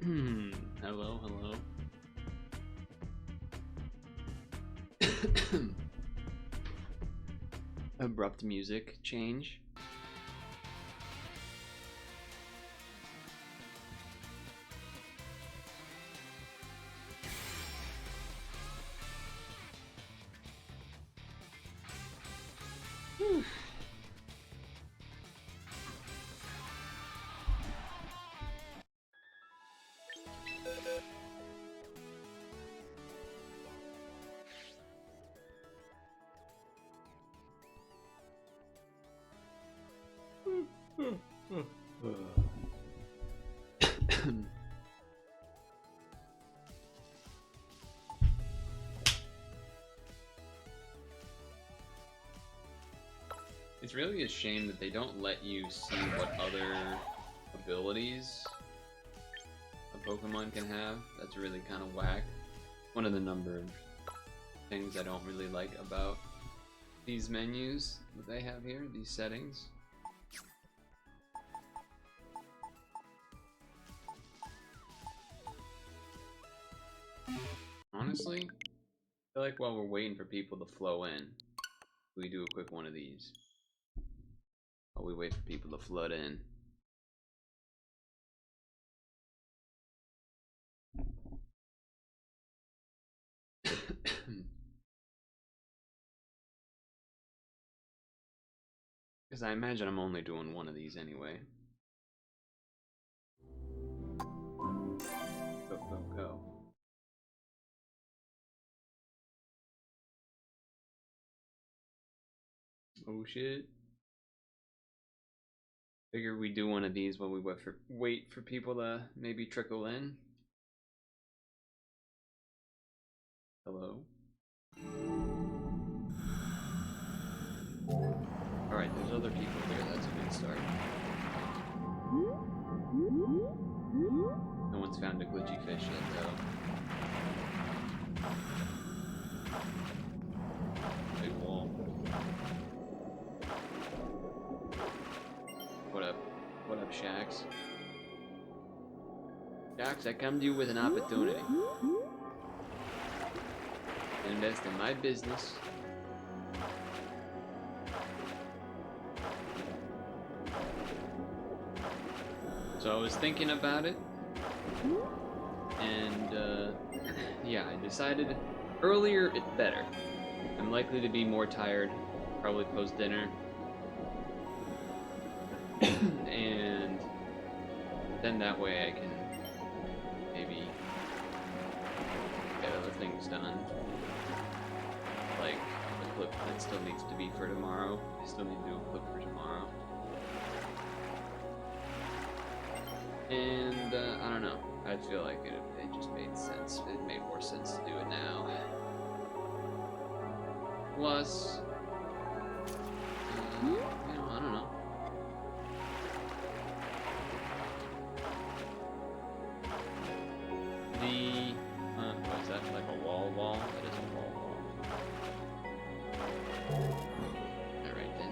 Hello, hello. Abrupt music change. It's really a shame that they don't let you see what other abilities a Pokemon can have. That's really kind of whack. One of the number of things I don't really like about these menus that they have here, these settings. Honestly, I feel like while we're waiting for people to flow in, we do a quick one of these. While we wait for people to flood in. Because I imagine I'm only doing one of these anyway. Go, go, go. Oh shit. Figure we do one of these while we wait for people to maybe trickle in. Hello? Alright, there's other people here, that's a good start. No one's found a glitchy fish yet, though. Big wall. What up? What up, Shax? Shax, I come to you with an opportunity. Invest in my business. So I was thinking about it, and yeah, I decided earlier it's better. I'm likely to be more tired, probably post-dinner, and then that way I can maybe get other things done, like the clip that still needs to be for tomorrow. I still need to do a clip for tomorrow. And, I don't know. I feel like it just made sense. It made more sense to do it now. Plus, you know, I don't know. The, what is that, like a wall? That is a wall. Alright then.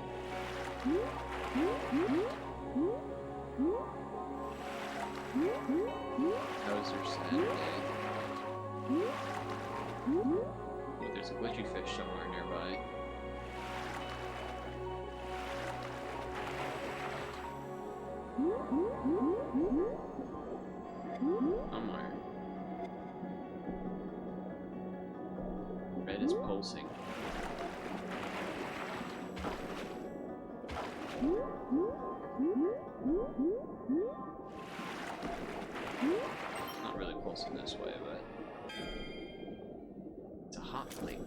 How was your Saturday? Oh, there's a glitchy fish somewhere nearby. Somewhere. Red is pulsing. Not really pulsing this way, but it's a hot plate.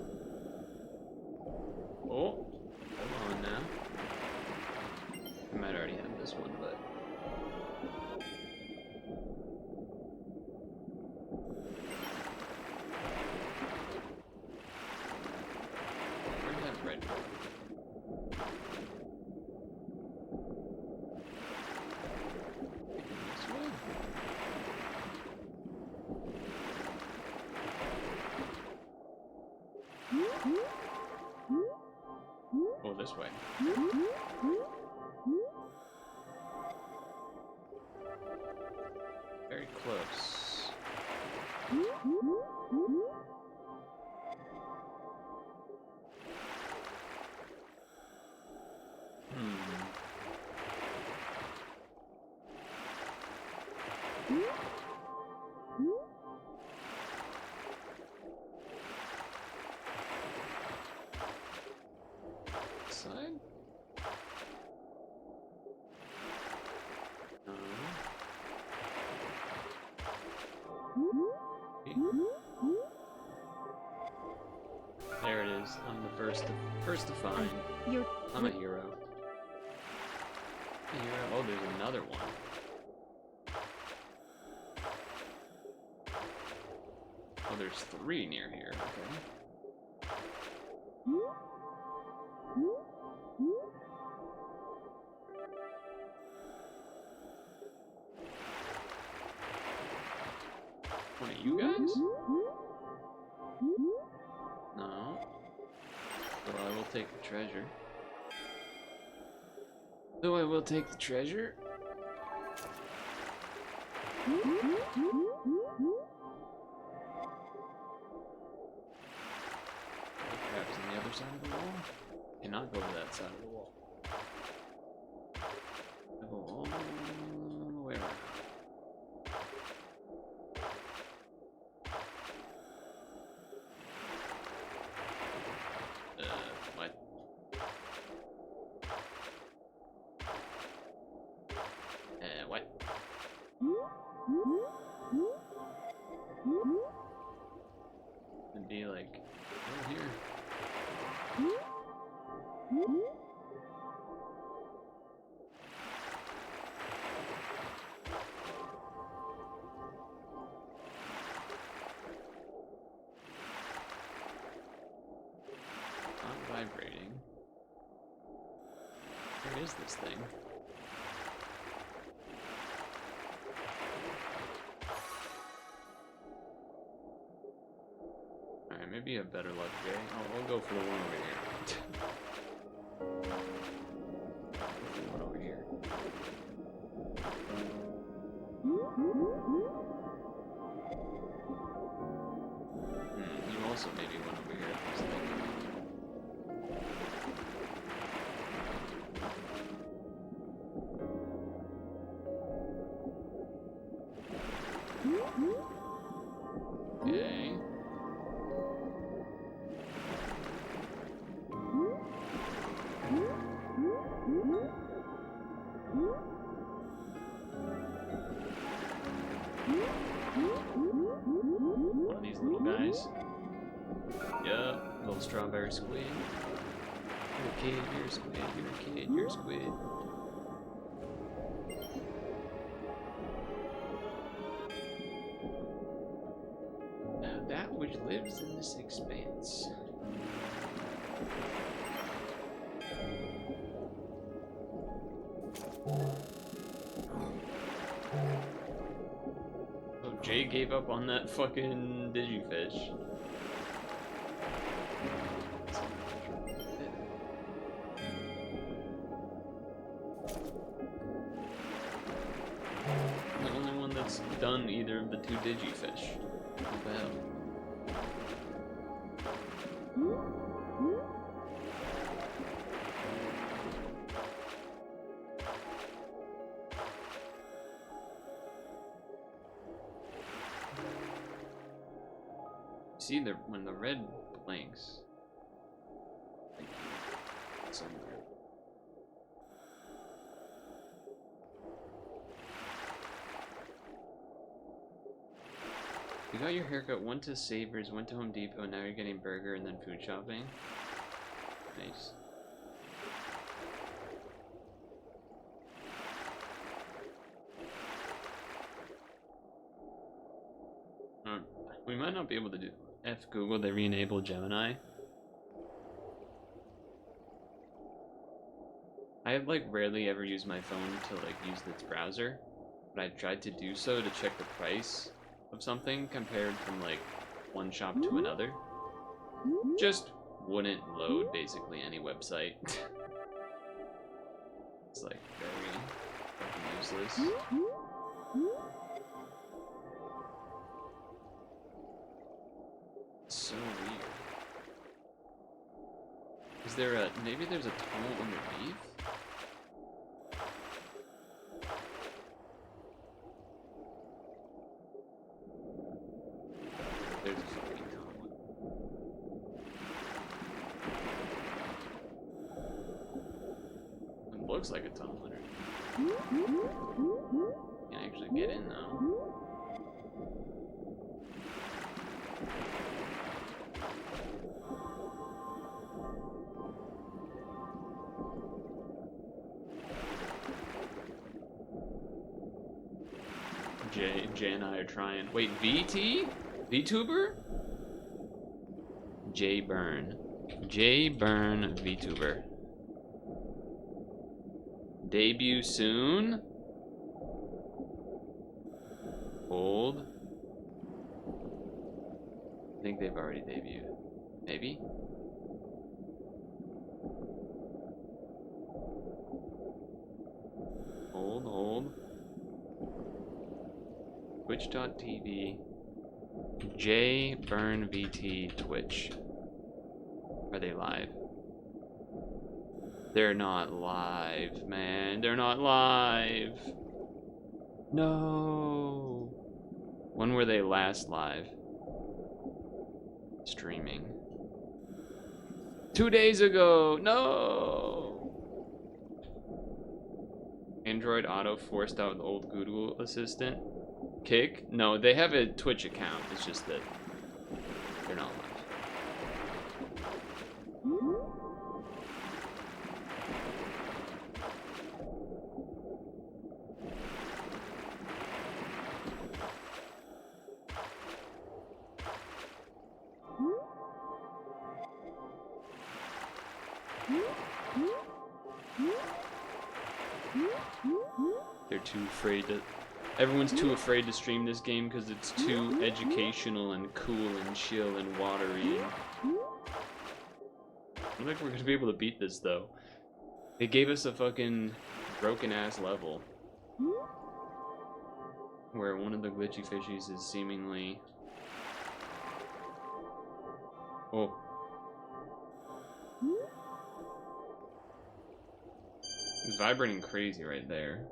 Oh, hold on now. I might already have this one, but where'd that red go? This way? Oh, this way. Very close. Okay. There it is. I'm the first to find. I'm a hero. A hero. Oh, there's another one. Oh, there's 3 near here. Okay. One of you guys? No. Well, I will take the treasure. So I will take the treasure. Perhaps on the other side of the wall? Cannot go to that side of the wall. I go all the way around. What? What? It'd be like over here. Not vibrating. Where is this thing? Alright, maybe a better luck, Jay. I'll go for the one over here. The one over here. You also maybe one over here. I was thinking. Okay. One of these little guys. Yup, little strawberry squid. You're a kid, you're a squid, you're a kid, you're a squid. That which lives in this expanse. Oh, Jay gave up on that fucking digifish. The only one that's done either of the 2 digifish. What the hell? See, when the red blinks, like, somewhere. You got your haircut, went to Savers, went to Home Depot, now you're getting burger and then food shopping. Nice. We might not be able to do F Google, they re-enable Gemini. I have like rarely ever used my phone to like use its browser, but I tried to do so to check the price of something compared from like one shop to another. Just wouldn't load basically any website. It's like very fucking useless. So weird. Is there maybe there's a tunnel underneath? There's a fucking tunnel. It looks like a tunnel underneath. Can't actually get in though. Jay and I are trying. Wait, VT? VTuber? Jay Burn. Jay Burn VTuber. Debut soon? Hold. I think they've already debuted. Maybe? Hold. Twitch.tv. J Burn VT Twitch. Are they live? They're not live, man. They're not live. No. When were they last live? Streaming. 2 days ago. No. Android Auto forced out the old Google Assistant. Kick? No, they have a Twitch account. It's just that they're not live. They're too afraid to... Everyone's too afraid to stream this game because it's too educational and cool and chill and watery. I don't think we're gonna be able to beat this though. It gave us a fucking broken ass level where one of the glitchy fishies is seemingly... Oh. It's vibrating crazy right there.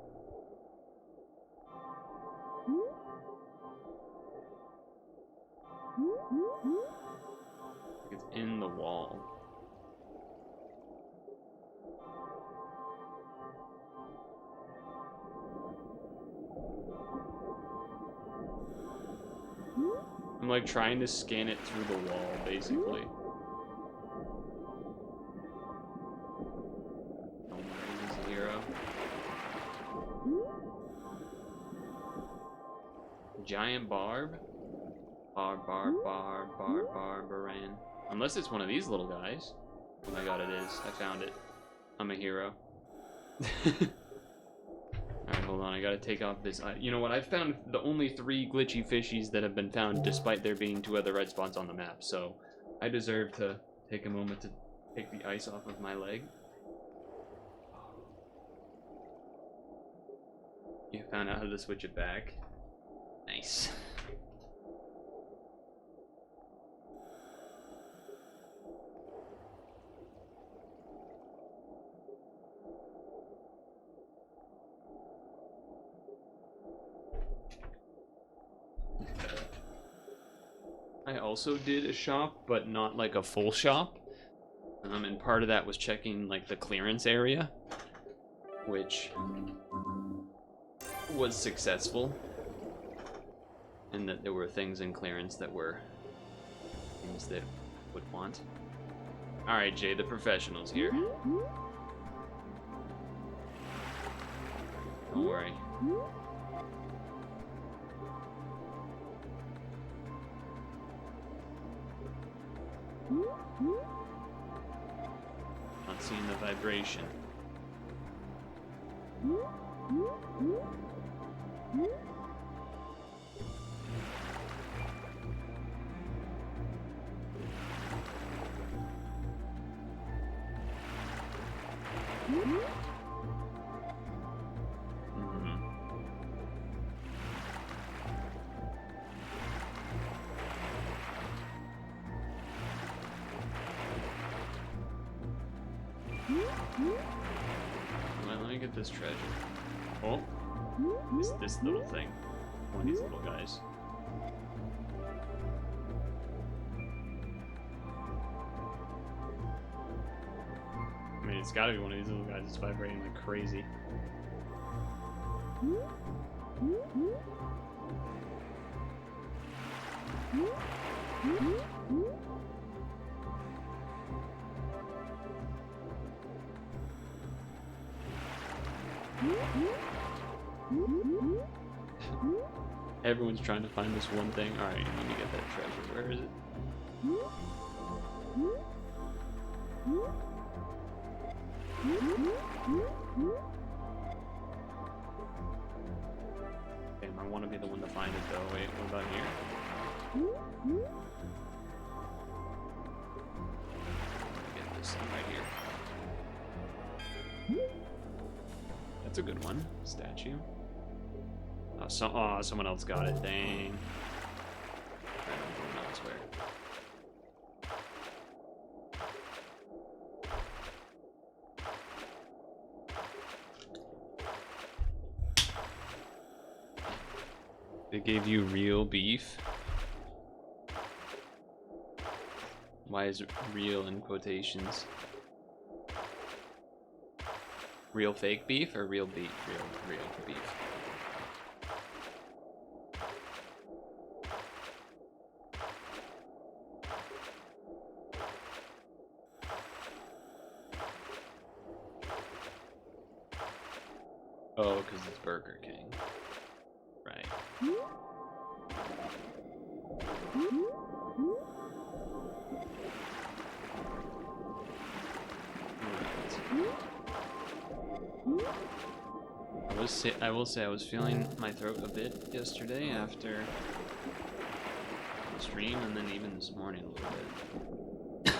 It's in the wall. I'm like trying to scan it through the wall, basically. Oh my, he's a hero. Giant barb? Barbaran. Unless it's one of these little guys. Oh my god, it is. I found it. I'm a hero. Alright, hold on. I gotta take off this. You know what? I've found the only 3 glitchy fishies that have been found despite there being 2 other red spots on the map. So I deserve to take a moment to take the ice off of my leg. You found out how to switch it back. Nice. I also did a shop, but not like a full shop. And part of that was checking like the clearance area, which was successful. And that there were things in clearance that were things that would want. Alright, Jay, the professional's here. Don't worry. Not seeing the vibration. Let me get this treasure. Oh, this little thing. One of these little guys. I mean, it's gotta be one of these little guys that's vibrating like crazy. Everyone's trying to find this one thing. Alright, you need to get that treasure. Where is it? Damn, I want to be the one to find it though. Wait, what about here? Get this thing right here. That's a good one. Statue. Oh, someone else got it. Dang. I'm going elsewhere. They gave you real beef. Why is it real in quotations? Real fake beef or real beef? Real beef. Oh, because it's Burger King. Right. I will say I was feeling my throat a bit yesterday after the stream, and then even this morning a little bit.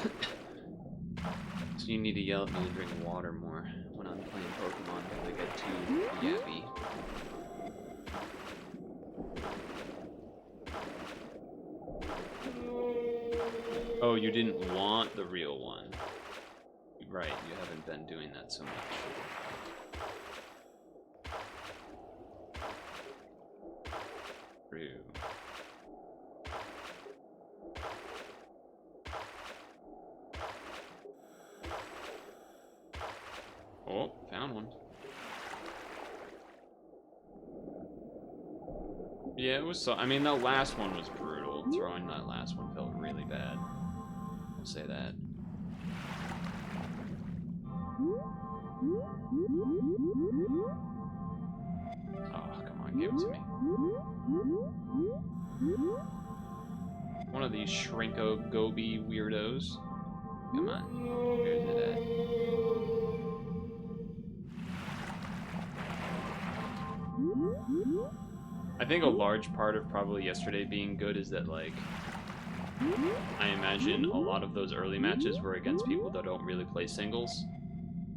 So you need to yell at me to drink water more when I'm playing Pokemon because I get too yappy. Oh, you didn't want the real one. Right, you haven't been doing that so much. True. Oh, found one. Yeah, it was so. I mean, the last one was brutal. Throwing that last one felt really bad. I'll say that. Oh, come on, give it to me. One of these Shrinko Gobi weirdos. Come on. Where's it at? I think a large part of probably yesterday being good is that, like, I imagine a lot of those early matches were against people that don't really play singles.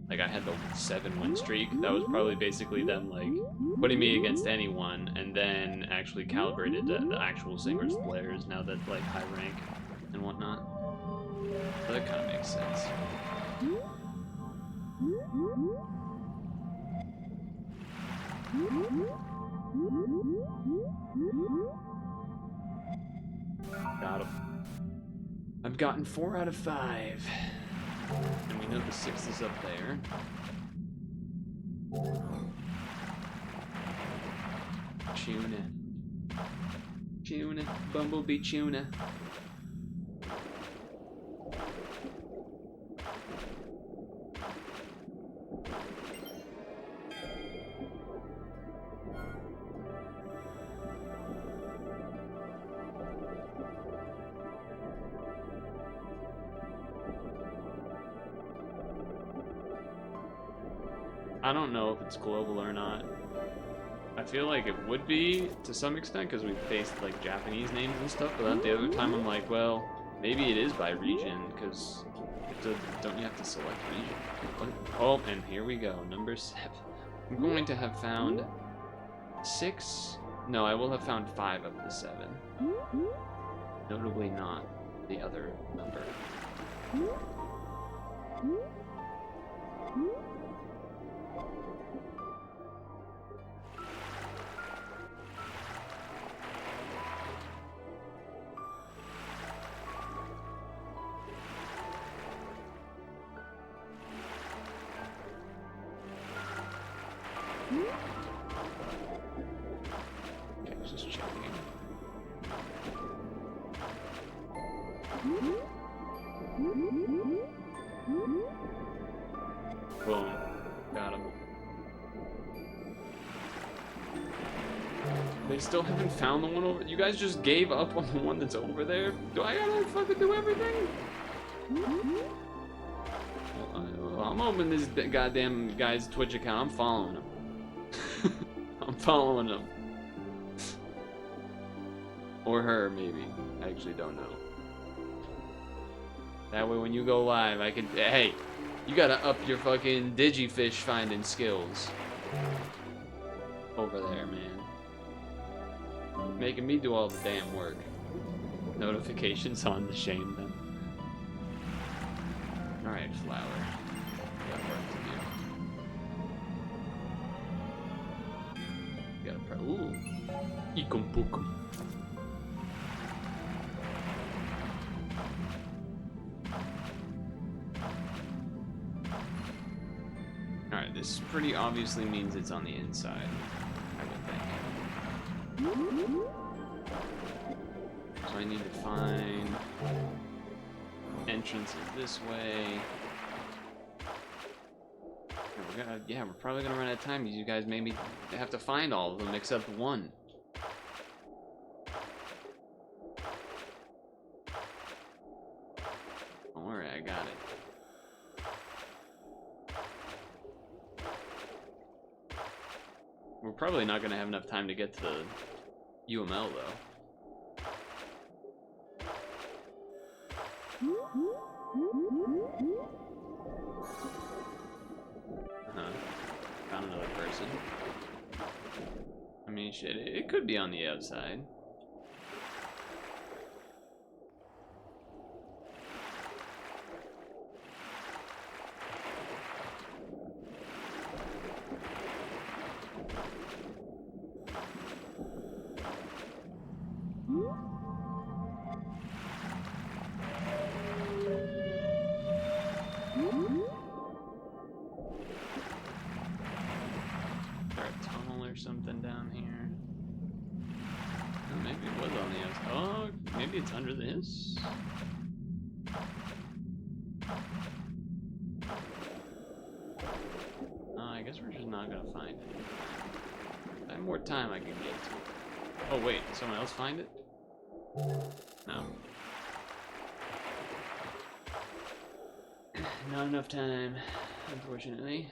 Like, I had the 7-win streak. That was probably basically them, like, putting me against anyone, and then actually calibrated to the actual singles players now that, like, high rank and whatnot. So that kind of makes sense. Got him. I've gotten 4 out of 5. And we know the 6th is up there. Tuna. Tuna. Bumblebee tuna. I don't know if it's global or not. I feel like it would be to some extent because we faced like Japanese names and stuff, but then the other time I'm like, well, maybe it is by region because don't you have to select region? What? Oh, and here we go, number 7. I'm going to have found 6. No, I will have found 5 of the 7. Notably not the other number. Okay, just checking. Boom. Got him. They still haven't found the one over. You guys just gave up on the one that's over there. Do I gotta fucking do everything? Well, I'm opening this goddamn guy's Twitch account. I'm following him. I'm following him. Or her, maybe. I actually don't know. That way, when you go live, I can. Hey, you gotta up your fucking digifish finding skills. Over there, man. Making me do all the damn work. Notifications on to shame them. Alright, flower. Got work to do. Gotta ooh. Ikum pukum. Alright, this pretty obviously means it's on the inside, I would think. So I need to find entrances this way. We're probably gonna run out of time because you guys made me have to find all of them except one. Don't worry, I got it. We're probably not gonna have enough time to get to the UML though. Found another person. I mean, shit, it could be on the outside. Something down here. Oh, maybe it was on the outside. Oh, maybe it's under this. I guess we're just not gonna find it. If I have more time, I can get to it. Oh wait, did someone else find it? No. Not enough time, unfortunately.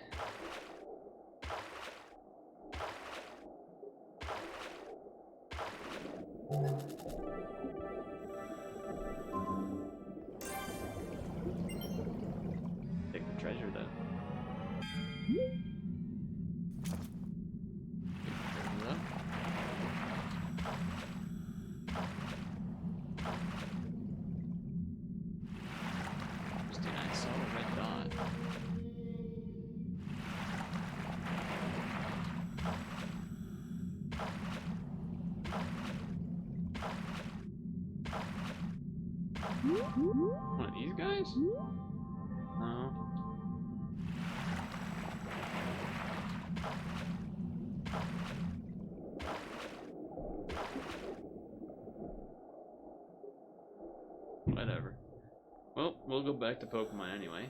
Take the treasure though. I saw a red dot. One of these guys? No. Whatever. Well, we'll go back to Pokemon anyway.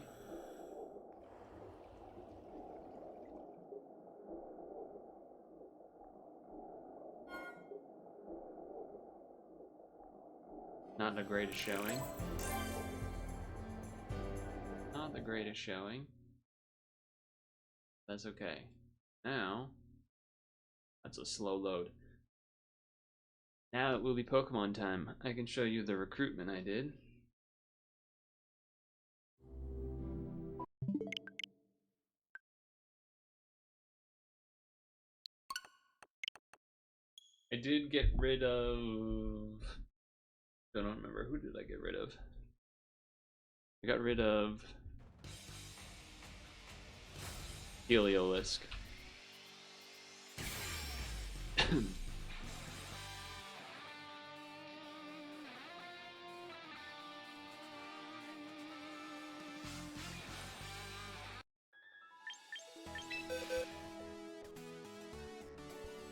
Not the greatest showing. Not the greatest showing. That's okay. Now, that's a slow load. Now it will be Pokemon time. I can show you the recruitment I did. I did get rid of... I don't remember. Who did I get rid of? I got rid of... Heliolisk.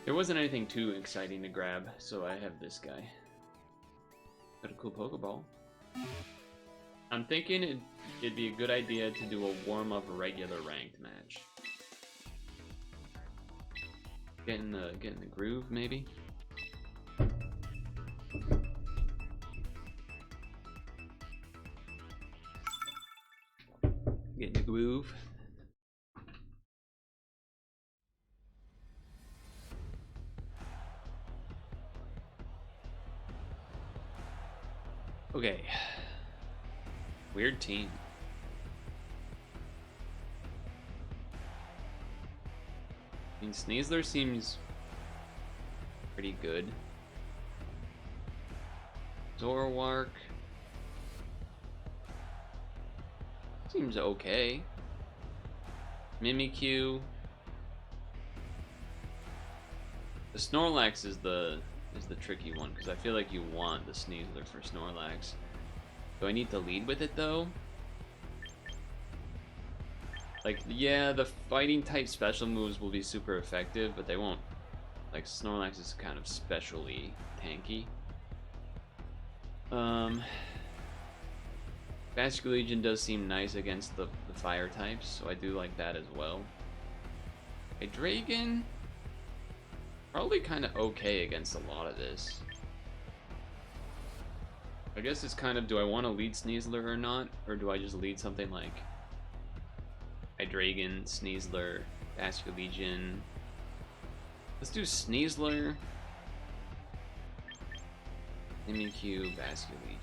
There wasn't anything too exciting to grab, so I have this guy. Got a cool Pokeball. I'm thinking it'd be a good idea to do a warm-up regular ranked match. Get in the groove, maybe? Get in the groove. Okay. Weird team. I mean, Sneasler seems pretty good. Zoroark seems okay. Mimikyu. The Snorlax is the tricky one because I feel like you want the Sneasler for Snorlax. Do I need to lead with it though? Like, yeah, the fighting type special moves will be super effective, but they won't. Like, Snorlax is kind of specially tanky. Vascular Legion does seem nice against the fire types, so I do like that as well. A Dragon, probably kind of okay against a lot of this. I guess it's kind of, do I want to lead Sneasler or not? Or do I just lead something like Hydreigon, Sneasler, Vascular Legion? Let's do Sneasler, Mimikyu, Vascular Legion.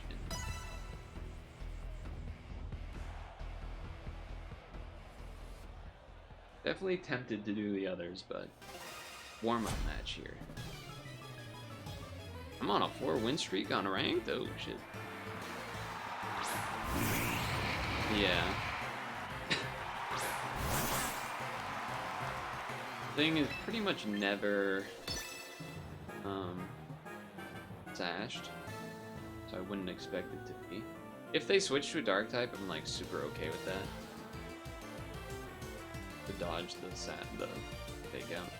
Definitely tempted to do the others, but warm-up match here. I'm on a 4-win streak on ranked? Oh, shit. Yeah. Thing is pretty much never sashed, so I wouldn't expect it to be. If they switch to a dark type, I'm like super okay with that. To dodge the fake out.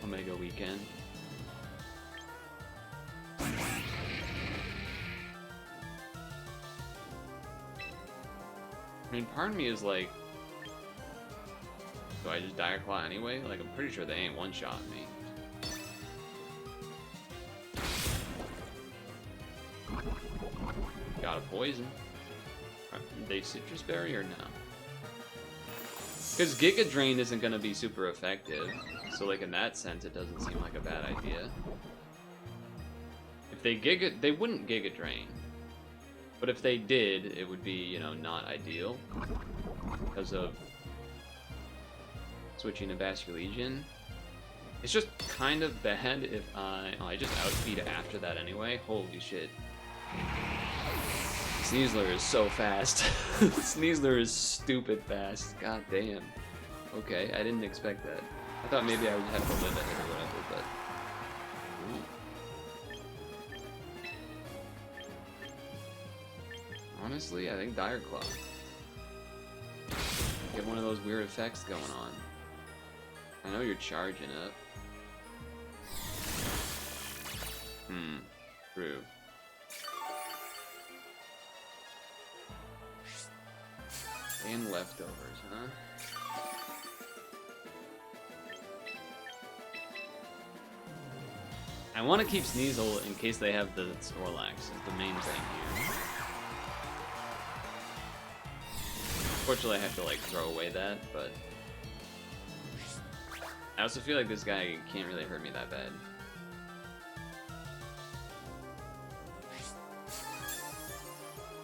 Omega Weekend. I mean, part of me is like, do I just Dire Claw anyway? Like, I'm pretty sure they ain't one-shotting me. Got a poison. Are they Citrus Berry or no? Because Giga Drain isn't going to be super effective. So, like, in that sense, it doesn't seem like a bad idea. If they wouldn't Giga Drain. But if they did, it would be, you know, not ideal. Because of switching to Vascular Legion. It's just kind of bad if I just outspeed after that anyway. Holy shit. Sneasler is so fast. Sneasler is stupid fast. God damn. Okay, I didn't expect that. I thought maybe I would have to live it or whatever, but... Ooh. Honestly, I think Dire Claw. Get one of those weird effects going on. I know you're charging up. True. And leftovers, huh? I want to keep Sneasel in case they have the Snorlax, is the main thing here. Unfortunately, I have to, like, throw away that, but... I also feel like this guy can't really hurt me that bad.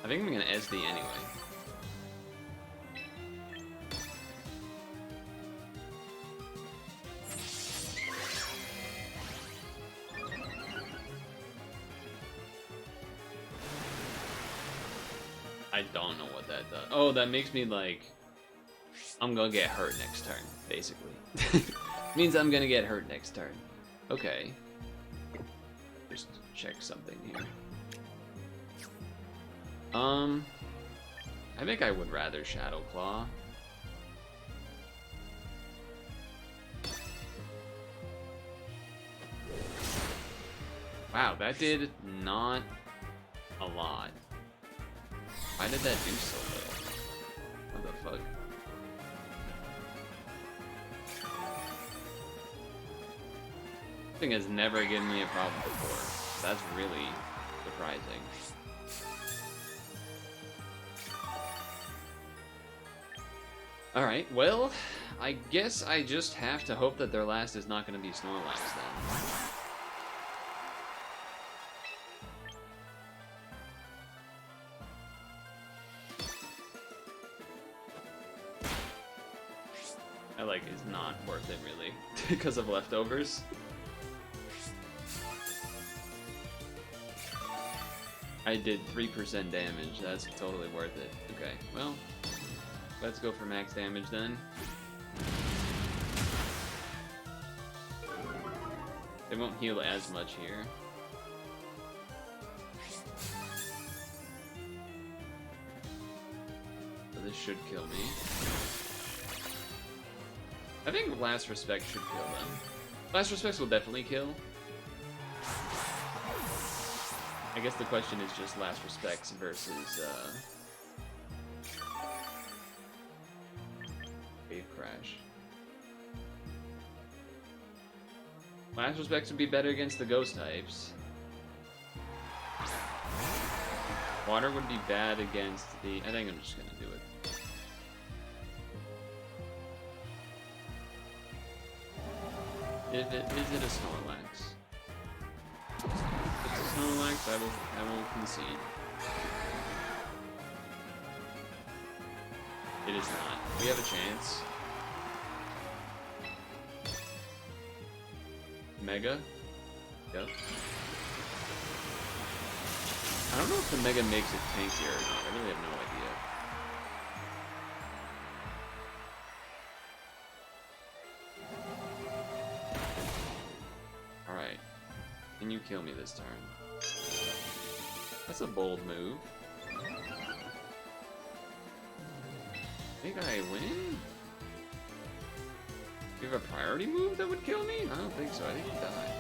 I think I'm gonna SD anyway. I don't know what that does. Oh, that makes me like... I'm gonna get hurt next turn, basically. Means I'm gonna get hurt next turn. Okay. Just check something here. I think I would rather Shadow Claw. Wow, that did not a lot. Why did that do so little? What the fuck? This thing has never given me a problem before. That's really surprising. Alright, well, I guess I just have to hope that their last is not going to be Snorlax then. That, like, is not worth it, really, because of leftovers. I did 3% damage, that's totally worth it. Okay, well, let's go for max damage then. They won't heal as much here. So this should kill me. I think Last Respect should kill them. Last Respects will definitely kill. I guess the question is just Last Respects versus Wave Crash. Last Respects would be better against the Ghost types. Water would be bad against the... I think I'm just gonna do it. Is it a Snorlax? If it's a Snorlax, I will concede. It is not. We have a chance. Mega? Yep. I don't know if the Mega makes it tankier or not. I really have no idea. Alright. Can you kill me this turn? That's a bold move. Think I win? Do you have a priority move that would kill me? I don't think so. I think you die.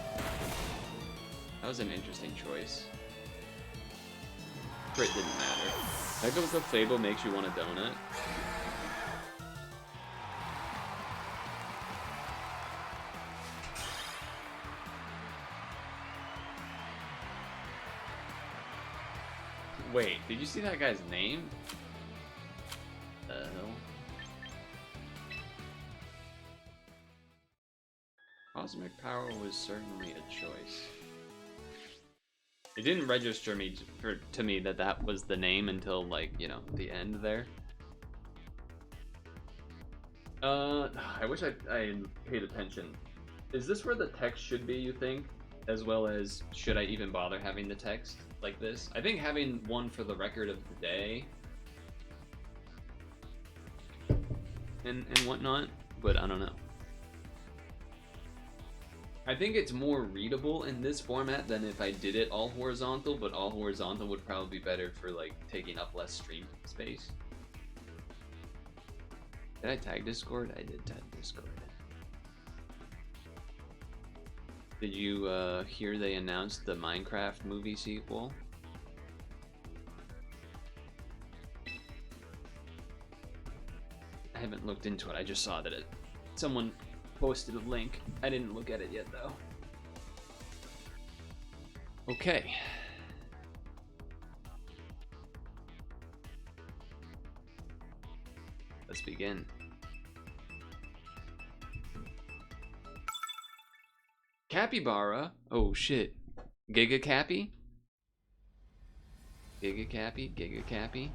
That was an interesting choice. Crit didn't matter. That goes the Fable makes you want a donut. Wait, did you see that guy's name? The hell? Cosmic Power was certainly a choice. It didn't register to me that that was the name until, like, you know, the end there. I wish I paid attention. Is this where the text should be, you think? As well as, should I even bother having the text like this? I think having one for the record of the day and whatnot, but I don't know. I think it's more readable in this format than if I did it all horizontal, but all horizontal would probably be better for, like, taking up less stream space. Did I tag Discord? I did tag Discord. Did you hear they announced the Minecraft movie sequel? I haven't looked into it, I just saw that someone posted a link. I didn't look at it yet, though. Okay. Let's begin. Capybara? Oh shit. Giga Cappy? Giga Cappy? Giga Cappy?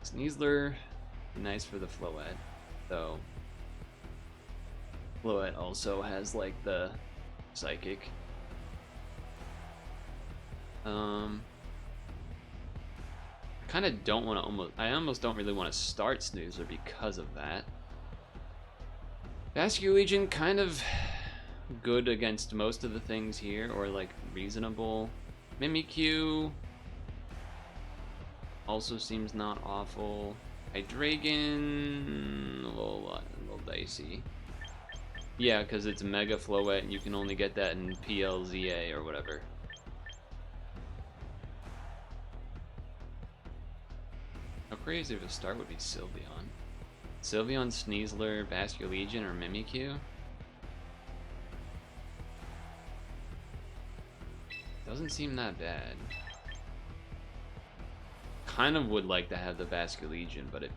Sneasler, nice for the Floette, though. Floette also has, like, the Psychic. I kind of don't want to I almost don't really want to start Snoozler because of that. Vascular Legion kind of good against most of the things here, or like reasonable. Mimikyu also seems not awful. Hydreigon, a little dicey. Yeah, because it's Mega Floette and you can only get that in PLZA or whatever. How crazy of a start would be Sylveon? Sylveon, Sneasler, Vascular Legion, or Mimikyu? Doesn't seem that bad. kind of would like to have the Vasculegion, but it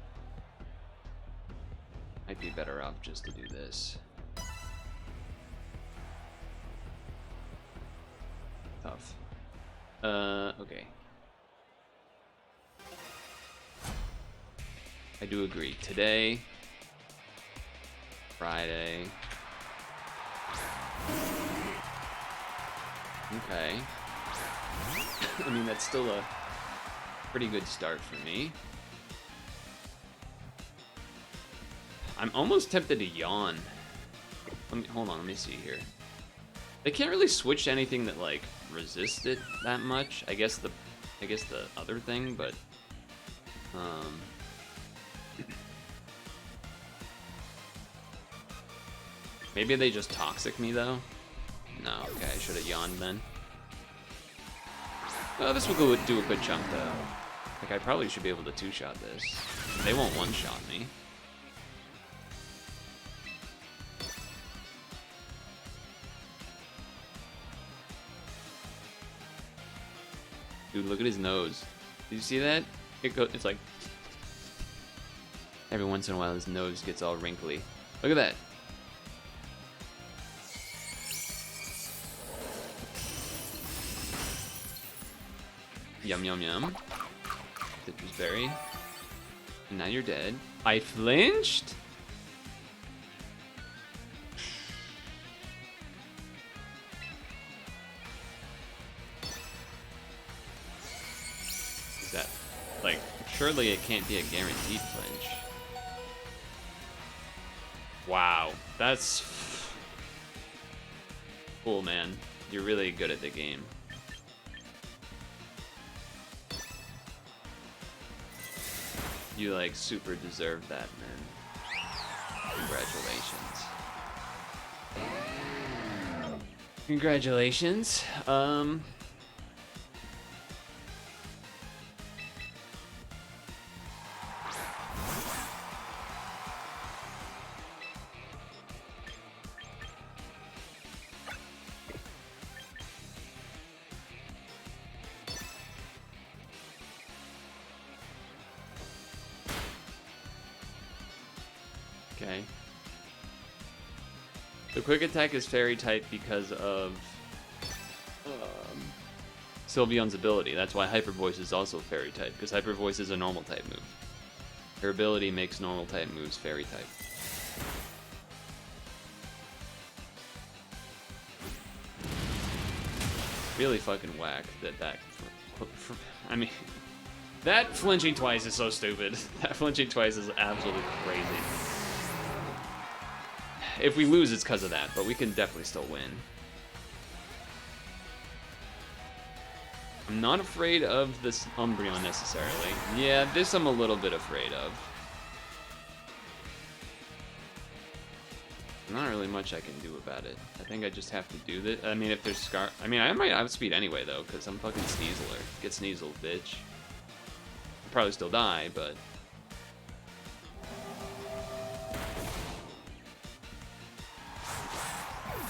might be better off just to do this. Tough. Okay. I do agree. Today, Friday. Okay. I mean, that's still a pretty good start for me. I'm almost tempted to yawn. Hold on, let me see here. They can't really switch to anything that like resists it that much. I guess the other thing, but maybe they just toxic me though. No, okay, I should have yawned then. Well, this will do a good chunk though. Like I probably should be able to two-shot this. They won't one-shot me. Dude, look at his nose. Did you see that? It's like every once in a while his nose gets all wrinkly. Look at that. Yum yum yum. Citrus berry. And now you're dead. I flinched? Is that like surely it can't be a guaranteed flinch. Wow, that's cool, man. You're really good at the game. You like super deserve that, man. Congratulations. Congratulations. Okay. The quick attack is fairy type because of Sylveon's ability. That's why Hyper Voice is also fairy type, because Hyper Voice is a normal type move. Her ability makes normal type moves fairy type. Really fucking whack that I mean, that flinching twice is so stupid. That flinching twice is absolutely crazy. If we lose, it's because of that, but we can definitely still win. I'm not afraid of this Umbreon necessarily. Yeah, this I'm a little bit afraid of. Not really much I can do about it. I think I just have to do this. I mean, if there's Scar... I mean, I might outspeed anyway, though, because I'm fucking Sneasler. Get Sneasled, bitch. I'll probably still die, but...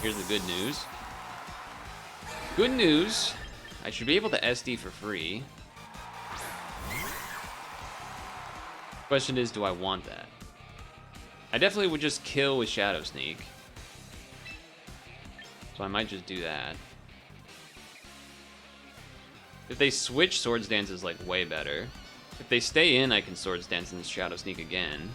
Here's the good news. Good news! I should be able to SD for free. Question is, do I want that? I definitely would just kill with Shadow Sneak. So I might just do that. If they switch, Swords Dance is like way better. If they stay in, I can Swords Dance and Shadow Sneak again.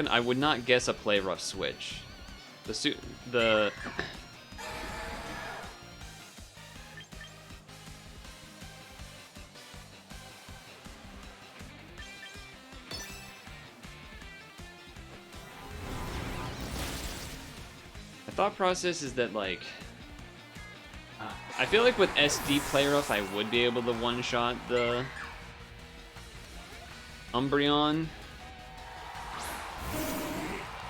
I would not guess a play rough switch. My thought process is that, like, I feel like with SD play rough, I would be able to one-shot the Umbreon.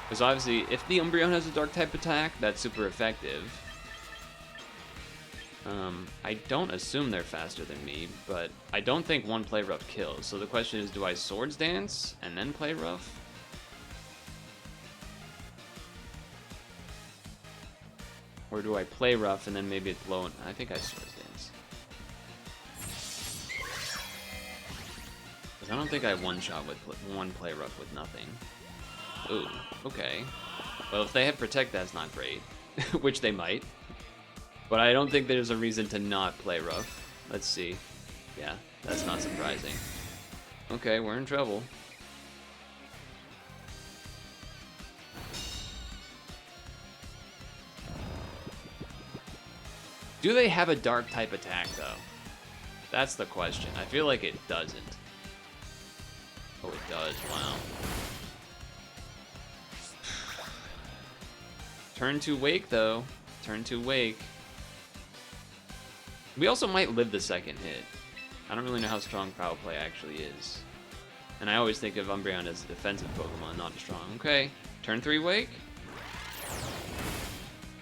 Because obviously, if the Umbreon has a Dark-type attack, that's super effective. I don't assume they're faster than me, but I don't think one play rough kills. So the question is, do I Swords Dance and then play rough? Or do I play rough and then maybe it's low? I think I Swords Dance. Because I don't think I one-shot with one play rough with nothing. Ooh, okay. Well, if they have Protect, that's not great. Which they might. But I don't think there's a reason to not play rough. Let's see. Yeah, that's not surprising. Okay, we're in trouble. Do they have a dark type attack, though? That's the question. I feel like it doesn't. Oh, it does. Wow. Turn to Wake, though. Turn to Wake. We also might live the second hit. I don't really know how strong Foul Play actually is. And I always think of Umbreon as a defensive Pokemon, not a strong. Okay. Turn 3 Wake?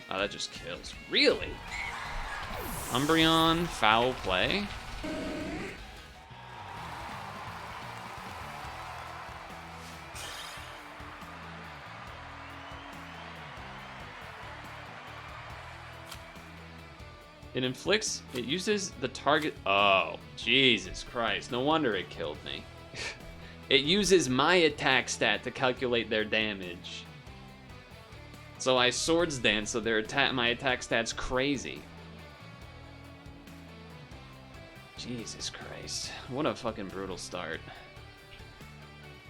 Oh, that just kills. Really? Umbreon, Foul Play? It inflicts, it uses the target. Oh, Jesus Christ. No wonder it killed me. It uses my attack stat to calculate their damage. So I Swords Dance, so my attack stat's crazy. Jesus Christ. What a fucking brutal start.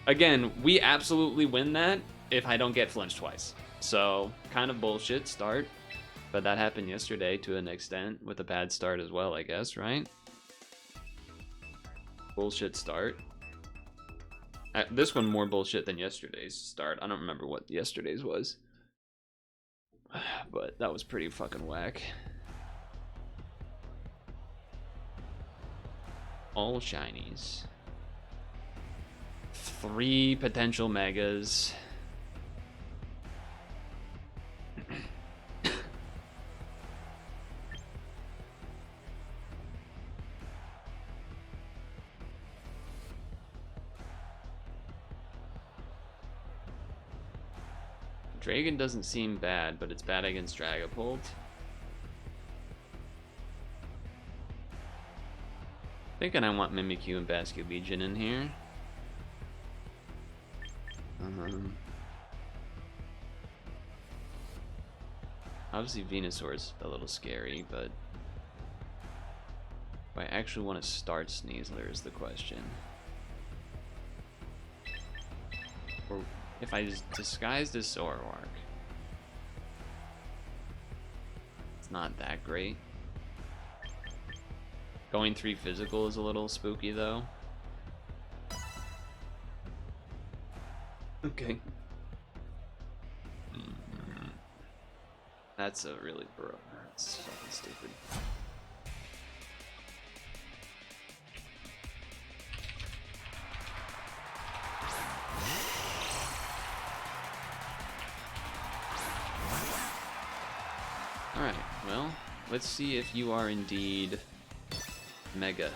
Again, we absolutely win that if I don't get flinched twice. So, kind of bullshit start. But that happened yesterday to an extent, with a bad start as well, I guess, right? Bullshit start. This one more bullshit than yesterday's start. I don't remember what yesterday's was. But that was pretty fucking whack. All shinies. 3 potential megas. Dragon doesn't seem bad, but it's bad against Dragapult. Thinking I want Mimikyu and Basculegion in here. Obviously Venusaur's a little scary, but do I actually want to start Sneasler is the question. Or if I just disguised as Zoroark. It's not that great. Going 3 physical is a little spooky though. Okay. That's a really that's fucking stupid. Alright, well, let's see if you are indeed Mega.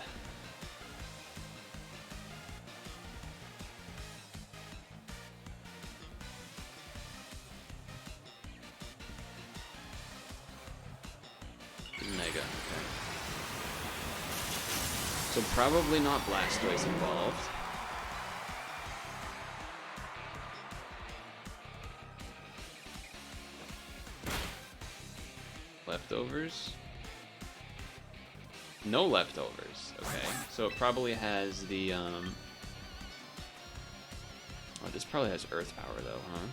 Mega, okay. So probably not Blastoise involved. Leftovers? No leftovers. Okay, so it probably has the oh, this probably has Earth Power though, huh?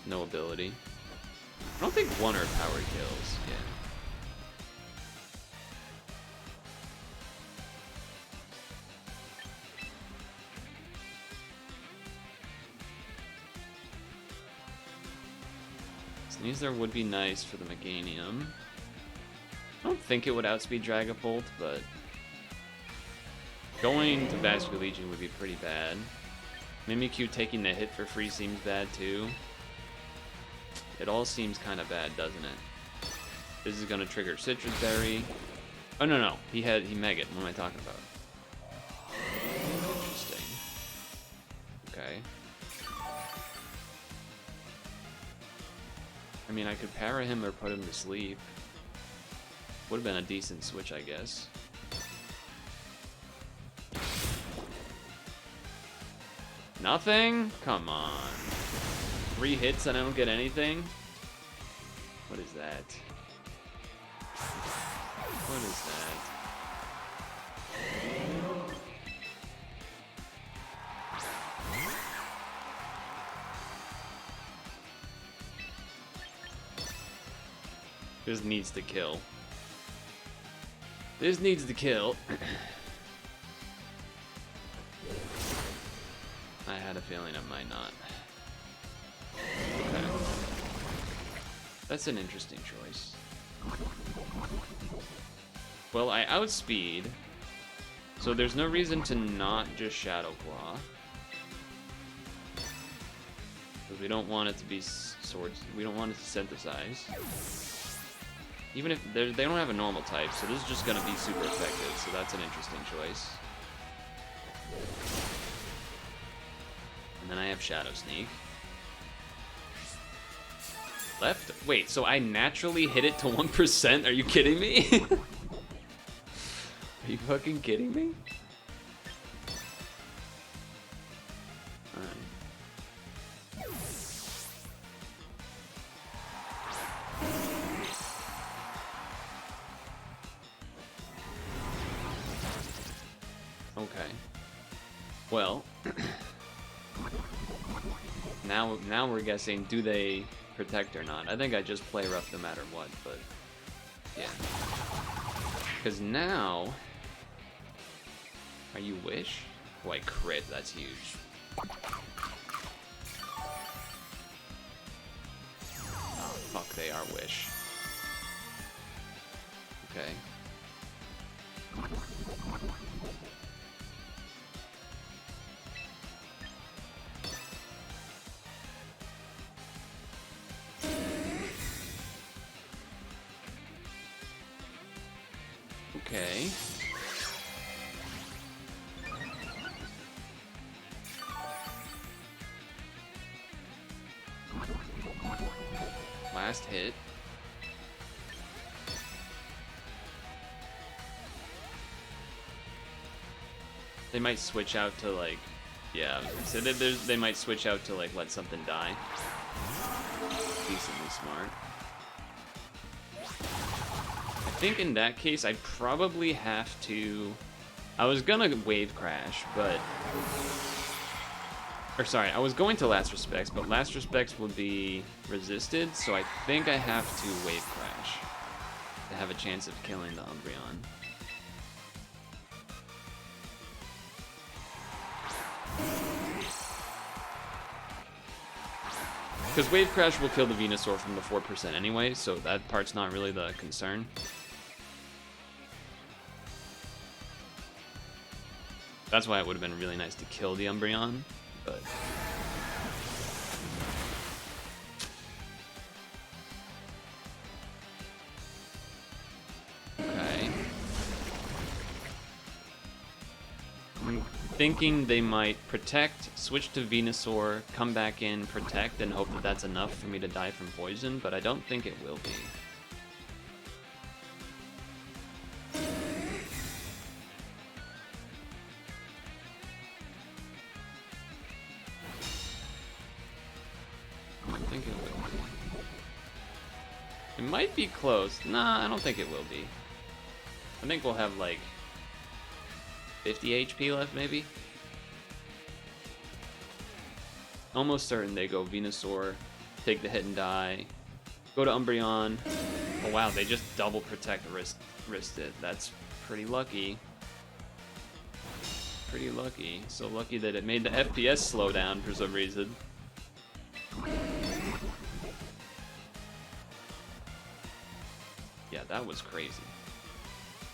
No ability. I don't think 1 Earth Power kills. Yeah. Sneasler would be nice for the Meganium. I don't think it would outspeed Dragapult, but going to Basculegion would be pretty bad. Mimikyu taking the hit for free seems bad too. It all seems kind of bad, doesn't it? This is gonna trigger Citrus Berry. Oh no, he Megat. What am I talking about? Interesting. Okay. I mean, I could para him or put him to sleep. Would have been a decent switch, I guess. Nothing? Come on. 3 hits and I don't get anything? What is that? What is that? This needs to kill. This needs to kill. I had a feeling it might not. Okay. That's an interesting choice. Well, I outspeed, so there's no reason to not just Shadow Claw. Because we don't want it to be swords. We don't want it to synthesize. Even if they don't have a normal type, so this is just going to be super effective, so that's an interesting choice. And then I have Shadow Sneak. Left? Wait, so I naturally hit it to 1%? Are you kidding me? Are you fucking kidding me? Alright. Okay. Well, now we're guessing, do they protect or not? I think I just play rough no matter what, but yeah. Because now, are you Wish? Oh, I crit, that's huge. Oh, fuck, they are Wish. Okay. Okay. Last hit. They might switch out to like, yeah, so they might switch out to like let something die. Decently smart. I think in that case, I'd probably have to... I was gonna Wave Crash, but... Or sorry, I was going to Last Respects, but Last Respects would be resisted, so I think I have to Wave Crash to have a chance of killing the Umbreon. Because Wave Crash will kill the Venusaur from the 4% anyway, so that part's not really the concern. That's why it would have been really nice to kill the Umbreon, but... Okay. I'm thinking they might protect, switch to Venusaur, come back in, protect, and hope that that's enough for me to die from poison, but I don't think it will be. It might be close. Nah, I don't think it will be. I think we'll have like 50 HP left, maybe? Almost certain they go Venusaur, take the hit and die, go to Umbreon. Oh wow, they just double protect risked it. That's pretty lucky. Pretty lucky. So lucky that it made the FPS slow down for some reason. Yeah, that was crazy.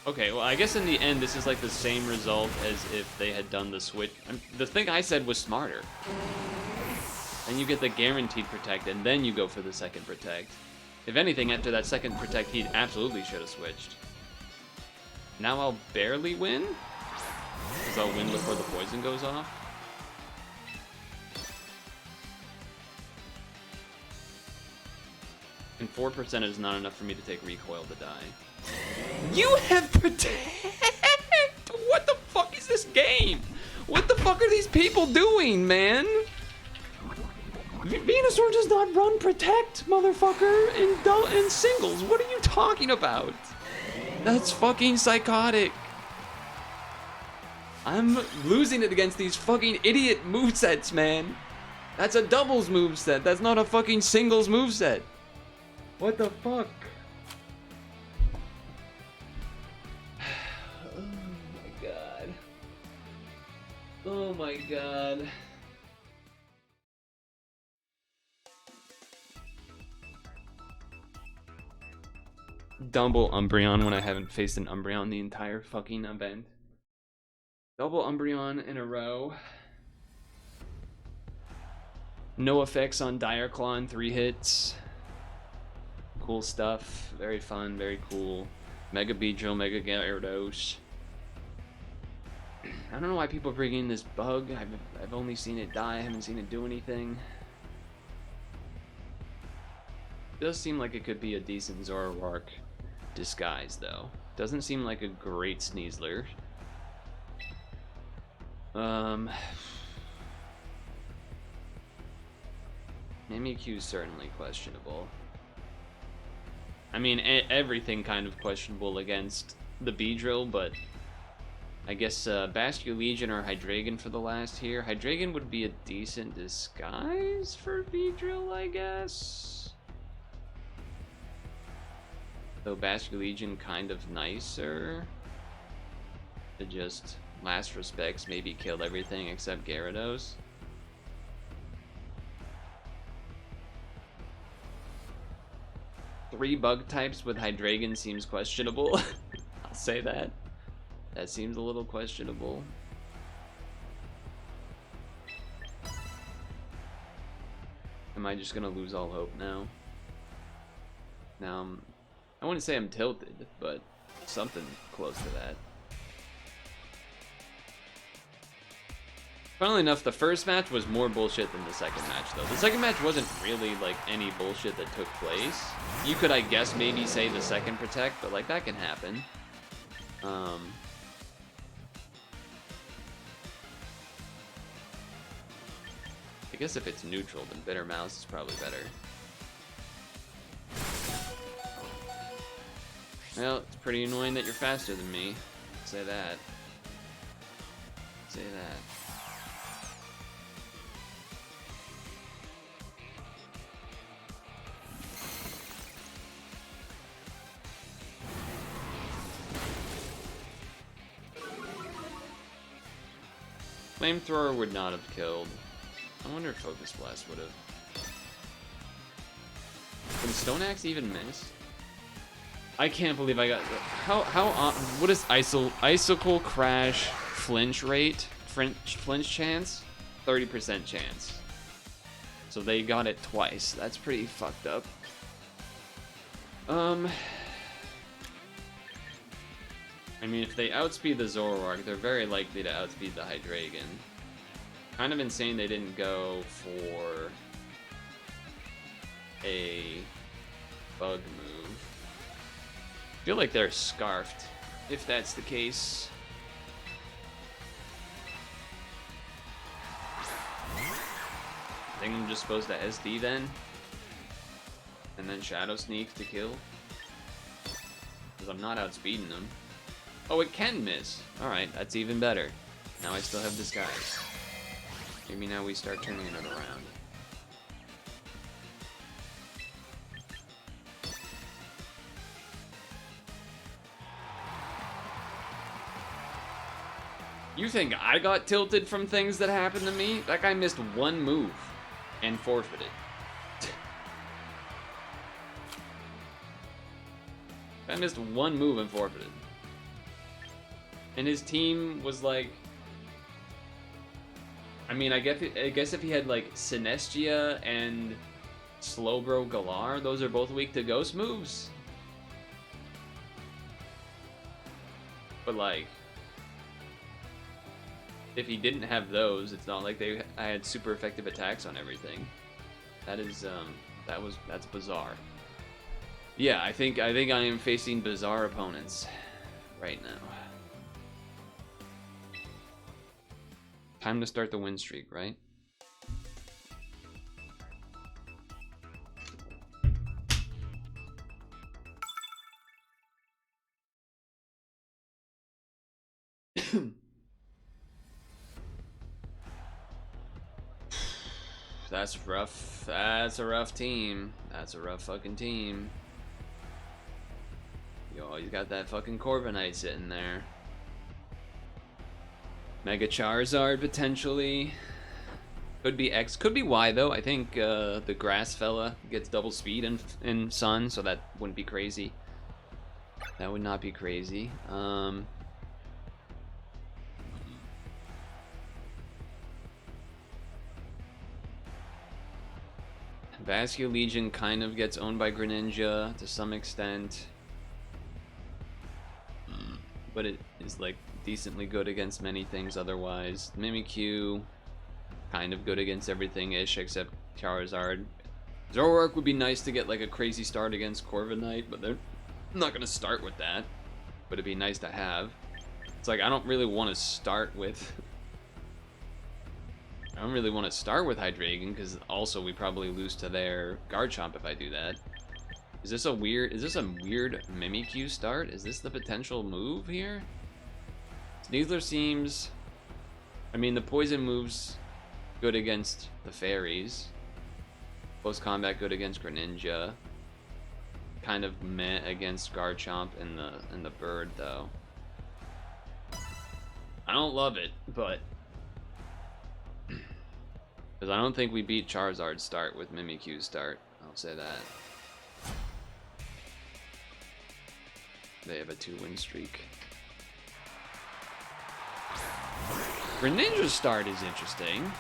Okay, well, I guess in the end, this is like the same result as if they had done the switch. The thing I said was smarter. And you get the guaranteed protect, and then you go for the second protect. If anything, after that second protect, he absolutely should have switched. Now I'll barely win? Because I'll win before the poison goes off? And 4% is not enough for me to take recoil to die. You have protect! What the fuck is this game? What the fuck are these people doing, man? Venusaur does not run protect, motherfucker, in singles. What are you talking about? That's fucking psychotic. I'm losing it against these fucking idiot movesets, man. That's a doubles moveset. That's not a fucking singles moveset. What the fuck? Oh my god. Oh my god. Double Umbreon when I haven't faced an Umbreon the entire fucking event. Double Umbreon in a row. No effects on Dire Claw in 3 hits. Cool stuff. Very fun, very cool. Mega Beedrill, Mega Gyarados. I don't know why people bring in this bug. I've only seen it die. I haven't seen it do anything. It does seem like it could be a decent Zoroark disguise, though. Doesn't seem like a great Sneasler. Mimikyu certainly questionable. I mean, everything kind of questionable against the Beedrill, but I guess Basculegion or Hydreigon for the last here. Hydreigon would be a decent disguise for Beedrill, I guess. Though Basculegion kind of nicer. To just, last respects, maybe killed everything except Gyarados. Three bug types with Hydreigon seems questionable. I'll say that. That seems a little questionable. Am I just gonna lose all hope now? Now, I wouldn't say I'm tilted, but something close to that. Funnily enough, the first match was more bullshit than the second match, though. The second match wasn't really, like, any bullshit that took place. You could, I guess, maybe say the second Protect, but, like, that can happen. I guess if it's neutral, then Bitter Mouse is probably better. Well, it's pretty annoying that you're faster than me. Say that. Say that. Flamethrower would not have killed. I wonder if Focus Blast would have. Can Stone Axe even miss? I can't believe I got. What is Icicle Crash flinch rate? Flinch chance? 30% chance. So they got it twice. That's pretty fucked up. I mean, if they outspeed the Zoroark, they're very likely to outspeed the Hydreigon. Kind of insane they didn't go for a bug move. I feel like they're scarfed, if that's the case. I think I'm just supposed to SD then. And then Shadow Sneak to kill. Because I'm not outspeeding them. Oh, it can miss. Alright, that's even better. Now I still have Disguise. Maybe now we start turning it around. You think I got tilted from things that happened to me? That guy missed one move and forfeited. I missed one move and forfeited. And his team was like, I mean, I guess if he had like Sinestia and Slowbro Galar, those are both weak to ghost moves. But like, if he didn't have those, it's not like I had super effective attacks on everything. That is that's bizarre. Yeah, I think I am facing bizarre opponents right now. Time to start the win streak, right? That's rough. That's a rough team. That's a rough fucking team. Yo, he's got that fucking Corviknight sitting there. Mega Charizard potentially. Could be X, could be Y though. I think the grass fella gets double speed in Sun, so that wouldn't be crazy. That would not be crazy. Vascular Legion kind of gets owned by Greninja to some extent. But it is like decently good against many things otherwise. Mimikyu, kind of good against everything-ish except Charizard. Zoroark would be nice to get like a crazy start against Corviknight, but they're not going to start with that. But it'd be nice to have. It's like I don't really want to start with... I don't really want to start with Hydreigon, because also we probably lose to their Garchomp if I do that. Is this a weird Mimikyu start? Is this the potential move here? Sneasler seems... I mean, the poison move's good against the fairies. Close combat good against Greninja. Kind of meh against Garchomp and the bird, though. I don't love it, but... Because I don't think we beat Charizard's start with Mimikyu's start. I'll say that. They have a 2-win streak. Greninja's start is interesting.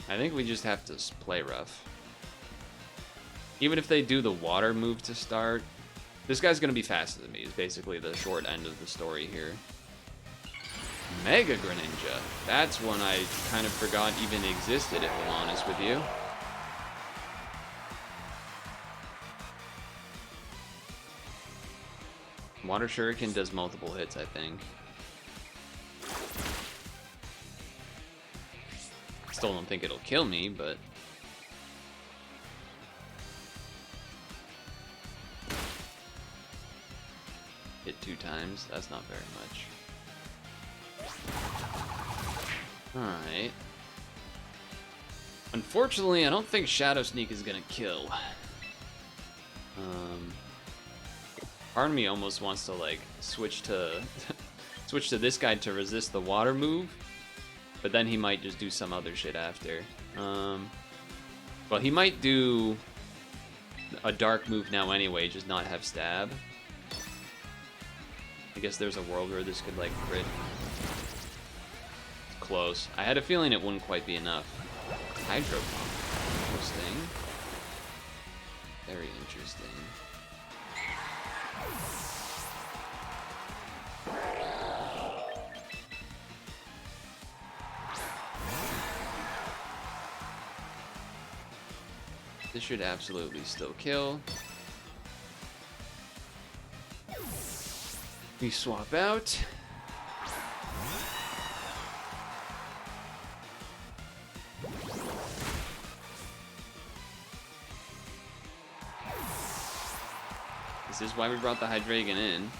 I think we just have to play rough. Even if they do the water move to start, this guy's going to be faster than me, is basically the short end of the story here. Mega Greninja. That's one I kind of forgot even existed, if I'm honest with you. Water Shuriken does multiple hits, I think. Still don't think it'll kill me, but... Hit 2 times, that's not very much. Alright. Unfortunately, I don't think Shadow Sneak is gonna kill. Part of me almost wants to like switch to switch to this guy to resist the water move, but then he might just do some other shit after. Well, he might do a dark move now anyway, just not have stab. I guess there's a world where this could like crit. It's close. I had a feeling it wouldn't quite be enough. Hydro Pump. Interesting. Very interesting. This should absolutely still kill. We swap out. This is why we brought the Hydreigon in.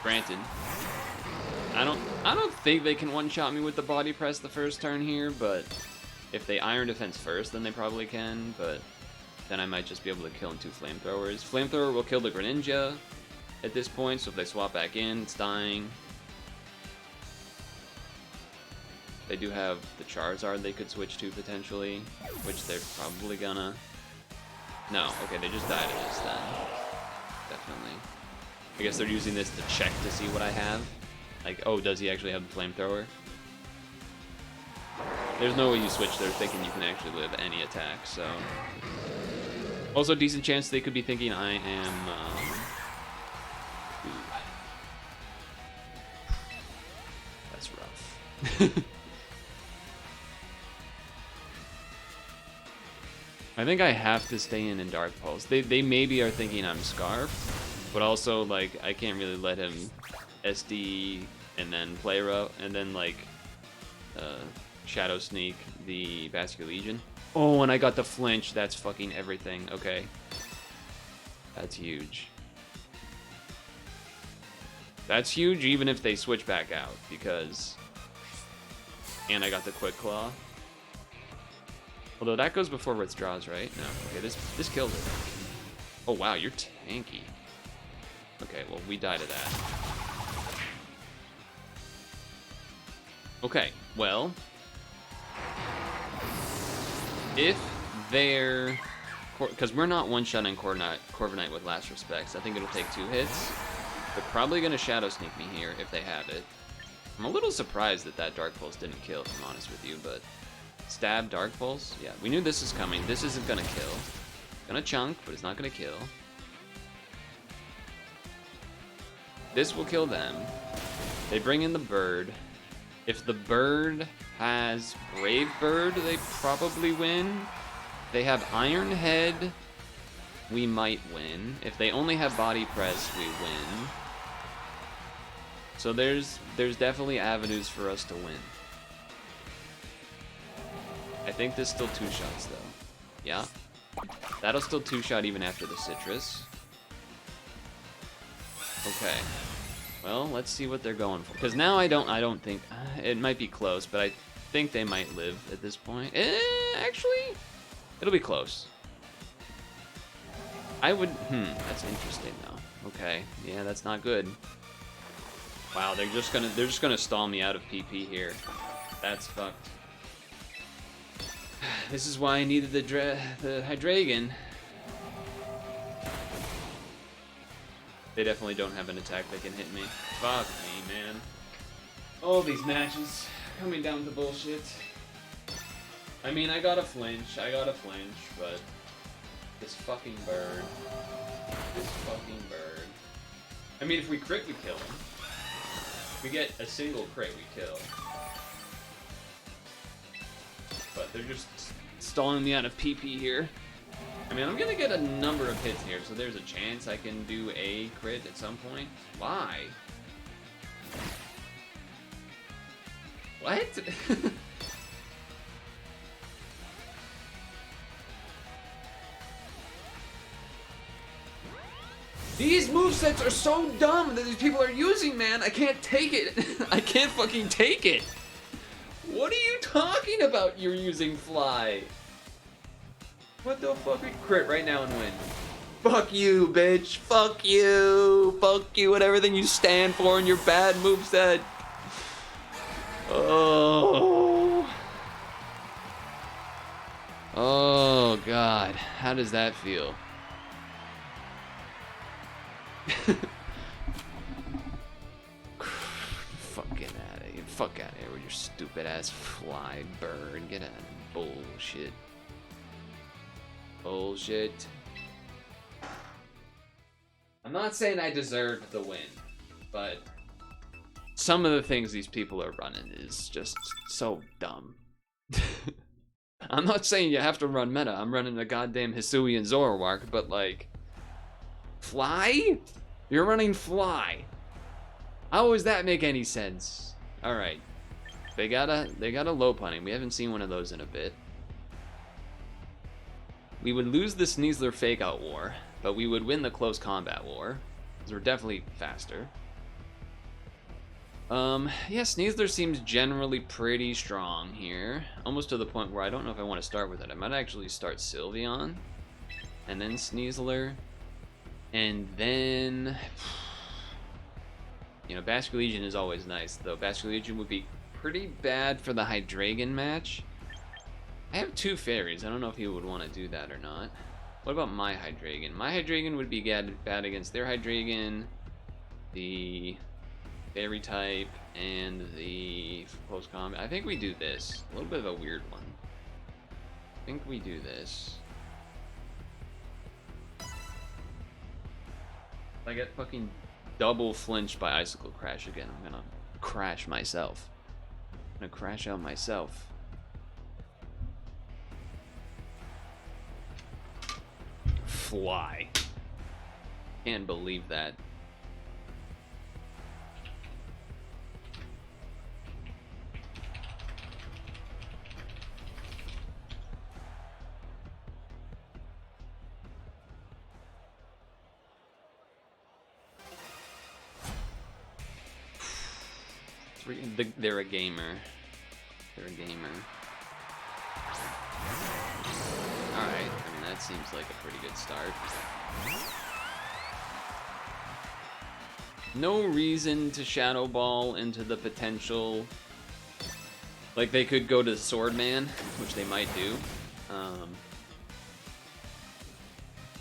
Granted, I don't think they can one-shot me with the body press the first turn here, but if they Iron Defense first, then they probably can, but then I might just be able to kill in 2 Flamethrowers. Flamethrower will kill the Greninja at this point, so if they swap back in, it's dying. They do have the Charizard they could switch to potentially, which they're probably gonna. No, okay, they just died at this then. Definitely. I guess they're using this to check to see what I have. Like, oh, does he actually have the Flamethrower? There's no way you switch there thinking you can actually live any attack, so... Also, decent chance they could be thinking I am... Ooh. That's rough. I think I have to stay in Dark Pulse. They maybe are thinking I'm Scarf, but also, like, I can't really let him SD and then play row, and then, like, Shadow Sneak the Vascular Legion. Oh, and I got the flinch. That's fucking everything. Okay. That's huge. That's huge even if they switch back out, because... And I got the Quick Claw. Although that goes before withdraws, right? No. Okay, this kills it. Oh, wow, you're tanky. Okay, well, we die to that. Okay, well... If they're... Because we're not one-shotting Corviknight with Last Respects. I think it'll take 2 hits. They're probably going to Shadow Sneak me here if they have it. I'm a little surprised that Dark Pulse didn't kill, if I'm honest with you, but... Stab, Dark Pulse? Yeah, we knew this is coming. This isn't going to kill. Gonna chunk, but it's not going to kill. This will kill them. They bring in the bird. If the bird has Brave Bird, they probably win. If they have Iron Head, we might win. If they only have Body Press, we win. So there's definitely avenues for us to win. I think this still 2-shots though. Yeah. That'll still 2-shot even after the Citrus. Okay. Well, let's see what they're going for. Because now I don't think... it might be close, but I think they might live at this point. Actually, it'll be close. I would... that's interesting though. Okay. Yeah, that's not good. Wow, they're just gonna stall me out of PP here. That's fucked. This is why I needed the Hydreigon. They definitely don't have an attack that can hit me. Fuck me, man. All these matches coming down to bullshit. I mean, I got a flinch, but this fucking bird. This fucking bird. I mean, if we crit, we kill him. If we get a single crit, we kill. But they're just stalling me out of PP here. I mean, I'm gonna get a number of hits here, so there's a chance I can do a crit at some point. Why? What? These movesets are so dumb that these people are using, man. I can't take it. I can't fucking take it. What are you talking about? You're using Fly. What the fuck? Crit right now and win. Fuck you, bitch. Fuck you. Fuck you and everything you stand for and your bad moveset. Oh. Oh, God. How does that feel? Fucking out of here. Fuck out of here with your stupid ass Fly bird. Get out of bullshit. Bullshit. I'm not saying I deserved the win, but some of the things these people are running is just so dumb. I'm not saying you have to run meta. I'm running a goddamn Hisuian Zoroark, but like, Fly? You're running Fly. How does that make any sense? All right, they got a low punning. We haven't seen one of those in a bit. We would lose the Sneasler Fake Out War, but we would win the Close Combat War, because we're definitely faster. Yeah, Sneasler seems generally pretty strong here, almost to the point where I don't know if I want to start with it. I might actually start Sylveon, and then Sneasler, and then... You know, Vascular Legion is always nice, though. Vascular Legion would be pretty bad for the Hydreigon match. I have 2 fairies. I don't know if he would want to do that or not. What about my Hydreigon? My Hydreigon would be bad against their Hydreigon, the fairy type, and the close combat. I think we do this. A little bit of a weird one. I think we do this. I get fucking double flinched by Icicle Crash again. I'm gonna crash myself. I'm gonna crash out myself. fly. Can't believe that. They're a gamer. They're a gamer. Alright, I mean, that seems like a pretty good start. No reason to Shadow Ball into the potential. Like, they could go to Swordman, which they might do.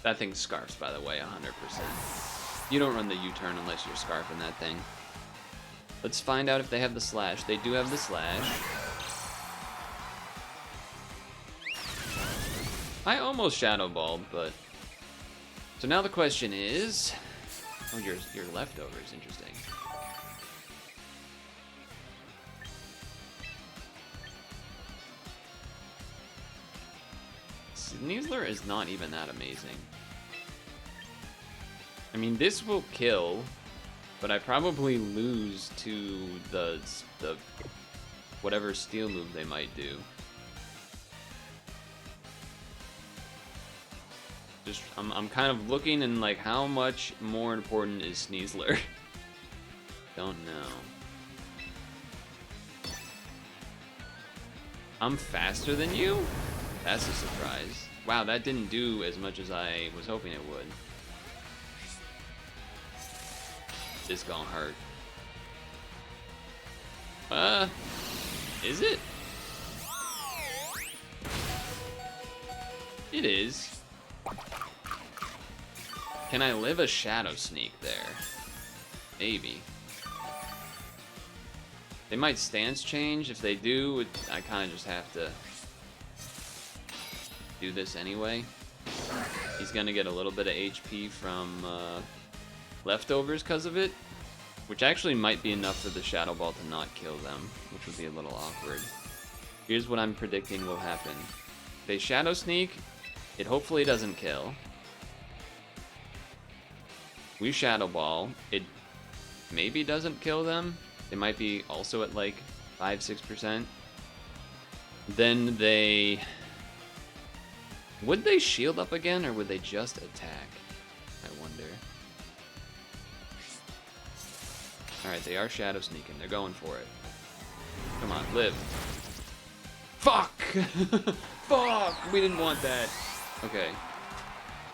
That thing's Scarfs, by the way, 100%. You don't run the U-turn unless you're Scarfing that thing. Let's find out if they have the Slash. They do have the Slash. I almost Shadow Balled, but... So now the question is... Oh, your leftovers, interesting. Sneasler is not even that amazing. I mean, this will kill, but I probably lose to the whatever steel move they might do. Just I'm kind of looking and like, how much more important is Sneasler? Don't know. I'm faster than you? That's a surprise. Wow, that didn't do as much as I was hoping it would. This gonna hurt. Is it? It is. Can I live a Shadow Sneak there? Maybe. They might stance change. If they do, I kind of just have to do this anyway. He's gonna get a little bit of HP from leftovers because of it, which actually might be enough for the Shadow Ball to not kill them, which would be a little awkward. Here's what I'm predicting will happen. They Shadow Sneak, it hopefully doesn't kill. We Shadow Ball, it maybe doesn't kill them. They might be also at like 5-6%. Then they... Would they shield up again, or would they just attack? I wonder. Alright, they are Shadow Sneaking. They're going for it. Come on, live. Fuck! Fuck! We didn't want that. Okay.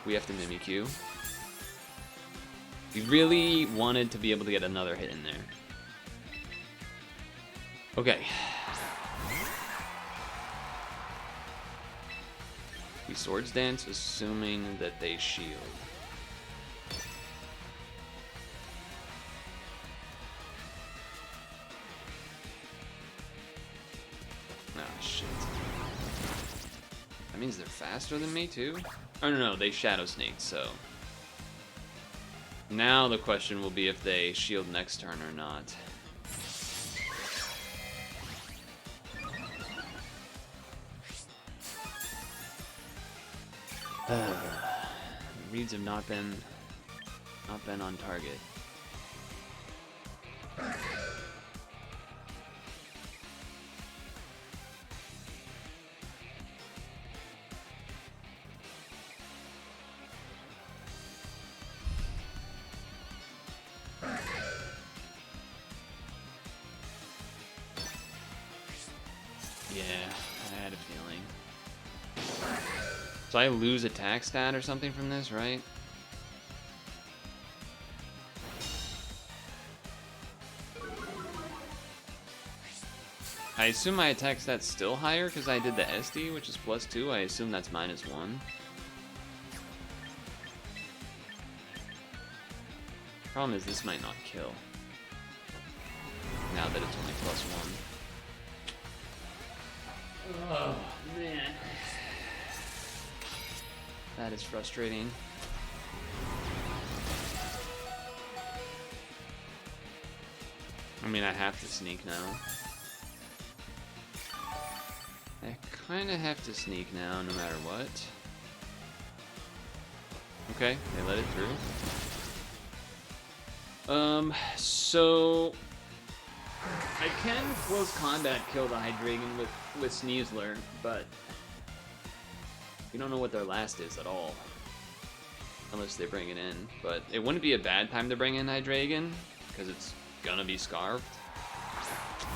We have to Mimikyu. We really wanted to be able to get another hit in there. Okay. We Swords Dance, assuming that they shield. Oh, shit. That means they're faster than me, too? Oh, no, they Shadow Sneaked, so... Now the question will be if they shield next turn or not. Reeds have not been on target. Yeah, I had a feeling. So I lose attack stat or something from this, right? I assume my attack stat's still higher because I did the SD, which is +2. I assume that's -1. Problem is, this might not kill. Now that it's only +1. Oh, man. That is frustrating. I mean, I have to sneak now. I kind of have to sneak now, no matter what. Okay, they let it through. So I can close combat kill the Hydreigon with Sneasler, but we don't know what their last is at all. Unless they bring it in. But it wouldn't be a bad time to bring in Hydreigon, because it's gonna be Scarfed.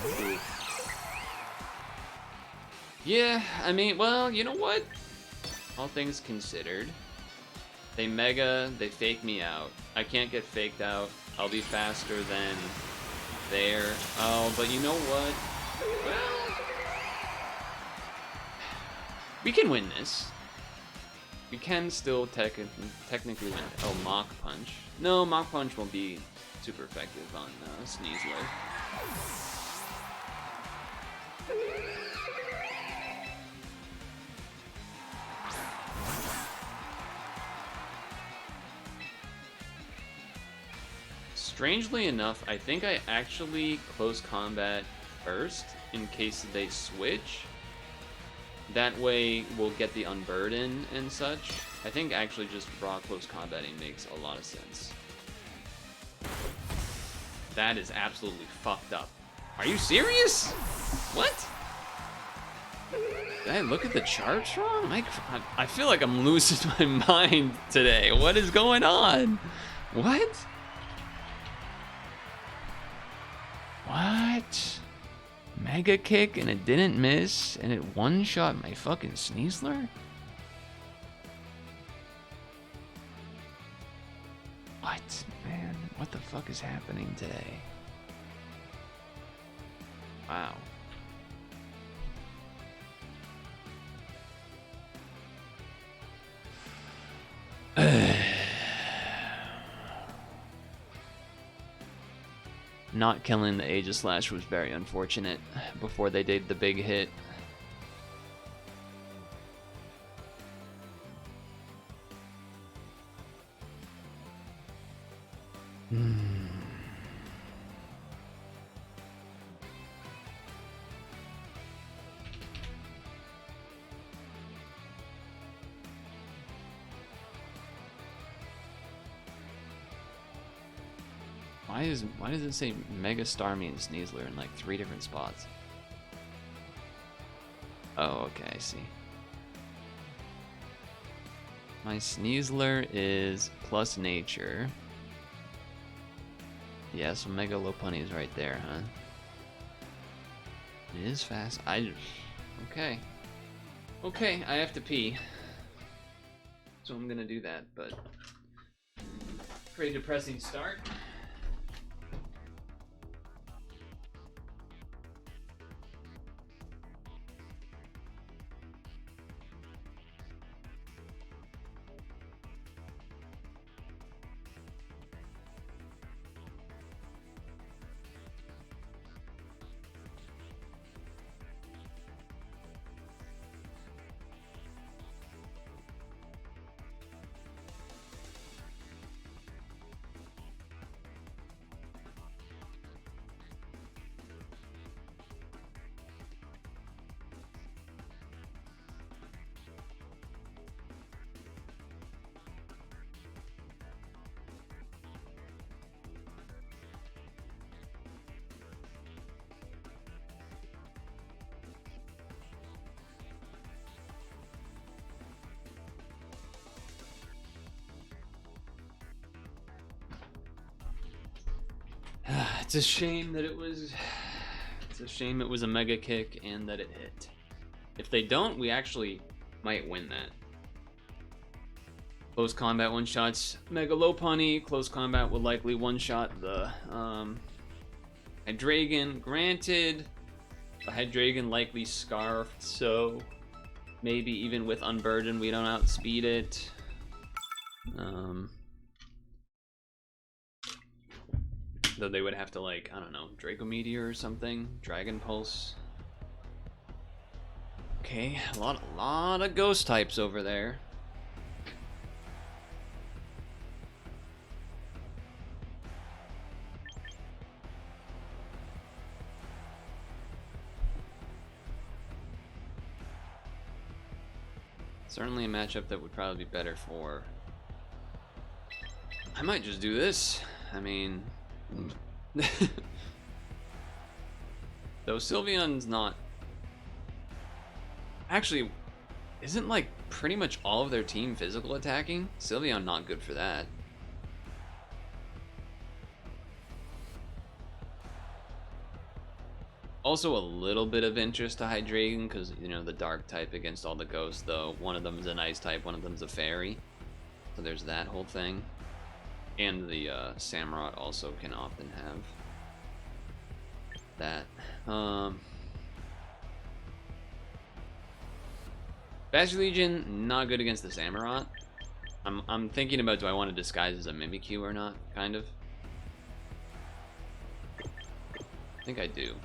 Ooh. Yeah, I mean, well, you know what? All things considered, they fake me out. I can't get faked out. I'll be faster than there. Oh, but you know what? Well, we can win this. We can still technically win. Oh, Mach Punch. No, Mach Punch won't be super effective on Sneasler. Strangely enough, I think I actually close combat first in case they switch. That way we'll get the Unburden and such. I think actually just raw close combating makes a lot of sense. That is absolutely fucked up. Are you serious? What? Did I look at the charts wrong? I feel like I'm losing my mind today. What is going on? What? What? Mega Kick and it didn't miss and it one-shot my fucking Sneasler? What, man? What the fuck is happening today? Wow. Not killing the Aegislash was very unfortunate before they did the big hit. Why does it say Mega Starmie and Sneasler in like 3 different spots? Oh, okay, I see. My Sneasler is plus nature. Yeah, so Mega Lopunny is right there, huh? It is fast. Okay. Okay, I have to pee. So I'm gonna do that, but pretty depressing start. It's a shame that it was. It's a shame it was a Mega Kick and that it hit. If they don't, we actually might win that. Close combat one-shots Mega Lopunny. Close combat will likely one-shot the Hydreigon. Granted, the Hydreigon likely Scarfed, so maybe even with Unburden we don't outspeed it. Though they would have to, like, I don't know, Draco Meteor or something, Dragon Pulse. Okay, a lot of ghost types over there. Certainly a matchup that would probably be better for I might just do this. I mean... Though Sylveon's not... Actually, isn't like pretty much all of their team physical attacking? Sylveon not good for that. Also a little bit of interest to Hydreigon, because, you know, the dark type against all the ghosts, though. One of them is an ice type, one of them is a fairy. So there's that whole thing. And the Samurott also can often have that. Bastion, not good against the Samurott. I'm thinking about, do I want to disguise as a Mimikyu or not, kind of. I think I do.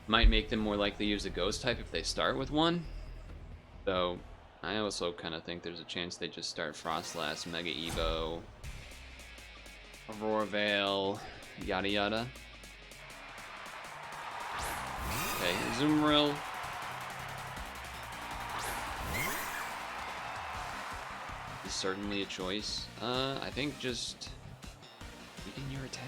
Might make them more likely to use a ghost type if they start with one. Though, I also kind of think there's a chance they just start Frostlass, Mega Evo, Aurora Veil, yada yada. Okay, Azumarill. Is certainly a choice. I think just weaken your attack.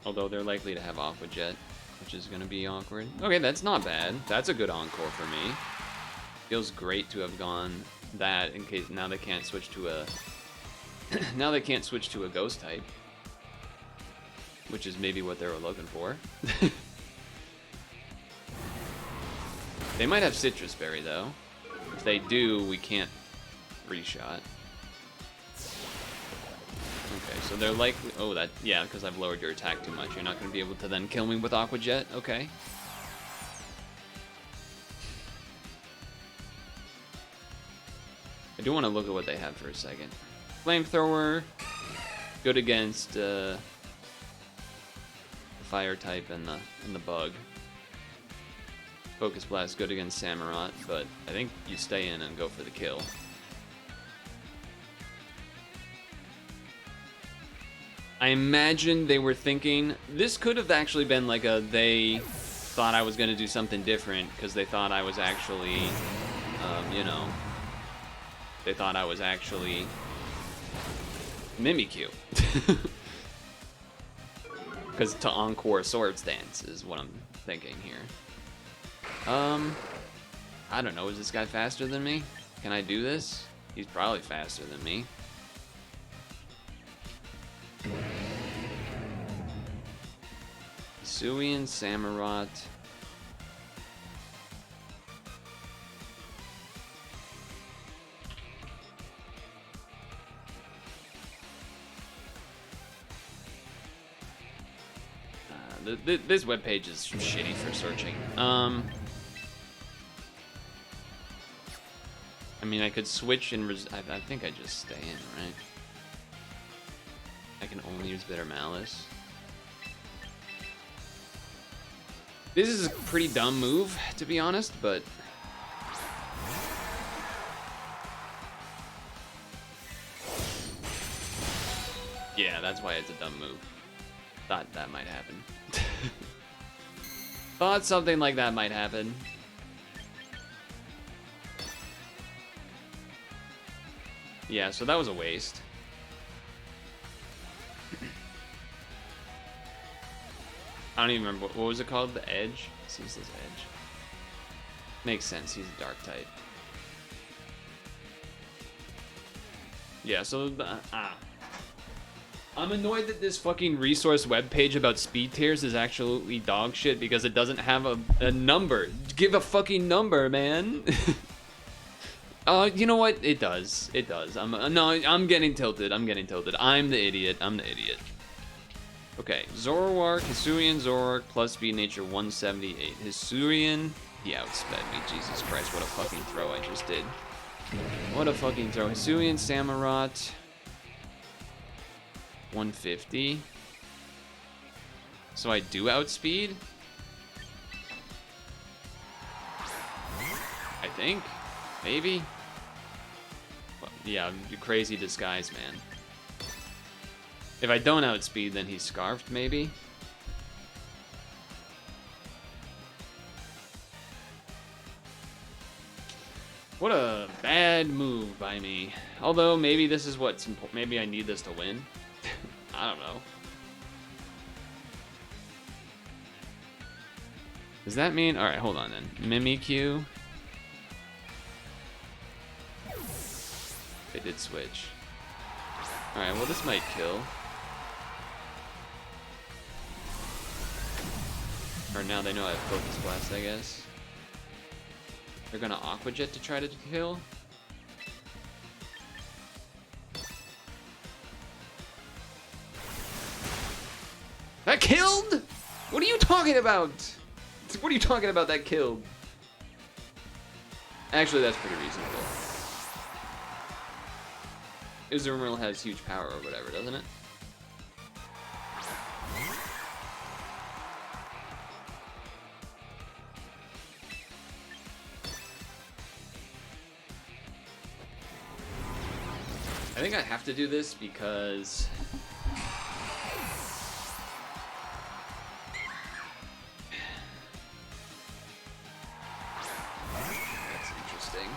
Although they're likely to have Aqua Jet, which is going to be awkward. Okay, that's not bad. That's a good encore for me. Feels great to have gone that in case now they can't switch to a now they can't switch to a ghost type, which is maybe what they were looking for. They might have Citrus Berry though. If they do, we can't reshot. Okay, so they're likely... Oh, that... Yeah, because I've lowered your attack too much. You're not going to be able to then kill me with Aqua Jet. Okay. I do want to look at what they have for a second. Flamethrower. Good against the fire type and the bug. Focus Blast good against Samurott, but I think you stay in and go for the kill. I imagine they were thinking, this could have actually been like a, they thought I was going to do something different because they thought I was actually, you know, they thought I was actually Mimikyu. Because to encore Swords Dance is what I'm thinking here. I don't know, is this guy faster than me? Can I do this? He's probably faster than me. Hisuian, Samurott. This webpage is shitty for searching. I mean, I could switch and I think I just stay in, right? I can only use Bitter Malice. This is a pretty dumb move, to be honest, but... Yeah, that's why it's a dumb move. Thought that might happen. Thought something like that might happen. Yeah, so that was a waste. I don't even remember, what was it called? The Edge? This is Edge. Makes sense, he's a dark type. Yeah, so, I'm annoyed that this fucking resource webpage about speed tiers is absolutely dog shit because it doesn't have a number. Give a fucking number, man. You know what? It does. It does. I'm getting tilted. I'm the idiot. Okay, Zoroark, Hisuian, Zoroark, plus speed nature 178. Hisuian, he outsped me. Jesus Christ, what a fucking throw I just did. What a fucking throw. Hisuian, Samurott, 150. So I do outspeed? I think. Maybe. Well, yeah, crazy disguise, man. If I don't outspeed, then he's scarfed, maybe? What a bad move by me. Although, maybe this is what's important. Maybe I need this to win. I don't know. Does that mean... Alright, hold on then. Mimikyu. They did switch. Alright, well this might kill. Or now they know I have Focus Blast, I guess. They're gonna Aqua Jet to try to kill. That killed? What are you talking about? What are you talking about that killed? Actually, that's pretty reasonable. Azumarill has huge power or whatever, doesn't it? I think I have to do this because that's interesting.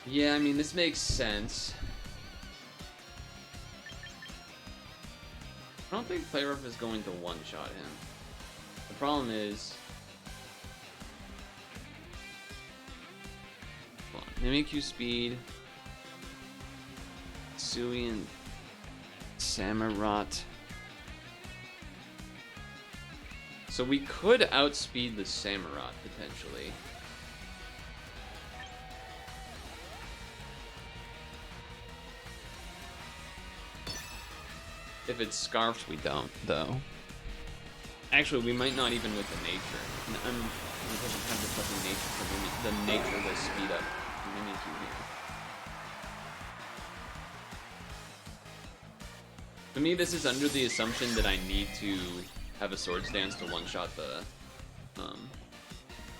Yeah, I mean, this makes sense. I don't think Play Rough is going to one-shot him. The problem is... Hold on. Mimikyu speed... Sui and Samurott. So we could outspeed the Samurott, potentially. If it's Scarfed, we don't, though. Actually, we might not even with the nature. I'm doesn't have the fucking nature for the nature will speed up Mimikyu here. To me, this is under the assumption that I need to have a Sword Stance to one-shot the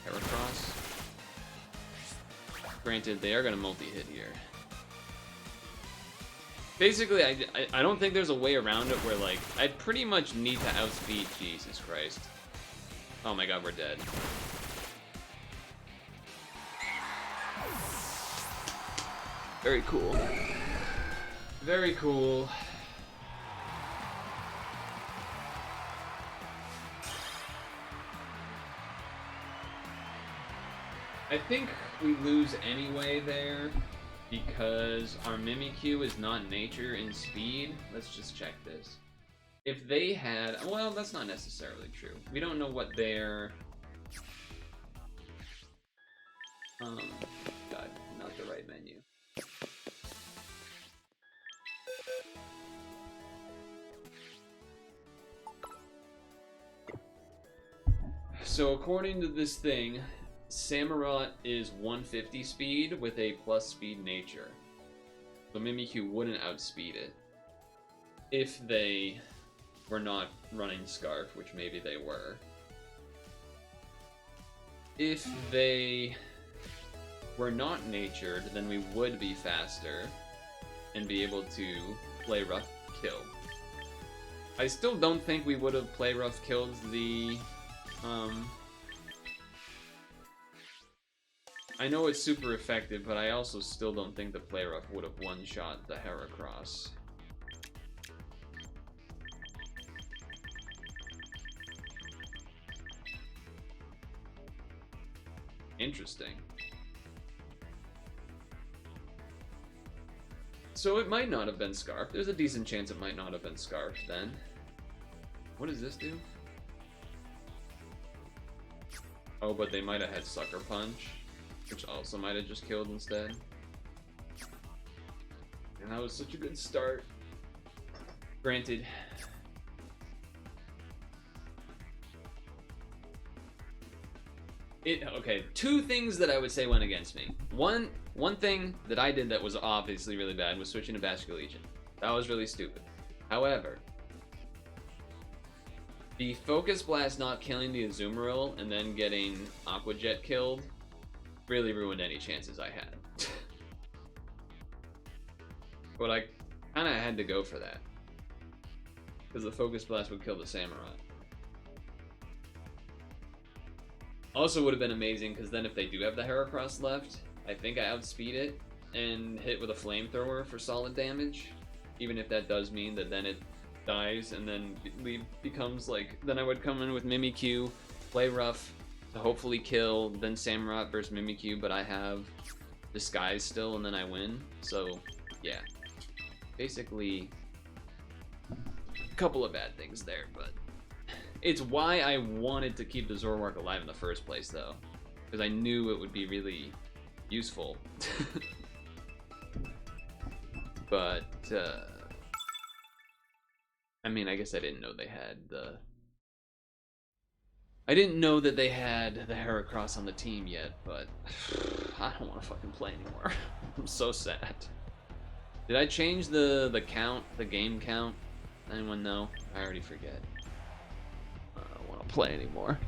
Heracross. Granted, they are going to multi-hit here. Basically, I don't think there's a way around it where, like, I pretty much need to outspeed... Jesus Christ. Oh my god, we're dead. Very cool. Very cool. I think we lose anyway there because our Mimikyu is not nature in speed. Let's just check this. If they had... Well, that's not necessarily true. We don't know what their... God, not the right menu. So according to this thing, Samurott is 150 speed with a plus speed nature. So Mimikyu wouldn't outspeed it if they were not running Scarf, which maybe they were. If they were not natured, then we would be faster and be able to play rough kill. I still don't think we would have play rough killed the I know it's super effective, but I also still don't think the Play Rough would have one-shot the Heracross. Interesting. So it might not have been Scarfed. There's a decent chance it might not have been Scarfed then. What does this do? Oh, but they might have had Sucker Punch, which also might have just killed instead. And that was such a good start. Granted. Okay, two things that I would say went against me. One thing that I did that was obviously really bad was switching to Basculegion. That was really stupid. However, the Focus Blast not killing the Azumarill and then getting Aqua Jet killed really ruined any chances I had. But I kind of had to go for that, because the Focus Blast would kill the Samurott. Also would have been amazing, because then if they do have the Heracross left, I think I outspeed it and hit with a flamethrower for solid damage. Even if that does mean that then it dies and then it becomes like, then I would come in with Mimikyu, play rough to hopefully kill, then Samurott versus Mimikyu, but I have Disguise still and then I win. So yeah, basically a couple of bad things there, but it's why I wanted to keep the Zoroark alive in the first place though, because I knew it would be really useful. But I mean, I guess I didn't know they had the... I didn't know that they had the Heracross on the team yet, but I don't want to fucking play anymore. I'm so sad. Did I change the count, the game count? Anyone know? I already forget. I don't want to play anymore.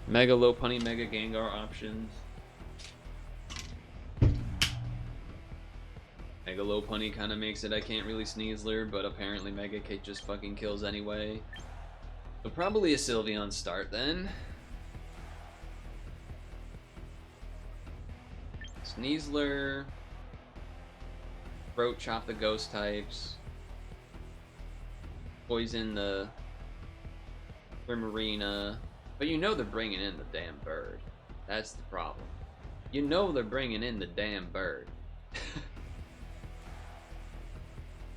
Mega Lopunny, Mega Gengar options. Mega Lopunny kind of makes it I can't really Sneasler, but apparently Mega Kick just fucking kills anyway. So probably a Sylveon start then. Sneasler. Throat Chop the Ghost types. Poison the Primarina. But you know they're bringing in the damn bird. That's the problem. You know they're bringing in the damn bird.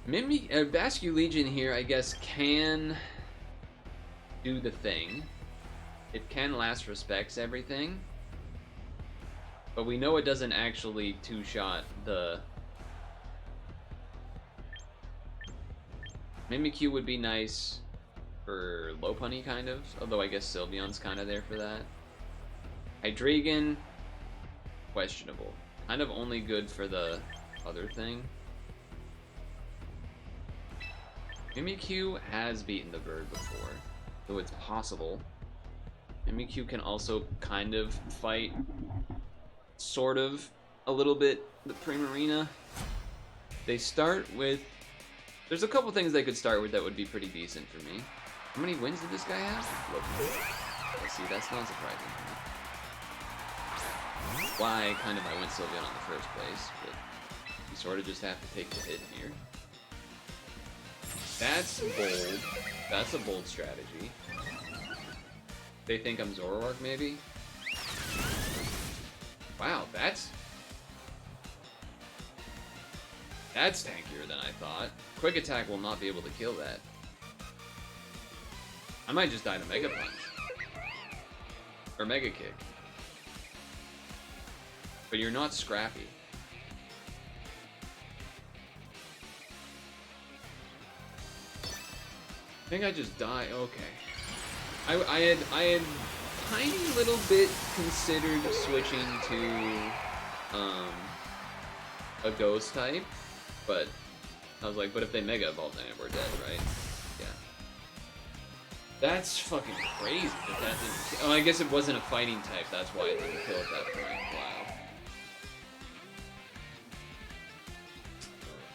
Basculegion here, I guess, can do the thing. It can last respects everything. But we know it doesn't actually two-shot the... Mimikyu would be nice for Lopunny, kind of. Although I guess Sylveon's kind of there for that. Hydreigon, questionable. Kind of only good for the other thing. Mimikyu has beaten the bird before, so it's possible. Mimikyu can also kind of fight, sort of, a little bit, the Primarina. They start with... There's a couple things they could start with that would be pretty decent for me. How many wins did this guy have? Let's see, that's not surprising to me. Why, kind of, I went Sylveon on the first place, but you sort of just have to take the hit here. That's bold. That's a bold strategy. They think I'm Zoroark, maybe? Wow, that's tankier than I thought. Quick Attack will not be able to kill that. I might just die to Mega Punch. Or Mega Kick. But you're not scrappy. I think I just die. Okay. I had tiny little bit considered switching to a ghost type, but I was like, but if they Mega Evolve, then we're dead, right? Yeah. That's fucking crazy that that didn't. Oh, I guess it wasn't a fighting type. That's why it didn't kill at that point. Wow.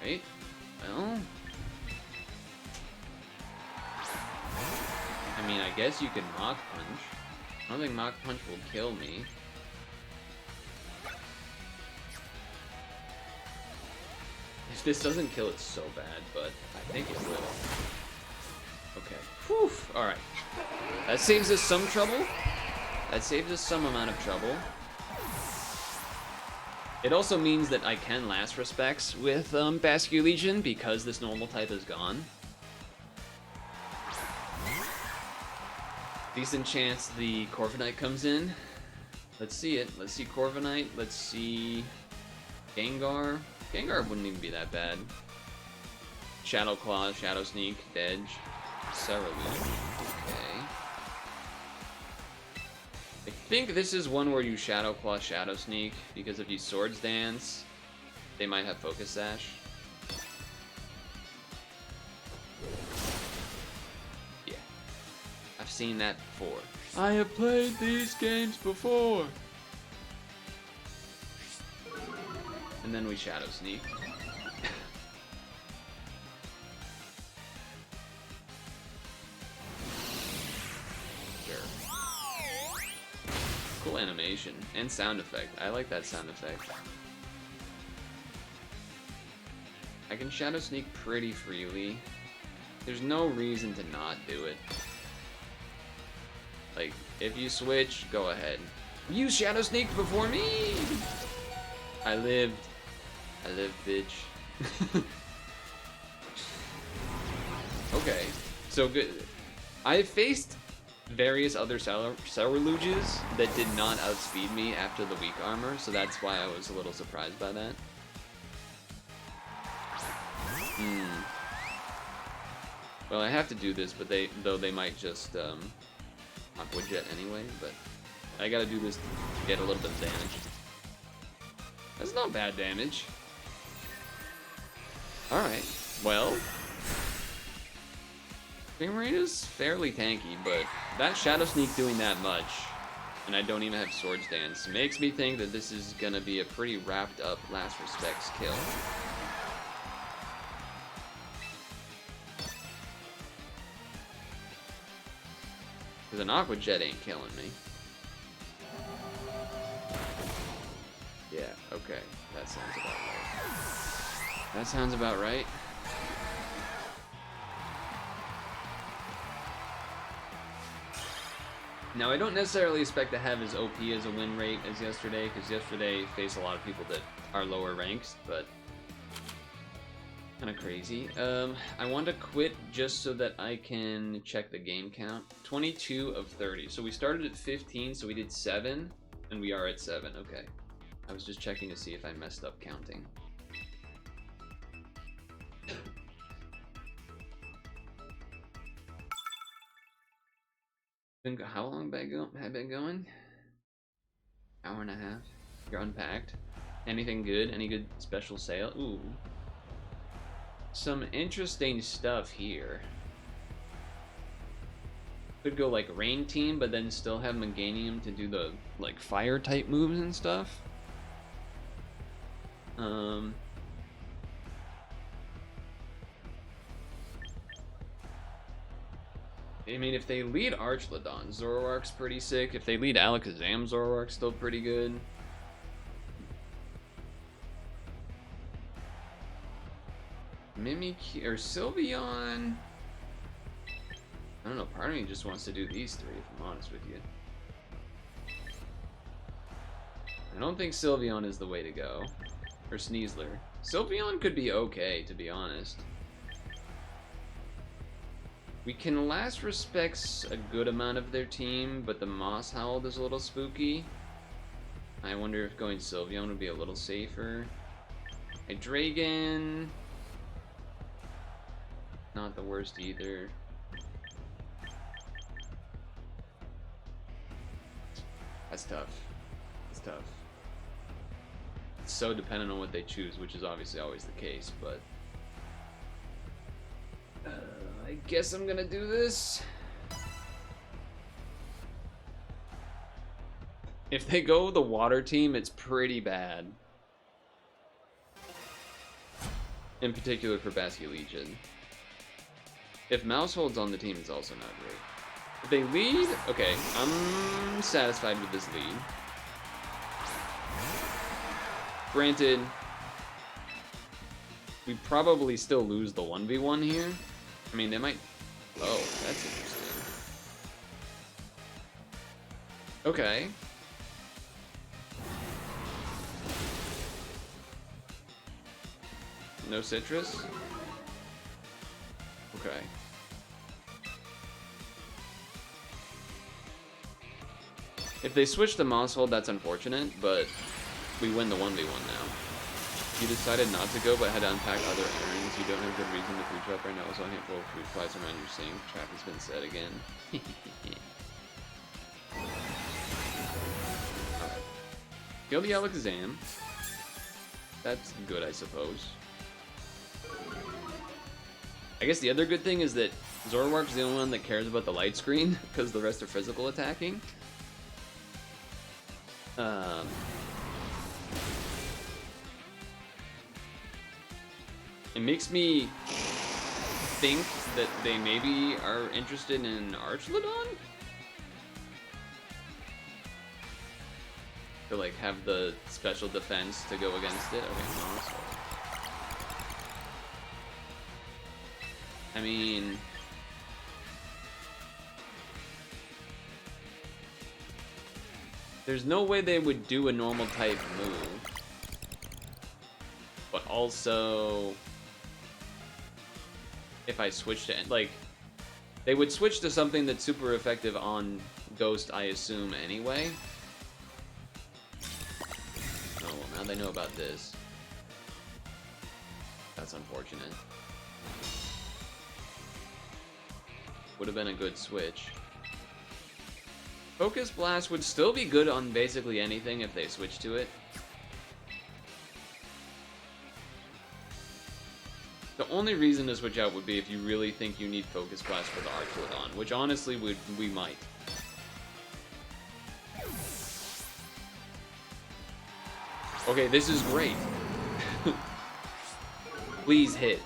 Alright. Well. I mean, I guess you could Mach Punch. I don't think Mach Punch will kill me. If this doesn't kill, it's so bad, but I think it will. Okay. Whew. Alright. That saves us some trouble. That saves us some amount of trouble. It also means that I can last respects with Basculegion because this normal type is gone. Decent chance the Corviknight comes in. Let's see it. Let's see Corviknight. Let's see Gengar. Gengar wouldn't even be that bad. Shadow Claw, Shadow Sneak, Dedge, Cerulean. Okay. I think this is one where you Shadow Claw, Shadow Sneak, because if you Swords Dance, they might have Focus Sash. I've seen that before. I have played these games before. And then we Shadow Sneak. Sure. Cool animation and sound effect. I like that sound effect. I can Shadow Sneak pretty freely. There's no reason to not do it. Like, if you switch, go ahead. You Shadow Sneaked before me! I lived, bitch. Okay, so good. I faced various other Sourluges that did not outspeed me after the weak armor, so that's why I was a little surprised by that. Well, I have to do this, but they might just Aqua Jet anyway, but I gotta do this to get a little bit of damage. That's not bad damage. Alright, well, Stingray is fairly tanky, but that Shadow Sneak doing that much, and I don't even have Swords Dance, makes me think that this is gonna be a pretty wrapped up Last Respects kill. Because an Aqua Jet ain't killing me. Yeah, okay, that sounds about right. That sounds about right. Now, I don't necessarily expect to have as OP as a win rate as yesterday, because yesterday faced a lot of people that are lower ranks, but kind of crazy. I want to quit just so that I can check the game count. 22 of 30. So we started at 15, so we did 7, and we are at 7. Okay. I was just checking to see if I messed up counting. How long have I been going? Hour and a half. You're unpacked. Anything good? Any good special sale? Ooh. Some interesting stuff here. Could go like Rain Team, but then still have Meganium to do the like fire type moves and stuff. I mean, if they lead Archlodon, Zoroark's pretty sick. If they lead Alakazam, Zoroark's still pretty good. Mimikyu or Sylveon. I don't know, part of me just wants to do these three, if I'm honest with you. I don't think Sylveon is the way to go. Or Sneasler. Sylveon could be okay, to be honest. We can Last Respects a good amount of their team, but the Moss Howled is a little spooky. I wonder if going Sylveon would be a little safer. Hydreigon. Not the worst either. That's tough. It's tough. It's so dependent on what they choose, which is obviously always the case, but... I guess I'm gonna do this. If they go the water team, it's pretty bad. In particular for Basculegion. If Mousehold's on the team, it's also not great. If they lead, okay, I'm satisfied with this lead. Granted, we probably still lose the 1v1 here. I mean, they might... Oh, that's interesting. Okay. No citrus? Okay. If they switch to Mosshold, that's unfortunate, but we win the 1v1 now. You decided not to go, but had to unpack other errands. You don't have good reason to food shop right now. Also, a handful of food flies around your sink. Trap has been set again. Alright. Kill the Alakazam. That's good, I suppose. I guess the other good thing is that Zoroark's the only one that cares about the light screen, because the rest are physical attacking. It makes me think that they maybe are interested in Archlodon? to like have the special defense to go against it. Okay, no, so. I mean, there's no way they would do a normal type move. But also, if I switch to, like, they would switch to something that's super effective on Ghost, I assume, anyway. Oh, well, now they know about this. That's unfortunate. Would have been a good switch. Focus Blast would still be good on basically anything if they switch to it. The only reason to switch out would be if you really think you need Focus Blast for the Archlodon, which honestly we might. Okay, this is great. Please hit.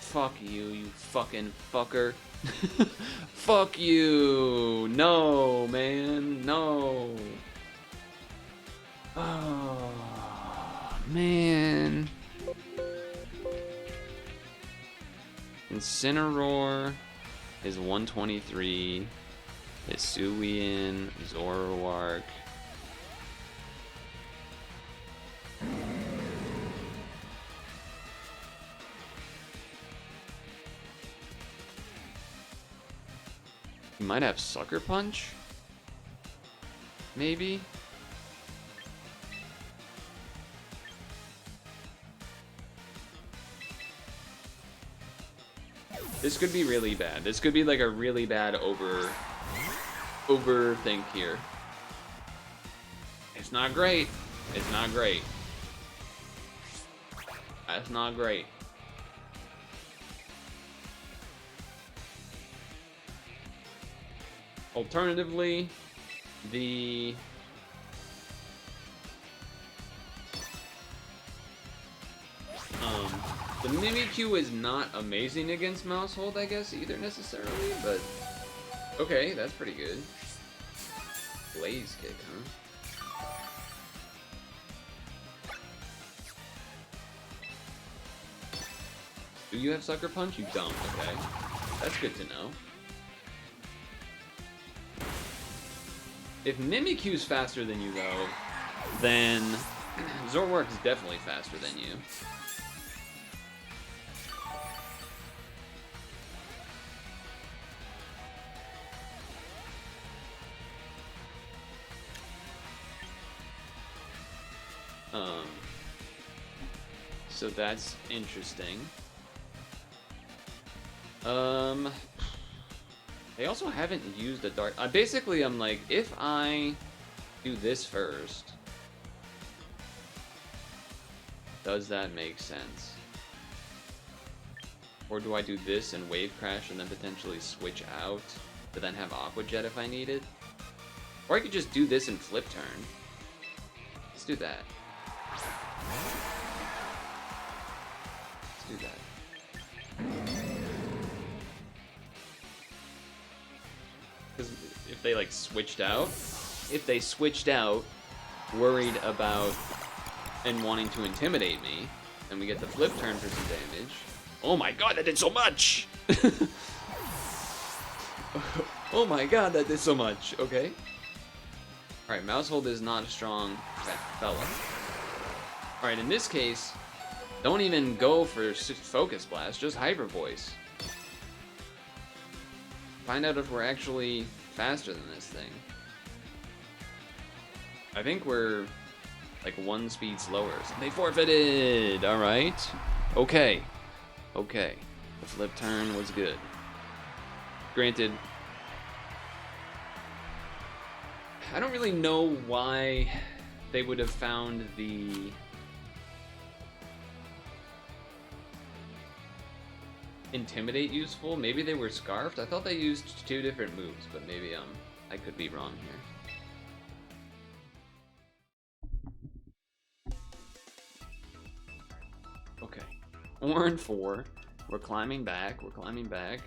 Fuck you, you fucking fucker. Fuck you. No, man. No. Oh, man. Incineroar is 123. Hisuian, Zoroark. You might have Sucker Punch? Maybe? This could be really bad. This could be like a really bad overthink here. It's not great. It's not great. That's not great. Alternatively, the Mimikyu is not amazing against Mouse Hold, I guess, either necessarily, but okay, that's pretty good. Blaze Kick, huh? Do you have Sucker Punch? You don't, okay. That's good to know. If Mimikyu's faster than you, though, then Zoroark is definitely faster than you. So that's interesting. They also haven't used a dark. Basically, I'm like, if I do this first, does that make sense? Or do I do this and Wave Crash and then potentially switch out to then have Aqua Jet if I need it? Or I could just do this and Flip Turn. Let's do that. Let's do that. Because if they like switched out, worried about and wanting to intimidate me, then we get the Flip Turn for some damage. Oh my god, that did so much! Oh my god, that did so much. Okay. Alright, Mouse Hold is not a strong fella. Alright, in this case, don't even go for Focus Blast, just Hyper Voice. Find out if we're actually faster than this thing. I think we're like 1 speed slower. So they forfeited! Alright. Okay. Okay. The Flip Turn was good. Granted, I don't really know why they would have found the Intimidate useful. Maybe they were Scarfed. I thought they used 2 different moves, but maybe I could be wrong here. Okay. Orin 4. We're climbing back. We're climbing back.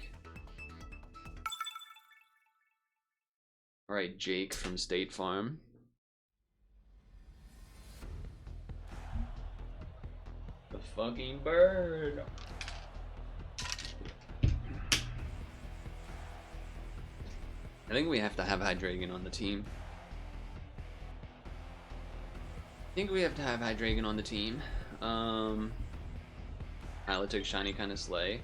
Alright, Jake from State Farm. The fucking bird. I think we have to have Hydreigon on the team. Pilot took Shiny kinda slay.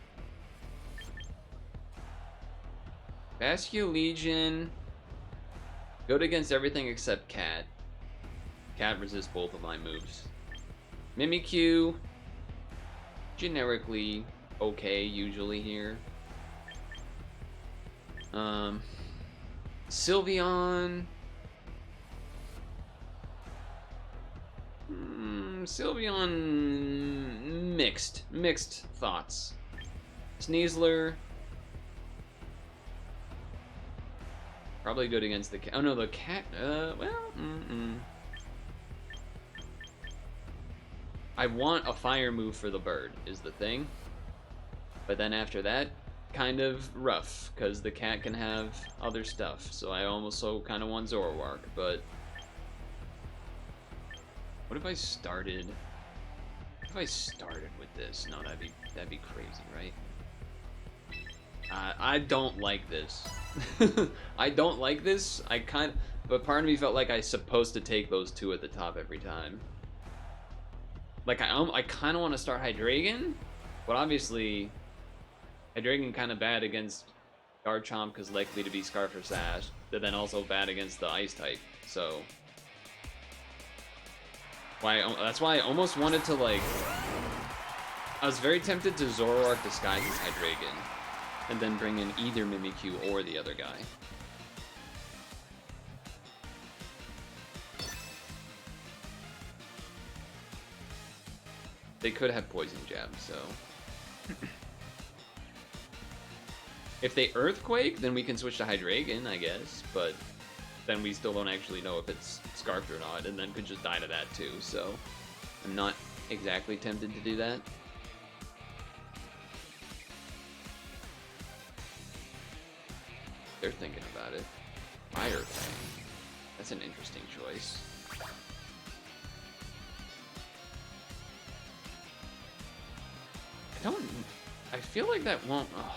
Bascio Legion. Good against everything except Cat. Cat resists both of my moves. Mimikyu. Generically okay usually here. Sylveon. Sylveon mixed thoughts. Sneasler. Probably good against the cat. Oh no, the cat. Well. I want a fire move for the bird is the thing. But then after that, kind of rough because the cat can have other stuff. So I also kind of want Zoroark, but what if I started? What if I started with this? No, that'd be crazy, right? I don't like this. I don't like this. But part of me felt like I was supposed to take those two at the top every time. Like I kind of want to start Hydreigon, but obviously Hydreigon kind of bad against Garchomp because likely to be Scarf or Sash, but then also bad against the Ice type. So that's why I almost wanted to like. I was very tempted to Zoroark disguise as Hydreigon, and then bring in either Mimikyu or the other guy. They could have Poison Jab, so. If they Earthquake, then we can switch to Hydreigon, I guess, but then we still don't actually know if it's Scarfed or not, and then could just die to that too, so I'm not exactly tempted to do that. They're thinking about it. Fire Fang. That's an interesting choice. I feel like that won't. Oh.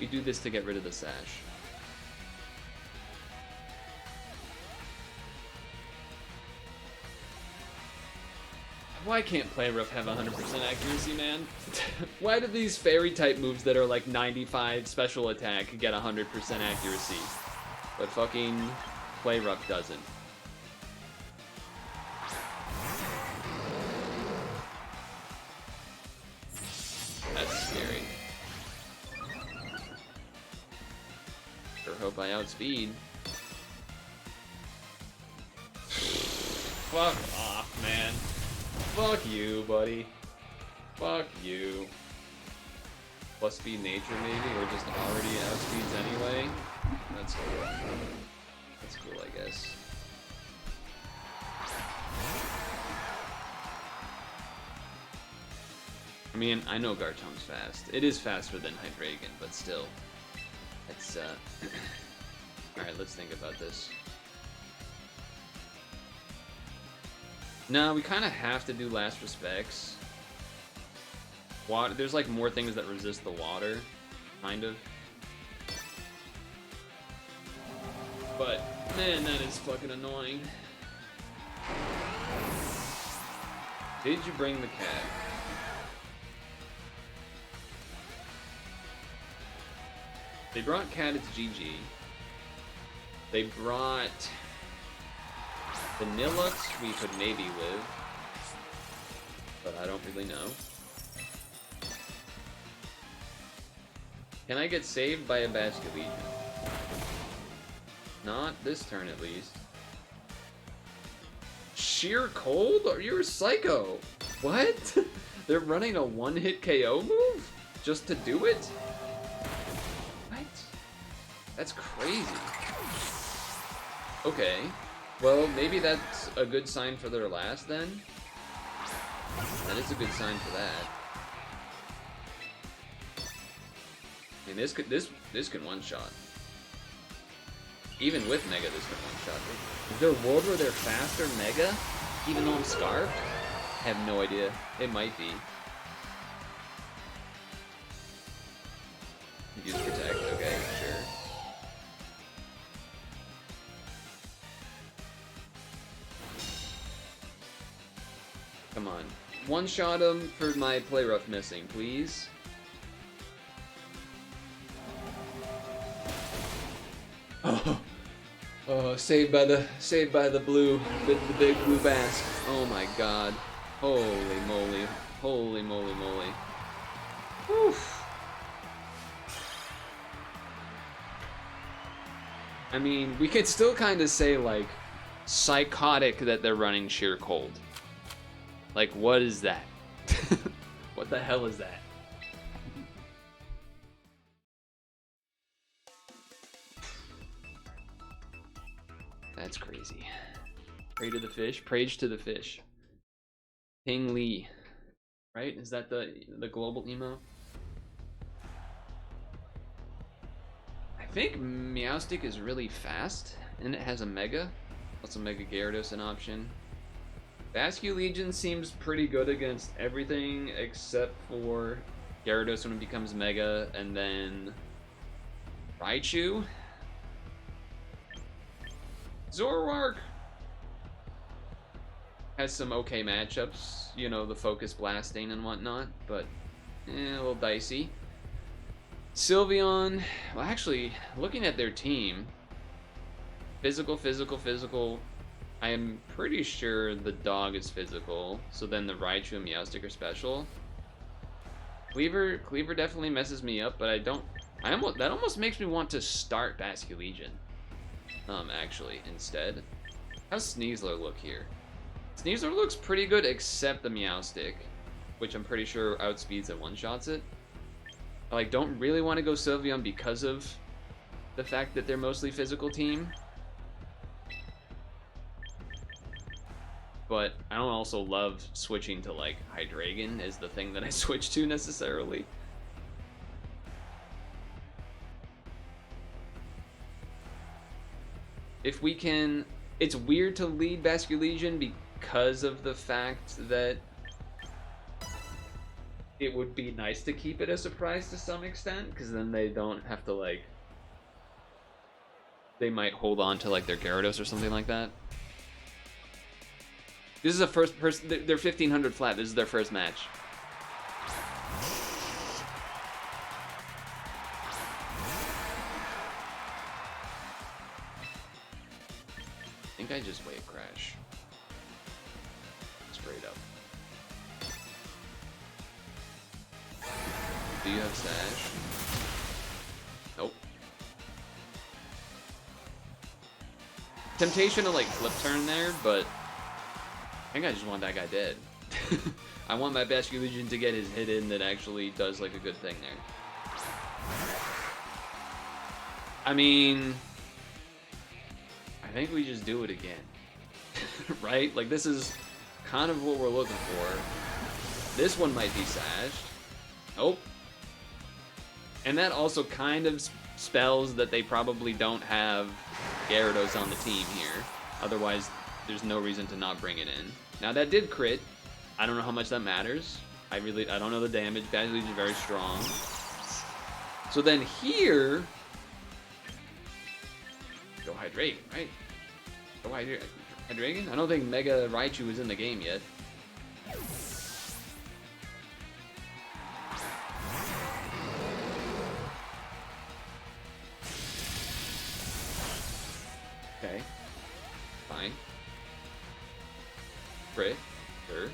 We do this to get rid of the Sash. Why can't Play Rough have 100% accuracy, man? Why do these fairy type moves that are like 95 special attack get 100% accuracy, but fucking Play Rough doesn't? That's scary. Sure hope I outspeed. Fuck off, man. Fuck you, buddy. Fuck you. Plus speed nature, maybe? Or just already outspeeds anyway? That's cool. That's cool, I guess. I mean, I know Garchomp's fast. It is faster than Hydreigon, but still. It's, Alright, let's think about this. No, we kind of have to do Last Respects. Water, there's like more things that resist the water, kind of. But, man, that is fucking annoying. Did you bring the cat? They brought Cat, it's GG. They brought Vanillux, we could maybe live, but I don't really know. Can I get saved by a Basket Legion? Not this turn, at least. sheer cold? You're a psycho. What? They're running a one-hit KO move? Just to do it? What? That's crazy. Okay. Well, maybe that's a good sign for their last then. That is a good sign for that. I mean, this can one-shot. Even with Mega, this can one-shot. Is there a world where they're faster Mega, even though I'm scarfed? I have no idea. It might be. Use protect. Okay, sure. Come on. One-shot him for my play rough missing, please. Oh, saved by the blue, the big blue bass. Oh my god. Holy moly. Holy moly moly. Whew. I mean, we could still kind of say, like, psychotic that they're running sheer cold. Like, what is that? What the hell is that? That's crazy. Pray to the fish. Prage to the fish. Ping Lee. Right? Is that the global emo? I think Meowstic is really fast, and it has a Mega. Also Mega Gyarados an option. Bascu Legion seems pretty good against everything except for Gyarados when it becomes Mega, and then Raichu. Zoroark has some okay matchups, you know, the focus blasting and whatnot, but a little dicey. Sylveon, well, actually, looking at their team, physical, physical, physical. I am pretty sure the dog is physical, so then the Raichu and Meowstic are special. Cleaver definitely messes me up, but I don't. That almost makes me want to start Bascu Legion. Actually, instead. How's Sneasler look here? Sneasler looks pretty good, except the Meowstic, which I'm pretty sure outspeeds and one-shots it. I, like, don't really want to go Sylveon because of the fact that they're mostly physical team. But I don't also love switching to, like, Hydreigon as the thing that I switch to necessarily. If we can... It's weird to lead Bascu Legion because of the fact that it would be nice to keep it a surprise to some extent, because then they don't have to, like... They might hold on to, like, their Gyarados or something like that. This is the first person... They're 1500 flat. This is their first match. I think I just wave crash. Straight up. Do you have Sash? Nope. Temptation to, like, flip turn there, but I think I just want that guy dead. I want my Bascu Legion to get his hit in that actually does, like, a good thing there. I mean... I think we just do it again. Right? Like, this is kind of what we're looking for. This one might be sashed. Nope. And that also kind of spells that they probably don't have Gyarados on the team here. Otherwise, there's no reason to not bring it in. Now, that did crit. I don't know how much that matters. I don't know the damage. Bascu Legion is very strong. So then here... Go Hydreigon, right? Go Hydreigon? I don't think Mega Raichu is in the game yet. Okay. Fine. Crit. Sure.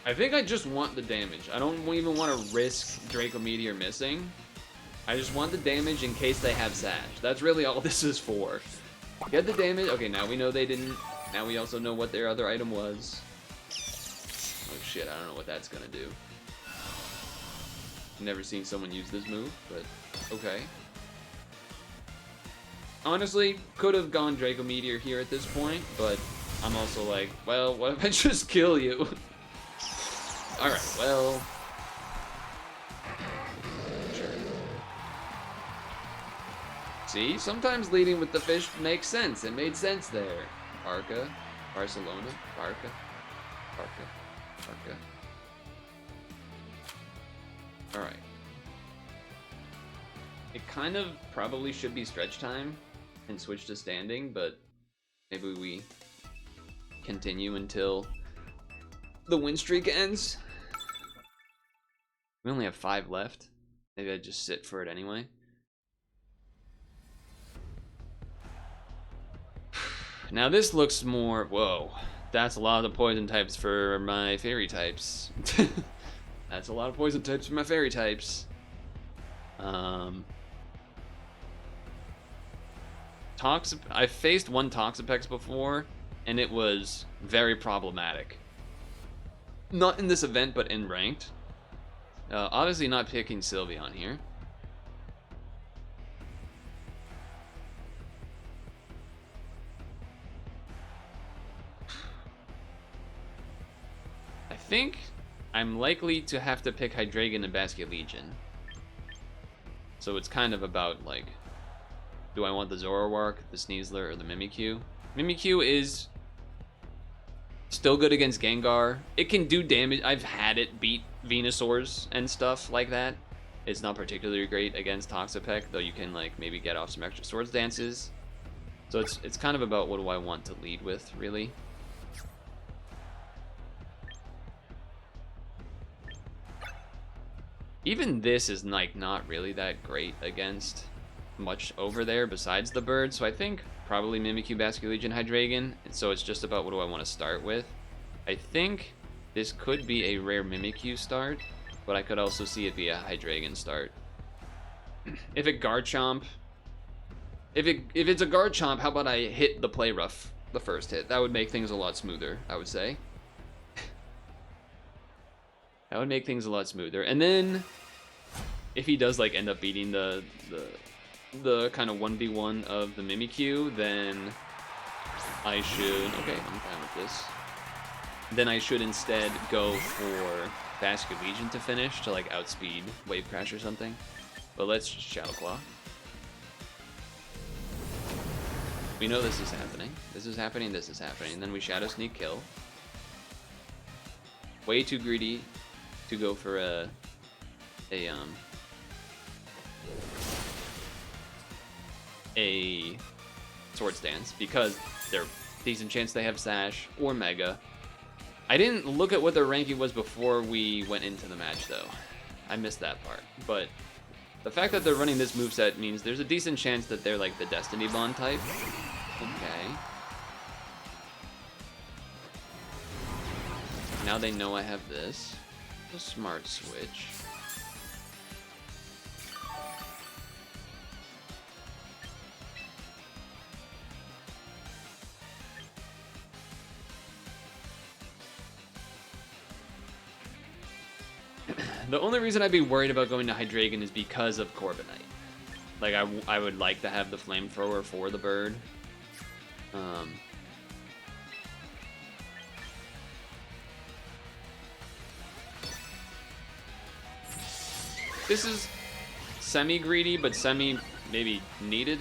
I think I just want the damage. I don't even want to risk Draco Meteor missing. I just want the damage in case they have Sash. That's really all this is for. Get the damage. Okay, now we know they didn't. Now we also know what their other item was. Oh shit, I don't know what that's gonna do. Never seen someone use this move, but okay. Honestly, could have gone Draco Meteor here at this point, but I'm also like, well, what if I just kill you? Alright, well... Sure. See, sometimes leading with the fish makes sense. It made sense there. Barca, Barcelona, Barca, Barca, Barca. Alright. It kind of probably should be stretch time and switch to standing, but maybe we continue until the win streak ends. We only have 5 left. Maybe I just sit for it anyway. Now this looks more... Whoa. That's a lot of poison types for my fairy types. That's a lot of poison types for my fairy types. I faced one Toxapex before, and it was very problematic. Not in this event, but in ranked. Obviously not picking Sylveon here. I think I'm likely to have to pick Hydreigon and Basculegion. So it's kind of about, like, do I want the Zoroark, the Sneasler, or the Mimikyu? Mimikyu is still good against Gengar. It can do damage. I've had it beat Venusaurs and stuff like that. It's not particularly great against Toxapex, though you can, like, maybe get off some extra Swords Dances. So it's kind of about what do I want to lead with, really. Even this is, like, not really that great against much over there besides the bird, so I think probably Mimikyu, Basculegion, Hydreigon, and so it's just about what do I want to start with. I think this could be a rare Mimikyu start, but I could also see it be a Hydreigon start. If it Garchomp... If it's a Garchomp, how about I hit the Play Rough the first hit? That would make things a lot smoother, I would say. That would make things a lot smoother. And then, if he does, like, end up beating the kind of 1v1 of the Mimikyu, then I should... Okay, I'm fine with this. Then I should instead go for Basculegion to finish, to, like, outspeed Wave Crash or something. But let's Shadow Claw. We know this is happening. This is happening, this is happening. And then we Shadow Sneak kill. Way too greedy to go for a Swords Dance, because they're decent chance they have Sash or Mega. I didn't look at what their ranking was before we went into the match, though. I missed that part. But the fact that they're running this moveset means there's a decent chance that they're like the Destiny Bond type. Okay. Now they know I have this. A smart switch. The only reason I'd be worried about going to Hydreigon is because of Corviknight. Like, I would like to have the Flamethrower for the bird. This is semi-greedy, but maybe needed.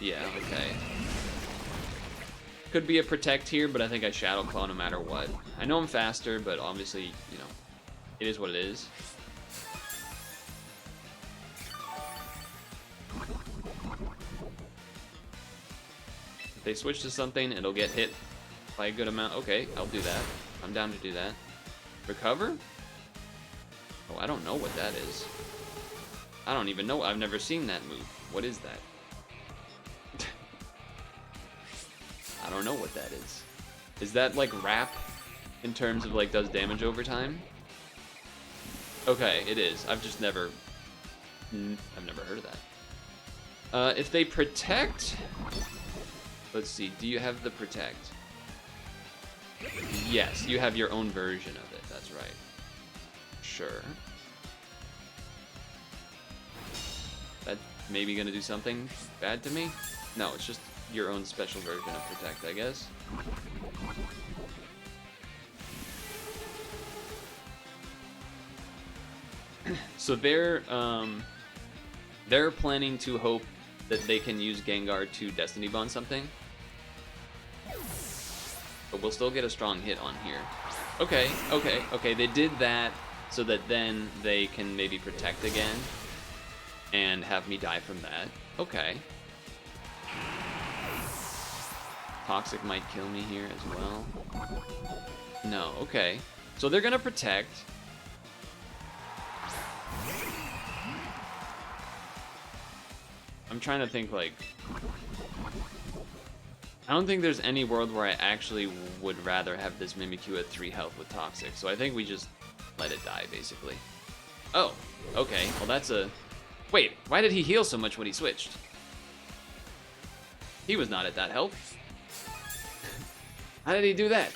Yeah, okay. Could be a Protect here, but I think I Shadow Claw no matter what. I know I'm faster, but obviously, you know, it is what it is. If they switch to something, it'll get hit by a good amount. Okay, I'll do that. I'm down to do that. Recover? Oh, I don't know what that is. I don't even know. I've never seen that move. What is that? I don't know what that is. Is that like Wrap in terms of like does damage over time? Okay, it is. I've never heard of that. If they Protect, Let's see, do you have the protect? Yes, you have your own version of it, that's right. Sure. That maybe gonna do something bad to me? No, it's just your own special version of protect, I guess. So they're planning to hope that they can use Gengar to Destiny Bond something. But we'll still get a strong hit on here. Okay, okay, okay, they did that so that then they can maybe protect again and have me die from that. Okay. Toxic might kill me here as well. No, okay. So they're gonna protect. I'm trying to think, like... I don't think there's any world where I actually would rather have this Mimikyu at 3 health with Toxic, so I think we just let it die, basically. Oh, okay. Well, that's a... Wait, why did he heal so much when he switched? He was not at that health. How did he do that?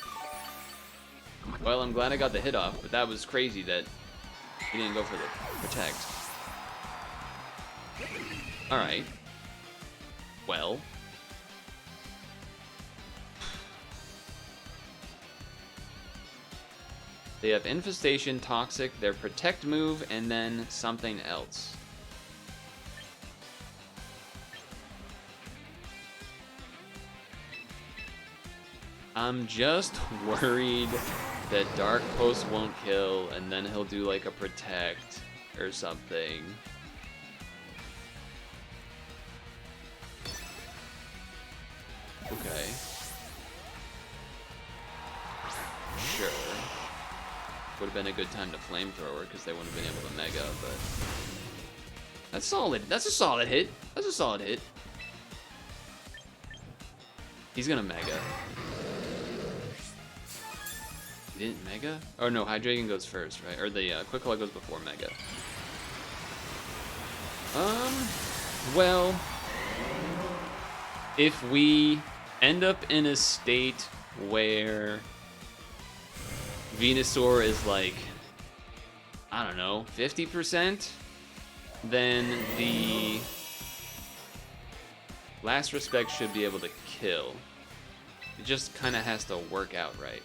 Well, I'm glad I got the hit off, but that was crazy that he didn't go for the protect. Alright. Well. They have Infestation, Toxic, their Protect move, and then something else. I'm just worried that Dark Post won't kill, and then he'll do like a Protect or something. Okay. Sure. Would have been a good time to Flamethrower because they wouldn't have been able to Mega, but... That's solid. That's a solid hit. That's a solid hit. He's gonna Mega. He didn't Mega? Oh no, Hydreigon goes first, right? Or the Quick Claw goes before Mega. Well... If we end up in a state where Venusaur is like, I don't know, 50%, then the Last Respect should be able to kill. It just kind of has to work out right.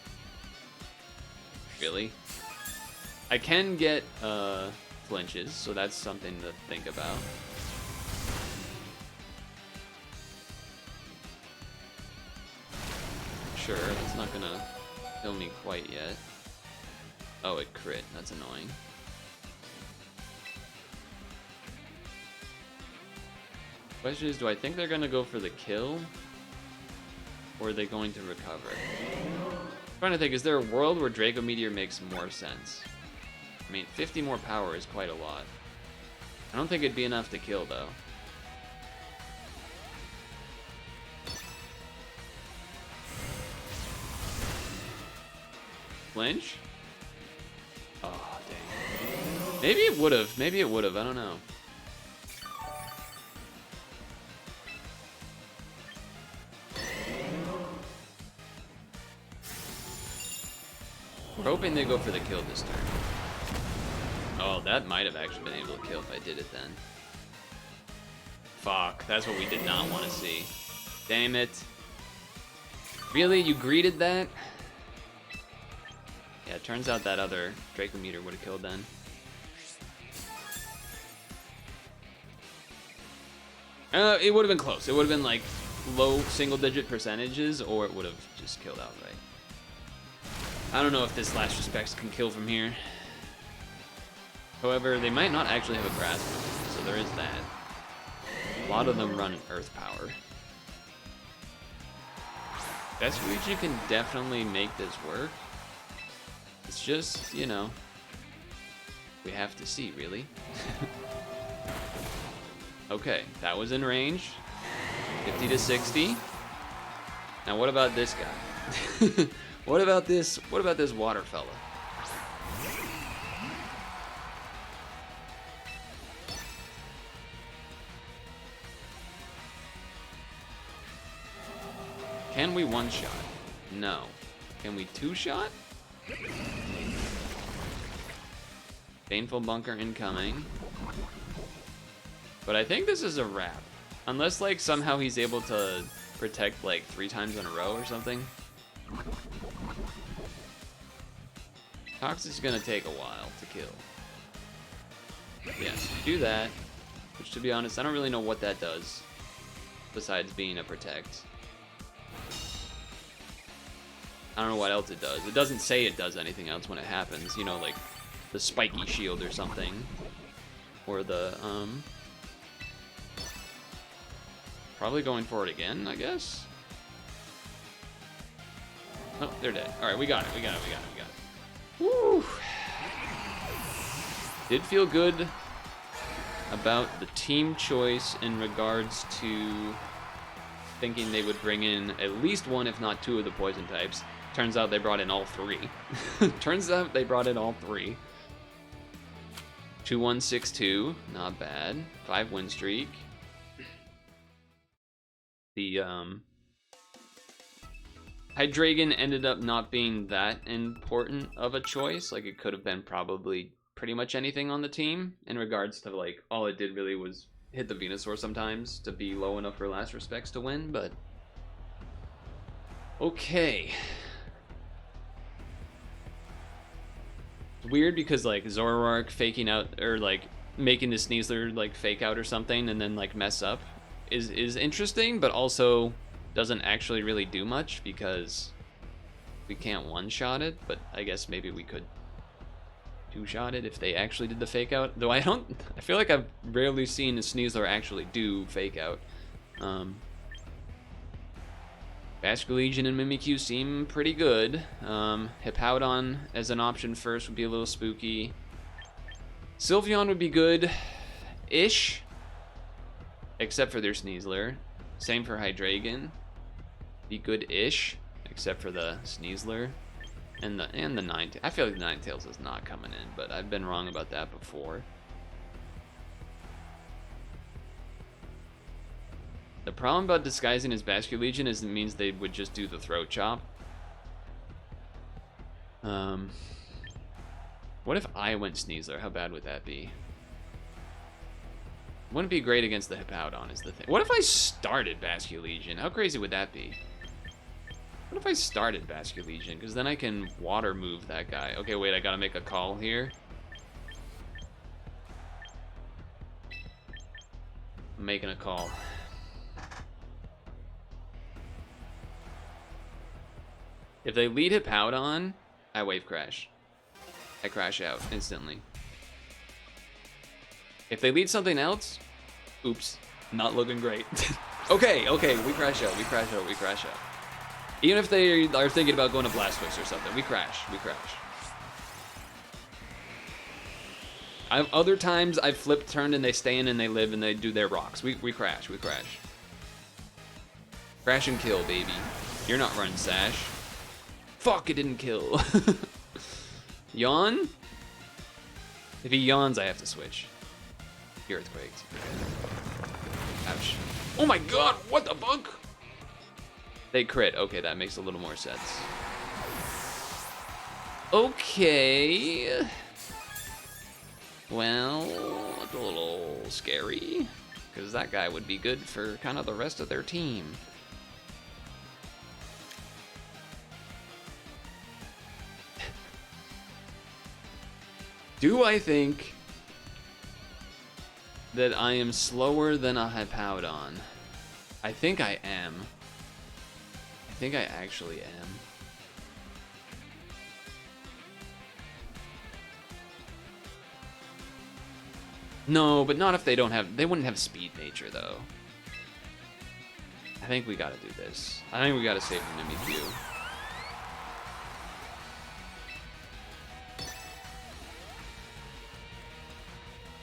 Really? I can get flinches, so that's something to think about. Sure, it's not gonna kill me quite yet. Oh, it crit. That's annoying. Question is, do I think they're gonna go for the kill? Or are they going to recover? I'm trying to think, is there a world where Draco Meteor makes more sense? I mean, 50 more power is quite a lot. I don't think it'd be enough to kill, though. Flinch? Oh, dang. Maybe it would have. Maybe it would have. I don't know. We're hoping they go for the kill this turn. Oh, that might have actually been able to kill if I did it then. Fuck, that's what we did not want to see. Damn it. Really? You greeted that? Yeah, it turns out that other Draco Meteor would have killed then. It would have been close. It would have been like low single-digit percentages, or it would have just killed outright. I don't know if this Last Respects can kill from here. However, they might not actually have a Grass move, so there is that. A lot of them run Earth Power. Vespucci can definitely make this work. It's just, you know, we have to see, really. Okay, that was in range. 50 to 60. Now what about this guy? What about this water fella? Can we one-shot? No. Can we two-shot? Baneful Bunker incoming. But I think this is a wrap. Unless, like, somehow he's able to protect, like, 3 times in a row or something. Toxic's gonna take a while to kill. Yes, do that. Which, to be honest, I don't really know what that does. Besides being a protect. I don't know what else it does. It doesn't say it does anything else when it happens. You know, like the spiky shield or something. Or the, probably going for it again, I guess. Oh, they're dead. Alright, we got it. Woo! Did feel good about the team choice in regards to thinking they would bring in at least one, if not 2 of the poison types. Turns out they brought in all 3. 2-1-6-2, not bad. 5 win streak. The Hydreigon ended up not being that important of a choice. Like, it could have been probably pretty much anything on the team in regards to, like, all it did really was hit the Venusaur sometimes to be low enough for last respects to win, but okay. It's weird because, like, Zoroark faking out, or like making the Sneasler like fake out or something and then like mess up is interesting, but also doesn't actually really do much because we can't one-shot it. But I guess maybe we could two-shot it if they actually did the fake out. Though I feel like I've rarely seen a Sneasler actually do fake out. Basculegion and Mimikyu seem pretty good. Hippowdon as an option first would be a little spooky. Sylveon would be good-ish, except for their Sneasler. Same for Hydreigon. Be good-ish, except for the Sneasler. And the Ninetales. I feel like the Ninetales is not coming in, but I've been wrong about that before. The problem about disguising as Basculegion is it means they would just do the throat chop. What if I went Sneasler? How bad would that be? Wouldn't be great against the Hippowdon is the thing. What if I started Basculegion? How crazy would that be? What if I started Basculegion? Because then I can water move that guy. Okay, wait, I gotta make a call here. I'm making a call. If they lead Hippowdon, I wave crash. I crash out instantly. If they lead something else, oops, not looking great. okay, we crash out. Even if they are thinking about going to Blastoise or something, we crash. Other times I've flipped, turned, and they stay in and they live and they do their rocks. We crash. Crash and kill, baby. You're not running Sash. Fuck, it didn't kill. Yawn? If he yawns, I have to switch. He earthquaked. Ouch. Oh my god, what the fuck? They crit. Okay, that makes a little more sense. Okay. Well, it's a little scary, because that guy would be good for kind of the rest of their team. Do I think that I am slower than a Hippowdon? I think I am. I think I actually am. No, but not if they don't have... They wouldn't have speed nature, though. I think we gotta do this. I think we gotta save the Mimikyu.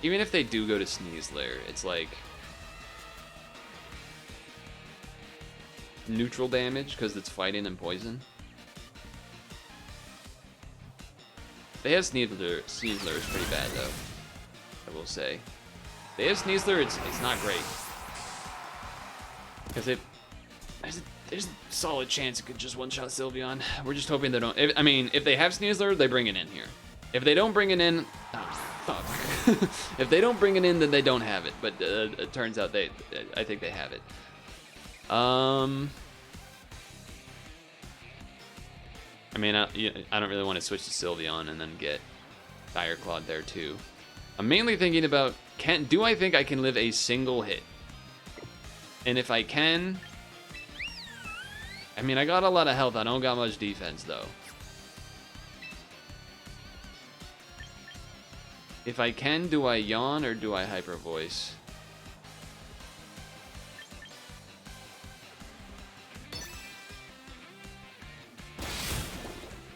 Even if they do go to Sneasler, it's like neutral damage because it's fighting and poison. They have Sneasler is pretty bad though, I will say. They have Sneasler, it's not great. Because it There's a solid chance it could just one-shot Sylveon. We're just hoping they don't. I mean, if they have Sneasler, they bring it in here. If they don't bring it in, oh, fuck. If they don't bring it in, then they don't have it. But it turns out I think they have it. I mean, I don't really want to switch to Sylveon and then get Fire Clawed there too. I'm mainly thinking about, do I think I can live a single hit? And if I can, I mean, I got a lot of health. I don't got much defense, though. If I can, do I yawn or do I hyper voice?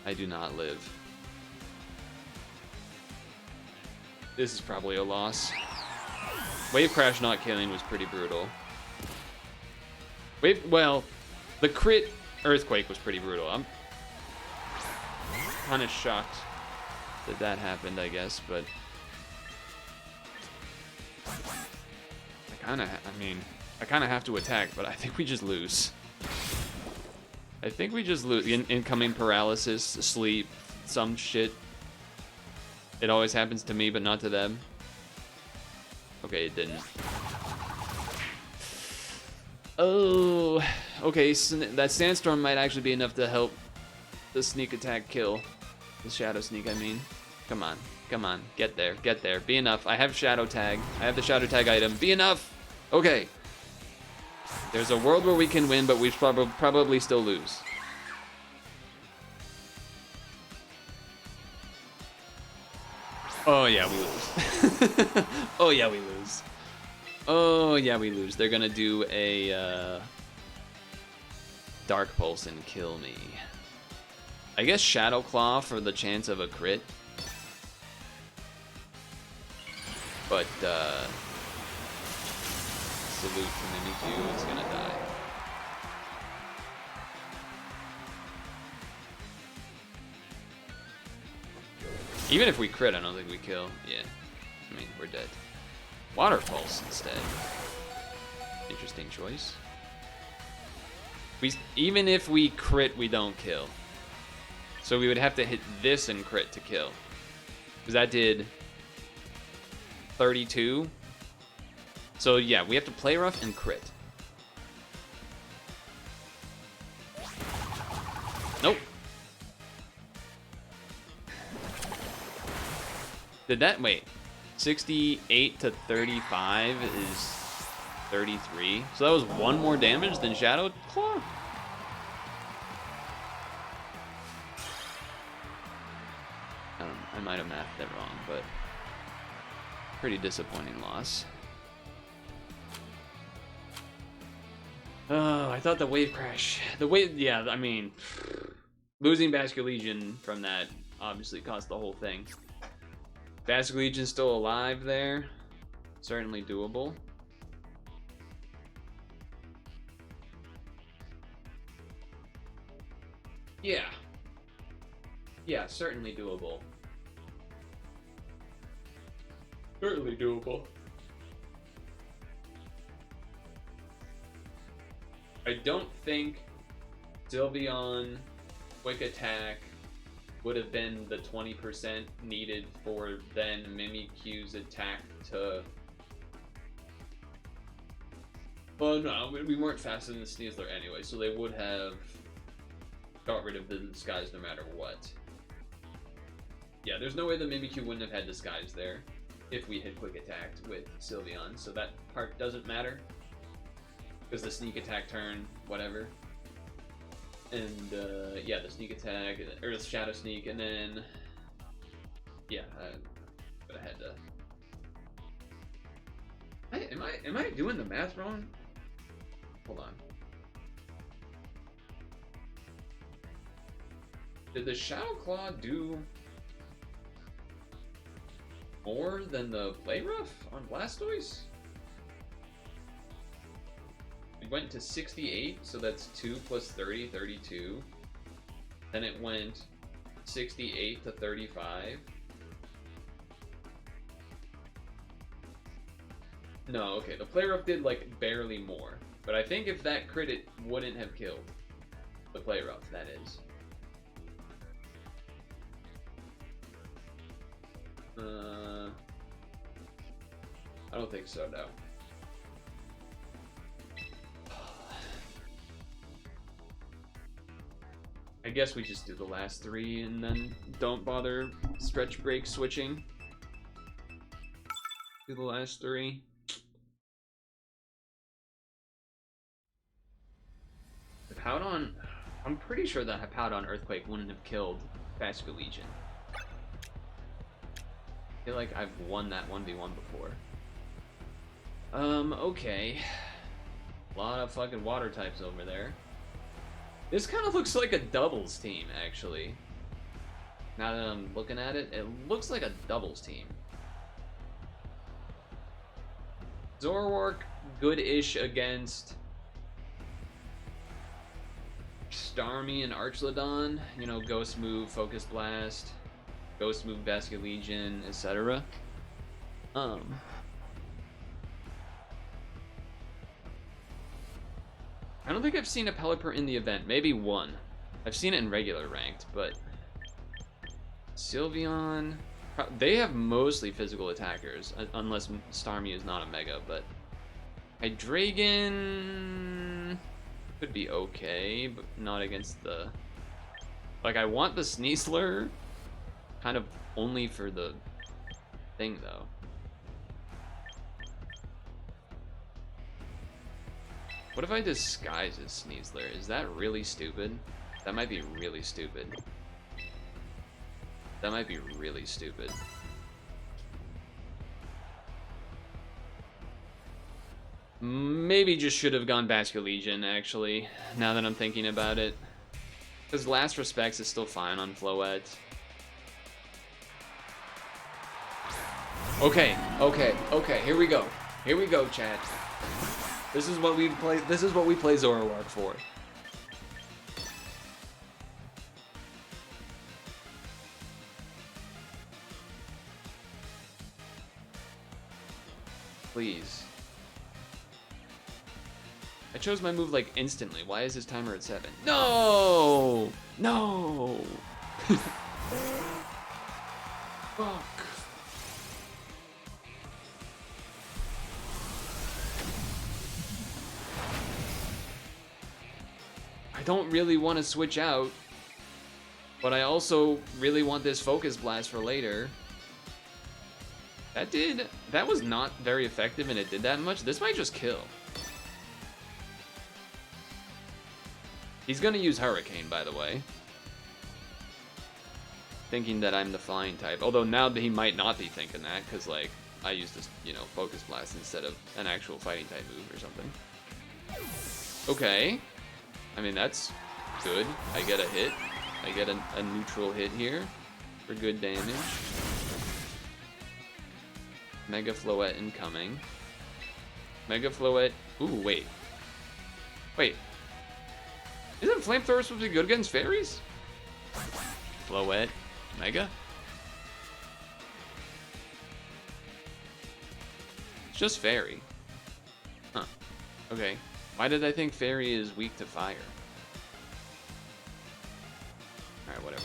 I do not live. This is probably a loss. Wave Crash not killing was pretty brutal. Well, the crit Earthquake was pretty brutal. I'm kind of shocked that happened, I guess, but I kind of have to attack, but I think we just lose. I think we just lose. Incoming paralysis, sleep, some shit. It always happens to me, but not to them. Okay, it didn't. Oh, okay, so that Sandstorm might actually be enough to help the sneak attack kill. The Shadow Sneak, I mean. Come on, come on, get there, get there. Be enough. I have Shadow Tag. I have the Shadow Tag item. Be enough! Okay. There's a world where we can win, but we probably still lose. Oh yeah, we lose. Oh yeah, we lose. Oh yeah, we lose. They're gonna do a Dark Pulse and kill me. I guess Shadow Claw for the chance of a crit. But Salute from Mimikyu, it's gonna die. Even if we crit, I don't think we kill. Yeah, I mean, we're dead. Water Pulse instead. Interesting choice. Even if we crit, we don't kill. So we would have to hit this and crit to kill. Because that did 32. So yeah, we have to play rough and crit. Nope. Did that, wait, 68 to 35 is 33. So that was one more damage than Shadow Claw? I might have mathed that wrong, but pretty disappointing loss. Oh, I thought the Wave Crash. Yeah, I mean, losing Basculegion from that obviously caused the whole thing. Basculegion's still alive there. Certainly doable. Yeah. Yeah, certainly doable. Certainly doable. I don't think Sylveon Quick Attack would have been the 20% needed for then Mimikyu's attack to... Well, no, we weren't faster than the Sneasler anyway, so they would have got rid of the Disguise no matter what. Yeah, there's no way the Mimikyu wouldn't have had Disguise there if we had Quick Attacked with Sylveon, so that part doesn't matter. Because the Sneak Attack turn, whatever. And, yeah, the Sneak Attack, or the Shadow Sneak, and then... Yeah, I had to... Am I doing the math wrong? Hold on. Did the Shadow Claw do more than the Play Rough on Blastoise? It went to 68, so that's 2 plus 30, 32. Then it went 68 to 35. No, okay, the Play Rough did, like, barely more. But I think if that crit, it wouldn't have killed the play rough, that is. I don't think so, no. I guess we just do the last 3 and then don't bother stretch break switching. Do the last 3. Hippowdon, I'm pretty sure that Hippowdon Earthquake wouldn't have killed Vascular Legion. I feel like I've won that 1v1 before. Okay. A lot of fucking water types over there. This kind of looks like a doubles team, actually. Now that I'm looking at it, it looks like a doubles team. Zoroark, good-ish against Starmie and Archlodon. You know, Ghost Move, Focus Blast, Ghost Move, Vascular Legion, etc. I don't think I've seen a Pelipper in the event. Maybe one. I've seen it in regular ranked, but Sylveon, they have mostly physical attackers, unless Starmie is not a Mega, but Hydreigon could be okay, but not against the... Like, I want the Sneasler, kind of only for the thing, though. What if I disguise as Sneasler? Is that really stupid? That might be really stupid. That might be really stupid. Maybe just should have gone Vascular Legion, actually, now that I'm thinking about it. Because Last Respects is still fine on Floette. Okay, here we go. Here we go, chat. This is what we play Zoroark for. Please. I chose my move like instantly. Why is this timer at 7? No! No! Fuck. I don't really want to switch out, but I also really want this Focus Blast for later. That was not very effective and it did that much. This might just kill. He's gonna use Hurricane, by the way. Thinking that I'm the flying type. Although now that he might not be thinking that, because like, I used this, you know, Focus Blast instead of an actual fighting type move or something. Okay. I mean, that's good. I get a hit. I get a neutral hit here for good damage. Mega Floette incoming. Mega Floette. Ooh, wait. Wait. Isn't Flamethrower supposed to be good against fairies? Floette. Mega? It's just fairy. Huh. Okay. Why did I think fairy is weak to fire? Alright, whatever.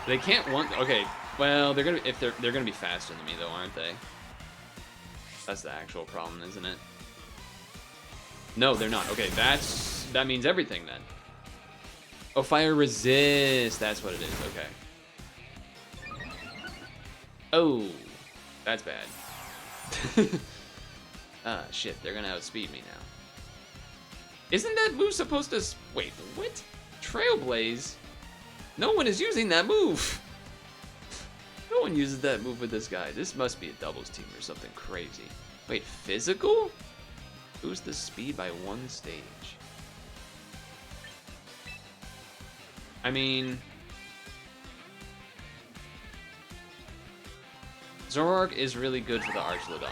They can't want... Okay, well, they're gonna... If they're gonna be faster than me, though, aren't they? That's the actual problem, isn't it? No, they're not. Okay, that means everything, then. Oh, fire resist. That's what it is. Okay. Oh, that's bad. Ah, shit. They're gonna outspeed me now. Isn't that move supposed to... Wait, what? Trailblaze? No one is using that move. No one uses that move with this guy. This must be a doubles team or something crazy. Wait, physical? Boost the speed by 1 stage. I mean... Zoroark is really good for the Archlodon.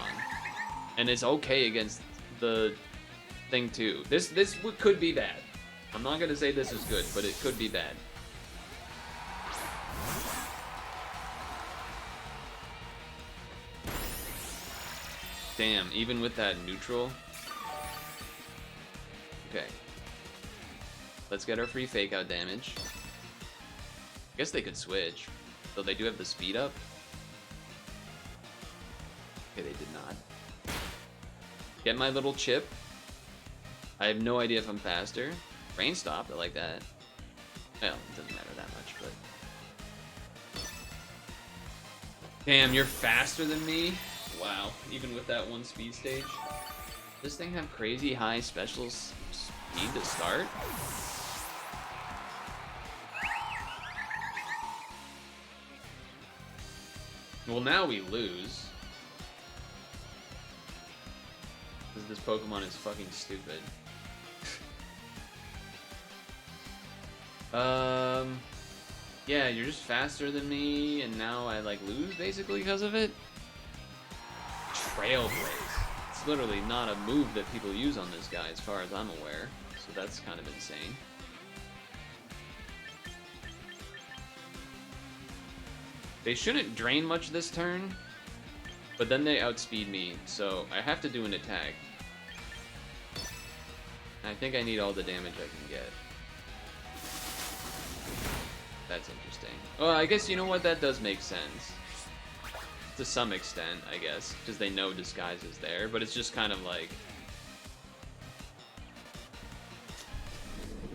And it's okay against the thing too. This could be bad. I'm not gonna say this is good, but it could be bad. Damn, even with that neutral. Okay. Let's get our free fake out damage. I guess they could switch. Though they do have the speed up. Okay, they did not. Get my little chip. I have no idea if I'm faster. Rain stopped, I like that. Well, it doesn't matter that much, but... Damn, you're faster than me? Wow, even with that one speed stage. Does this thing have crazy high special speed to start? Well, now we lose. Because this Pokemon is fucking stupid. Yeah, you're just faster than me, and now I, like, lose, basically, because of it? Trailblaze. It's literally not a move that people use on this guy, as far as I'm aware. So that's kind of insane. They shouldn't drain much this turn, but then they outspeed me, so I have to do an attack. I think I need all the damage I can get. That's interesting. Well, I guess, you know what, that does make sense. To some extent, I guess, because they know Disguise is there, but it's just kind of like...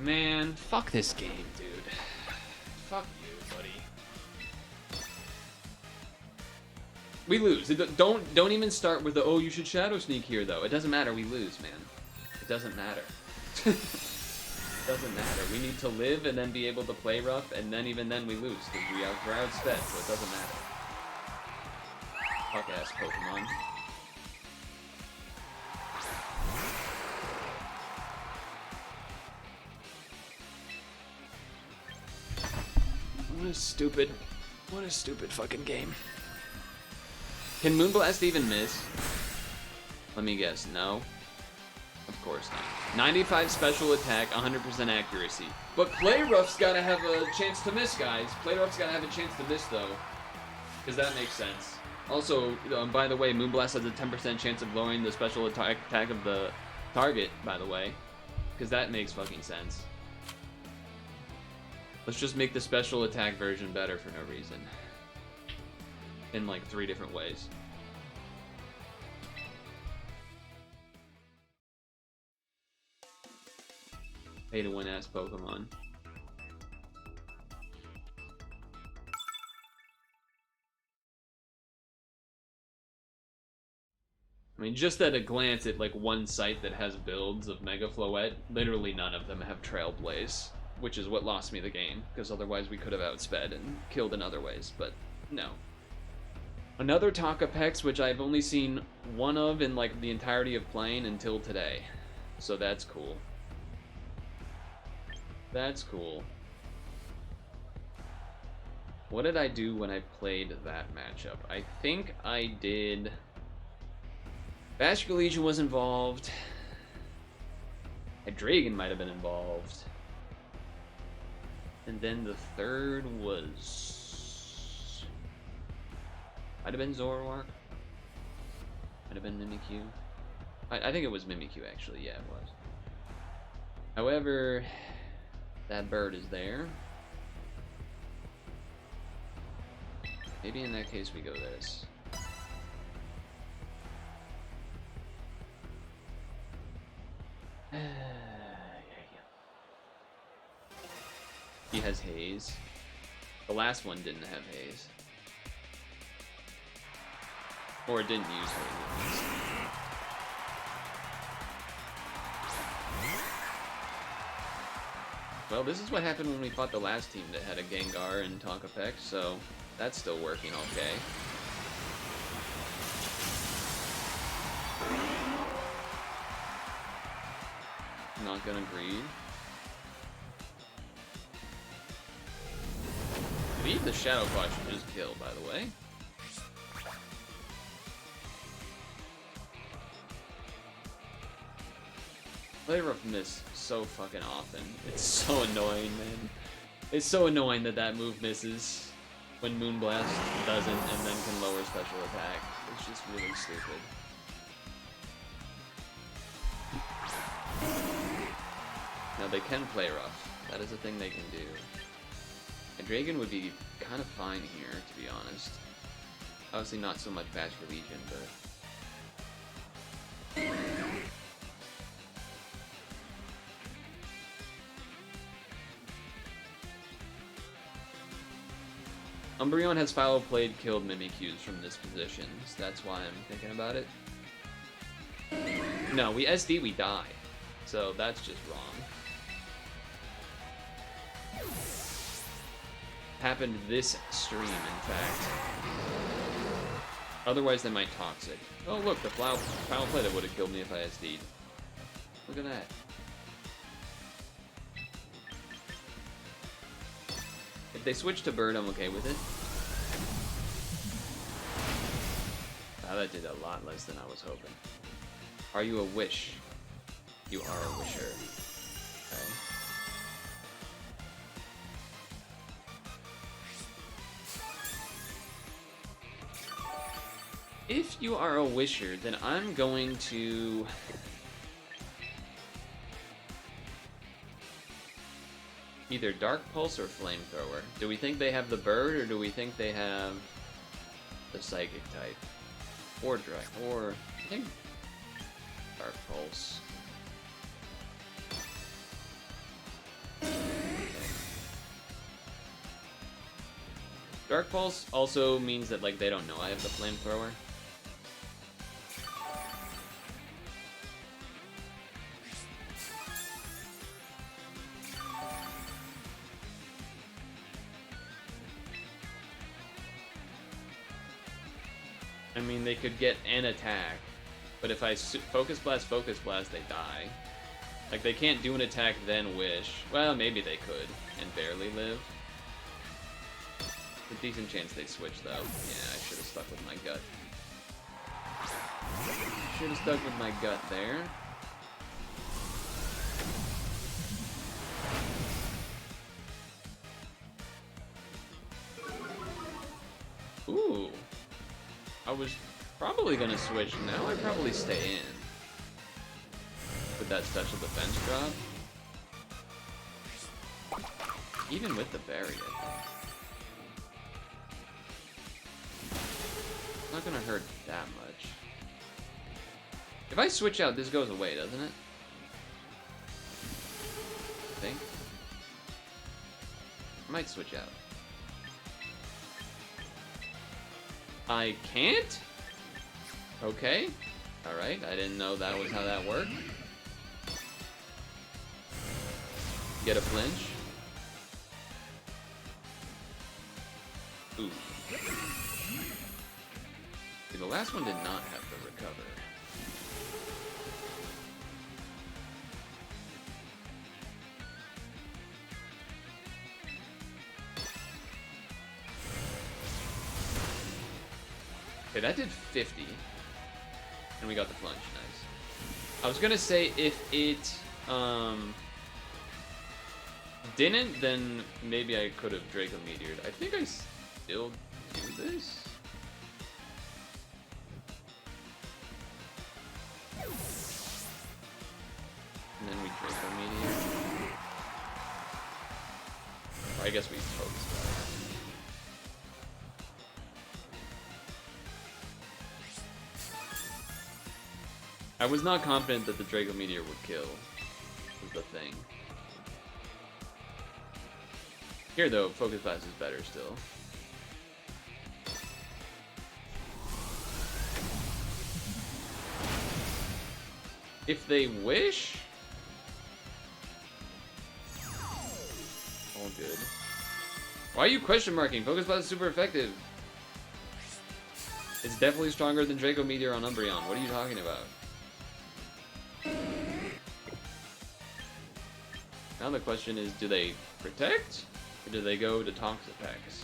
Man, fuck this game, dude. Fuck you, buddy. We lose. Don't even start with the, oh, you should Shadow Sneak here, though. It doesn't matter, we lose, man. It doesn't matter. Doesn't matter. We need to live and then be able to play rough, and then even then we lose, because we're outsped, so it doesn't matter. Fuck-ass Pokemon. What a stupid fucking game. Can Moonblast even miss? Let me guess, no? Of course not. 95 special attack, 100% accuracy. But Play Rough's gotta have a chance to miss, guys. Play Rough's gotta have a chance to miss, though. Because that makes sense. Also, by the way, Moonblast has a 10% chance of lowering the special attack of the target, by the way. Because that makes fucking sense. Let's just make the special attack version better for no reason. In like 3 different ways. Pay to win ass Pokemon. I mean, just at a glance at like one site that has builds of Mega Floette, literally none of them have Trailblaze, which is what lost me the game, because otherwise we could have outsped and killed in other ways, but no. Another Togepex, which I've only seen one of in like the entirety of playing until today, so that's cool. That's cool. What did I do when I played that matchup? I think I did... Vascular Legion was involved. Hydreigon might have been involved. And then the third was... Might have been Zoroark. Might have been Mimikyu. I think it was Mimikyu, actually. Yeah, it was. However... That bird is there. Maybe in that case we go this. He has haze. The last one didn't have haze. Or it didn't use haze. Well, this is what happened when we fought the last team that had a Gengar and Togepex, so that's still working okay. Not gonna greed. Leave the Shadow Claw should just kill, by the way. Play Rough miss so fucking often. It's so annoying, man. It's so annoying that that move misses when Moonblast doesn't and then can lower special attack. It's just really stupid. they can play rough. That is a thing they can do. A Dragon would be kind of fine here, to be honest. Obviously not so much bad for Legion, but... Umbreon has foul played killed Mimikyus from this position, so that's why I'm thinking about it. No, we SD, we die. So that's just wrong. Happened this stream, in fact. Otherwise, they might Toxic. Oh, look, the foul play that would have killed me if I SD'd. Look at that. If they switch to Bird, I'm okay with it. Wow, that did a lot less than I was hoping. Are you a wish? You are a wisher. Okay. If you are a wisher, then I'm going to... either Dark Pulse or Flamethrower. Do we think they have the Bird, or do we think they have the Psychic type? Or Direct, or... I think... Dark Pulse. Okay. Dark Pulse also means that, like, they don't know I have the Flamethrower. I mean, they could get an attack, but if I Focus Blast, they die. Like, they can't do an attack, then Wish. Well, maybe they could, and barely live. There's a decent chance they switch, though. Yeah, I should have stuck with my gut. Should have stuck with my gut there. Ooh. I was probably gonna switch. Now I probably stay in. With that special defense drop. Even with the berry, I think. It's not gonna hurt that much. If I switch out, this goes away, doesn't it? I think. I might switch out. I can't? Okay. Alright, I didn't know that was how that worked. Get a flinch. Ooh. See, the last one did not have the recover. Okay, that did 50. And we got the plunge, nice. I was gonna say if it didn't, then maybe I could have Draco Meteored. I think I still do this. And then we Draco Meteor. Or I guess we focus that. I was not confident that the Draco Meteor would kill, was the thing. Here though, Focus Blast is better still. If they wish? All good. Why are you question marking? Focus Blast is super effective. It's definitely stronger than Draco Meteor on Umbreon. What are you talking about? Now the question is, do they protect, or do they go to Toxapex?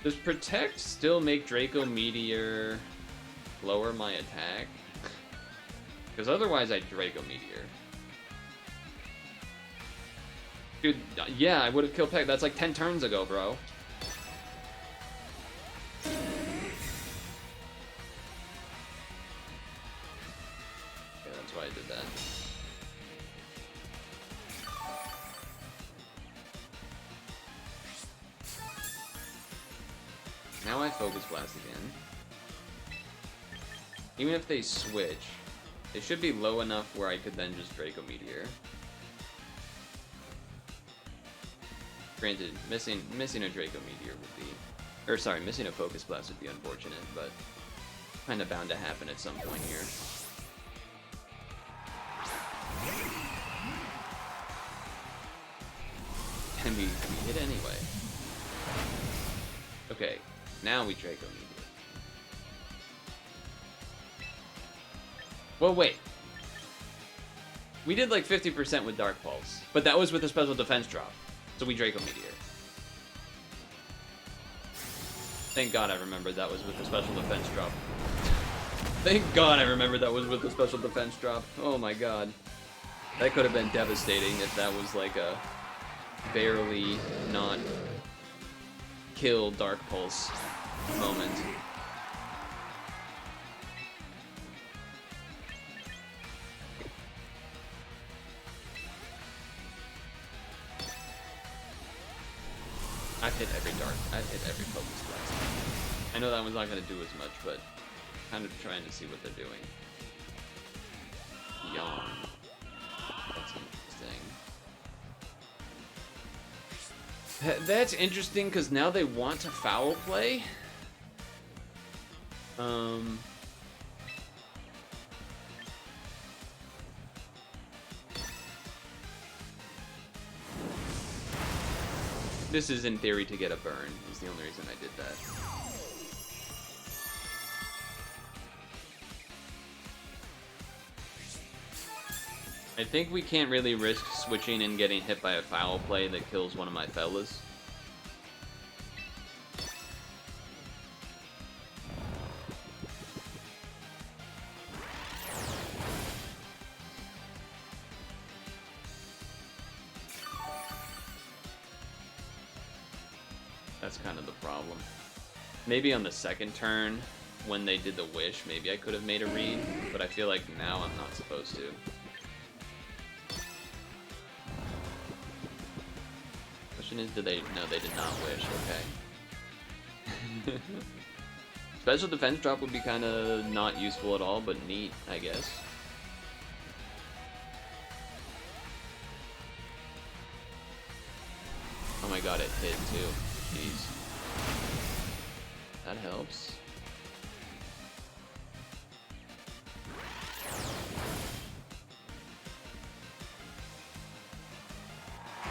Does protect still make Draco Meteor lower my attack? Because otherwise I'd Draco Meteor. Dude, yeah, I would have killed Peck. That's like 10 turns ago, bro. Okay, that's why I did that. Blast again. Even if they switch, they should be low enough where I could then just Draco Meteor. Granted, missing a Draco Meteor would be... Or sorry, missing a Focus Blast would be unfortunate, but kind of bound to happen at some point here. And we hit anyway. Okay, now we Draco Meteor. Well, wait. We did like 50% with Dark Pulse, but that was with a special defense drop. So we Draco Meteor. Thank God I remembered that was with the special defense drop. Thank God I remembered that was with the special defense drop. Oh my God. That could have been devastating if that was like a barely not kill Dark Pulse moment. I've hit every Focus Blast. I know that one's not going to do as much, but kind of trying to see what they're doing. Yawn. That's interesting. That's interesting because now they want to foul play. This is in theory to get a burn, is the only reason I did that. I think we can't really risk switching and getting hit by a foul play that kills one of my fellas. That's kind of the problem. Maybe on the second turn, when they did the wish, maybe I could have made a read, but I feel like now I'm not supposed to. Question is, did they? No, they did not wish. Okay. Special defense drop would be kind of not useful at all, but neat, I guess. Oh my God, it hit too. Jeez. That helps.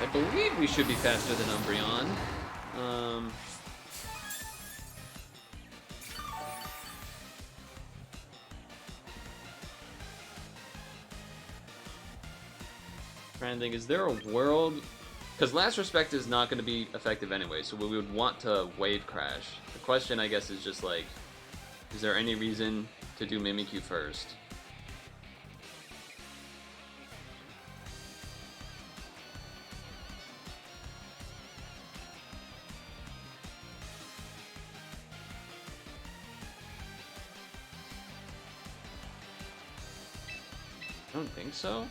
I believe we should be faster than Umbreon. Trying to think, is there a world... Because Last Respect is not going to be effective anyway, so we would want to Wave Crash. The question, I guess, is just like, is there any reason to do Mimikyu first? I don't think so.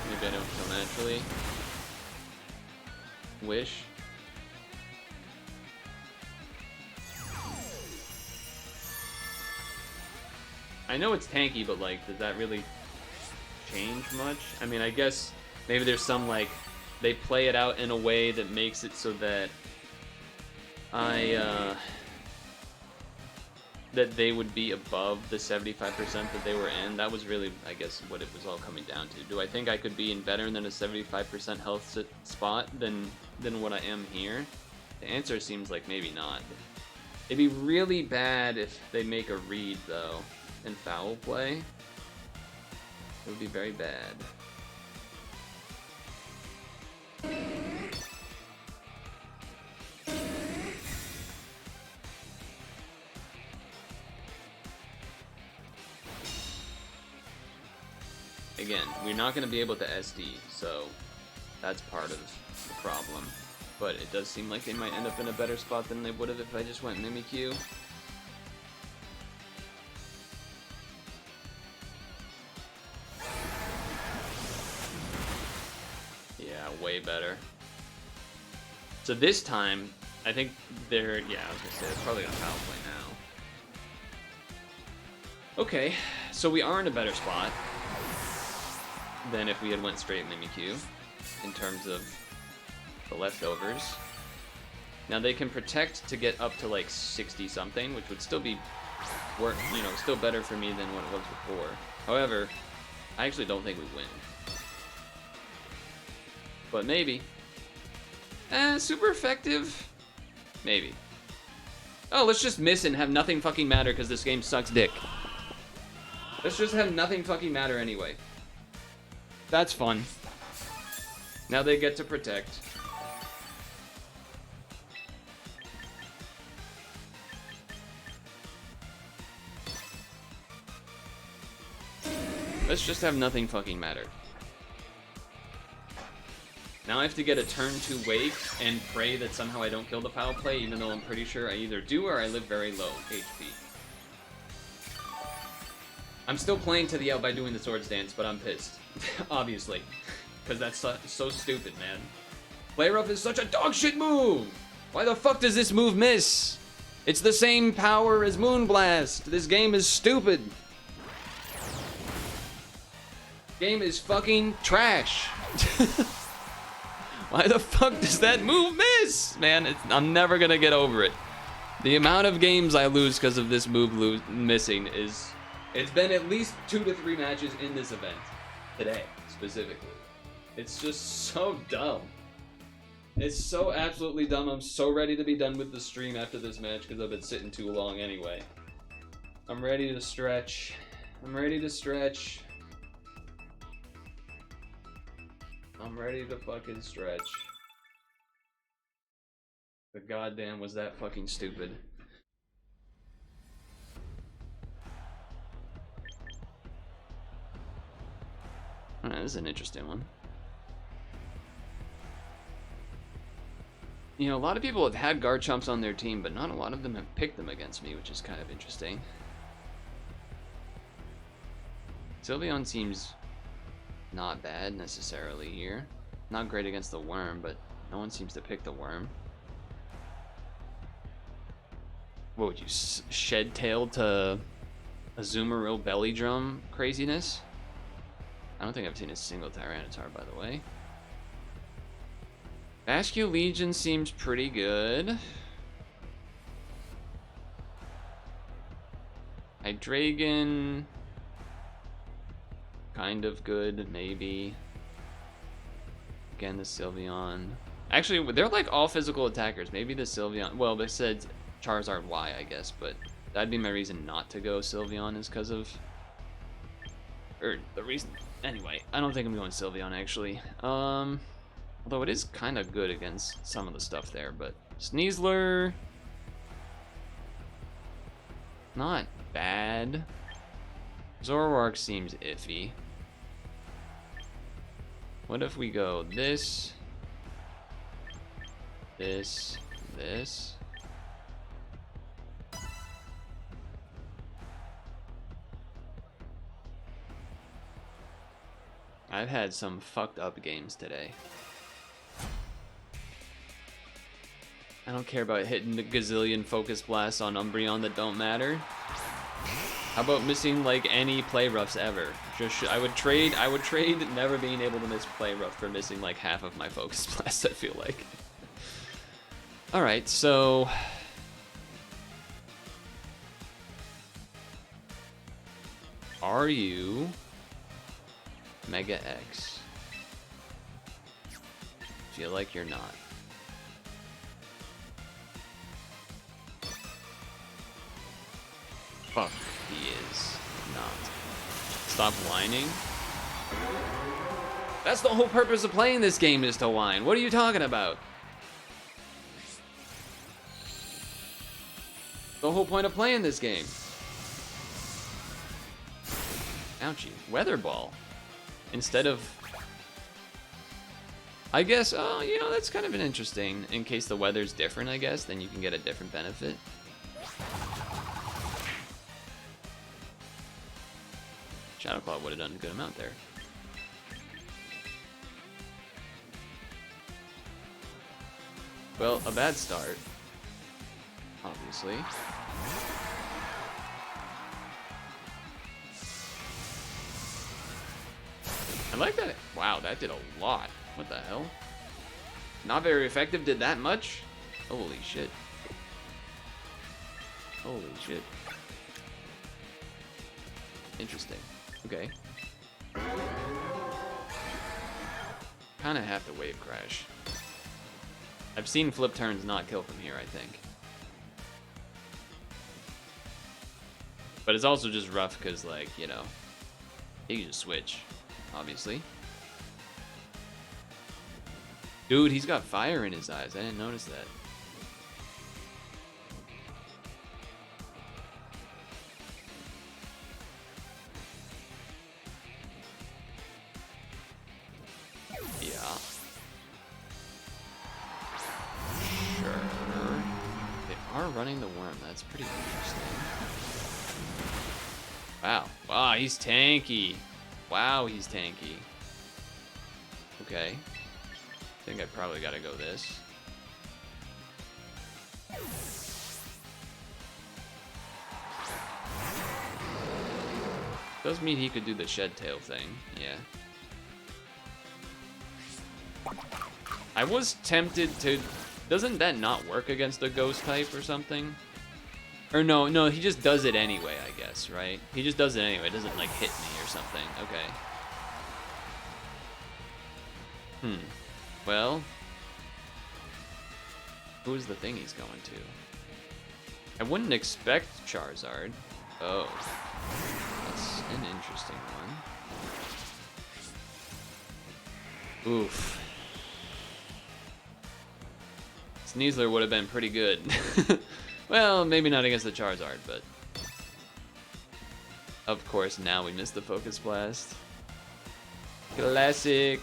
Maybe I don't kill naturally. Wish. I know it's tanky, but like, does that really change much? I mean, I guess maybe there's some like, they play it out in a way that makes it so that that they would be above the 75% that they were in. That was really, I guess, what it was all coming down to. Do I think I could be in better than a 75% health spot than what I am here? The answer seems like maybe not. It'd be really bad if they make a read, though, and foul play. It would be very bad. Again, we're not going to be able to SD, so that's part of the problem. But it does seem like they might end up in a better spot than they would have if I just went Mimikyu. way better. So this time, I think they're... Yeah, I was gonna say, it's probably gonna foul play now. Okay, so we are in a better spot than if we had went straight Mimikyu in terms of the leftovers. Now they can protect to get up to like 60 something, which would still be still better for me than what it was before. However, I actually don't think we win. But maybe. Super effective? Maybe. Oh, let's just miss and have nothing fucking matter because this game sucks dick. Let's just have nothing fucking matter anyway. That's fun. Now they get to protect. Let's just have nothing fucking matter. Now I have to get a turn 2 wake and pray that somehow I don't kill the foul play, even though I'm pretty sure I either do or I live very low HP. I'm still playing to the out by doing the swords dance, but I'm pissed. Obviously. Because that's so stupid, man. Play rough is such a dogshit move! Why the fuck does this move miss? It's the same power as Moonblast! This game is stupid! Game is fucking trash! Why the fuck does that move miss? Man, I'm never gonna get over it. The amount of games I lose because of this move missing is... It's been at least 2 to 3 matches in this event. Today, specifically. It's just so dumb. It's so absolutely dumb. I'm so ready to be done with the stream after this match because I've been sitting too long anyway. I'm ready to stretch. I'm ready to stretch. I'm ready to fucking stretch. But goddamn, was that fucking stupid. Alright, this is an interesting one. You know, a lot of people have had Garchomps on their team, but not a lot of them have picked them against me, which is kind of interesting. Sylveon seems not bad necessarily here. Not great against the worm, but no one seems to pick the worm. What would you, shed tail to Azumarill belly drum craziness? I don't think I've seen a single Tyranitar, by the way. Bascule Legion seems pretty good. Hydreigon, kind of good, maybe. Again, the Sylveon. Actually, they're like all physical attackers. Maybe the Sylveon. Well, they said Charizard Y, I guess, but that'd be my reason not to go Sylveon is because of... Or the reason... Anyway, I don't think I'm going Sylveon, actually. Although it is kind of good against some of the stuff there, but... Sneasler... Not bad. Zoroark seems iffy. What if we go this... This... This... I've had some fucked up games today. I don't care about hitting the gazillion focus blasts on Umbreon that don't matter. How about missing like any play roughs ever? I would trade never being able to miss play rough for missing like half of my focus blasts, I feel like. Alright, so are you Mega X? Feel like you're not. Fuck, he is not. Stop whining. That's the whole purpose of playing this game, is to whine. What are you talking about? The whole point of playing this game. Ouchie. Weather Ball. Instead of... I guess, oh, you know, that's kind of an interesting... In case the weather's different, I guess, then you can get a different benefit. Shadow Claw would have done a good amount there. Well, a bad start. Obviously. I like that. Wow, that did a lot. What the hell? Not very effective, did that much? Holy shit. Holy shit. Interesting. Okay. Kinda have to wave crash. I've seen flip turns not kill from here, I think. But it's also just rough because, like, you know, he can just switch, obviously. Dude, he's got fire in his eyes. I didn't notice that. Yeah. Sure. They are running the worm. That's pretty interesting. Wow. Wow, he's tanky. Wow, he's tanky. Okay. I think I probably gotta go this. Does mean he could do the shed tail thing, yeah. I was tempted to... Doesn't that not work against a ghost type or something? Or no, he just does it anyway, I guess, right? He just does it anyway, it doesn't like hit me or something, okay. Well... Who's the thing he's going to? I wouldn't expect Charizard. Oh. That's an interesting one. Oof. Sneasler would have been pretty good. Well, maybe not against the Charizard, but... Of course, now we missed the Focus Blast. Classic.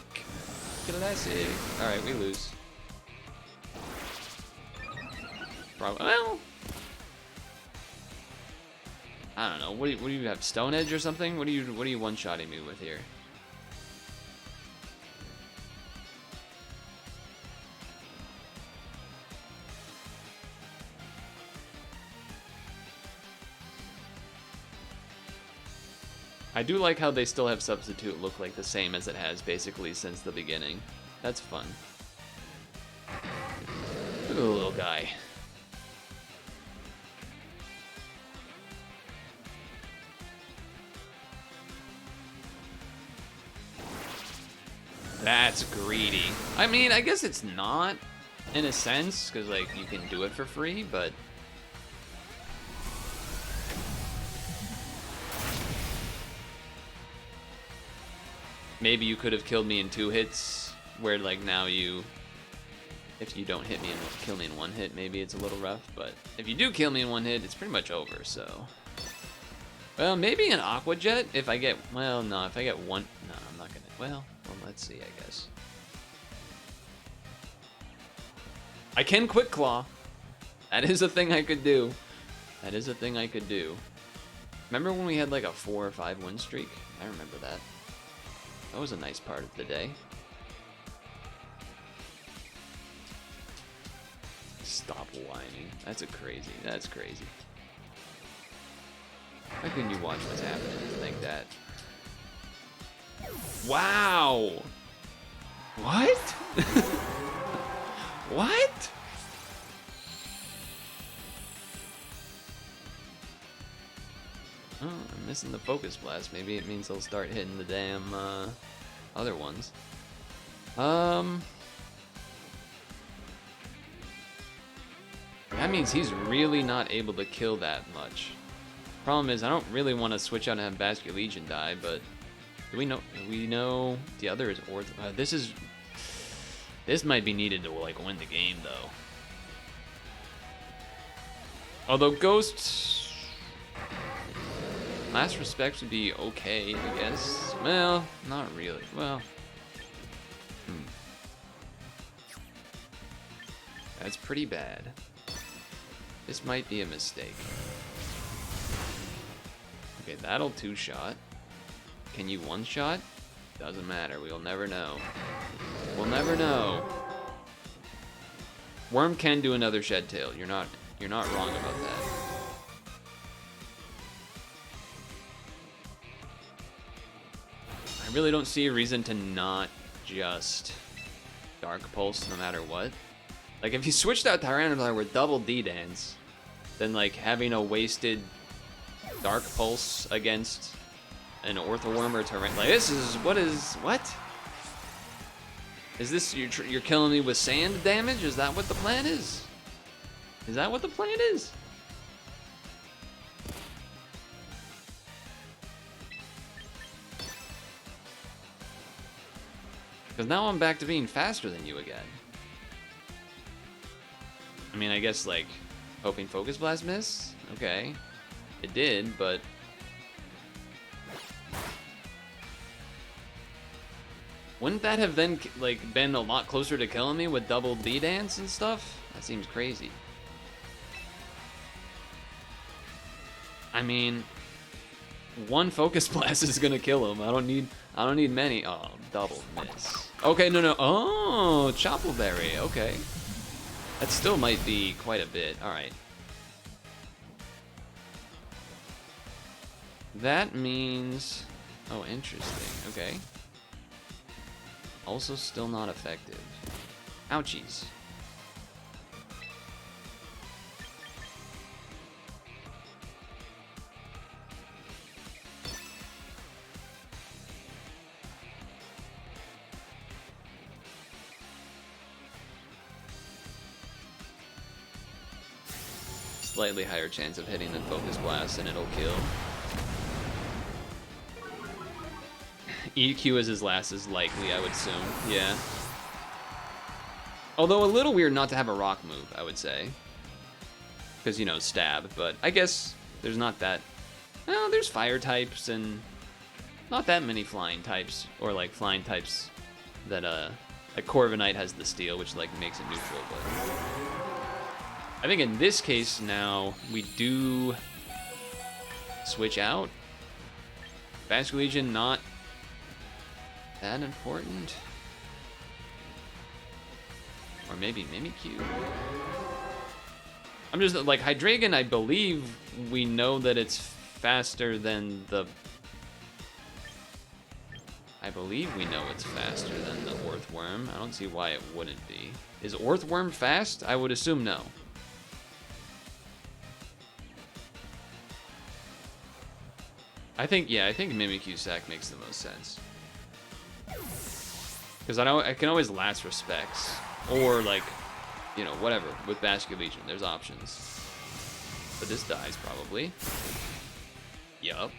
Classic. Alright, we lose. Well, I don't know. What do you have? Stone Edge or something? What are you one-shotting me with here? I do like how they still have Substitute look like the same as it has basically since the beginning. That's fun. Look at the little guy. That's greedy. I mean, I guess it's not, in a sense, because, like, you can do it for free, but... Maybe you could have killed me in 2 hits, where, like, now you... If you don't hit me and kill me in 1 hit, maybe it's a little rough, but if you do kill me in 1 hit, it's pretty much over, so... Well, maybe an Aqua Jet if I get... Well, no, if I get 1... No, I'm not gonna... Well, let's see, I guess. I can Quick Claw. That is a thing I could do. That is a thing I could do. Remember when we had like a 4 or 5 win streak? I remember that. That was a nice part of the day. Stop whining. That's crazy. That's crazy. How can you watch what's happening and think that? Wow! What? What? Oh, I'm missing the Focus Blast. Maybe it means they'll start hitting the damn other ones. That means he's really not able to kill that much. Problem is, I don't really want to switch out and have Basket Legion die, but do we know? We know the other is Orth. This might be needed to like win the game, though. Although Ghost, Last Respect would be okay, I guess. Well, not really. Well, that's pretty bad. This might be a mistake. Okay, that'll 2-shot. Can you 1-shot? Doesn't matter. We'll never know. We'll never know. Worm can do another Shed Tail. You're not wrong about that. I really don't see a reason to not just Dark Pulse no matter what. Like, if you switched out Tyranitar with double D-Dance, then, like, having a wasted Dark Pulse against an Orthworm or Tyranitar... Like, this is... What? Is this... You're killing me with sand damage? Is that what the plan is? Is that what the plan is? Because now I'm back to being faster than you again. I mean, I guess, like, hoping Focus Blast miss? Okay. It did, but... Wouldn't that have then, like, been a lot closer to killing me with double D-Dance and stuff? That seems crazy. I mean... One Focus Blast is gonna kill him. I don't need many. Oh, double miss. Okay, no. Oh, Choppleberry. Okay. That still might be quite a bit. Alright. That means... Oh, interesting. Okay. Also still not effective. Ouchies. Slightly higher chance of hitting than Focus Blast, and it'll kill. EQ as his last is likely, I would assume. Yeah. Although a little weird not to have a rock move, I would say. Because, you know, stab. But I guess there's not that... Well, there's fire types and not that many flying types. Or, like, flying types that, like Corviknight has the steel, which, like, makes it neutral, but... I think in this case now, we do switch out. Vascular Legion, not that important. Or maybe Mimikyu. I'm just, like, Hydreigon, I believe we know that it's faster than the... I believe we know it's faster than the Orthworm. I don't see why it wouldn't be. Is Orthworm fast? I would assume no. I think Mimikyu Sack makes the most sense. Because I know I can always last respects. Or, like, you know, whatever. With Vascular Legion, there's options. But this dies, probably. Yup.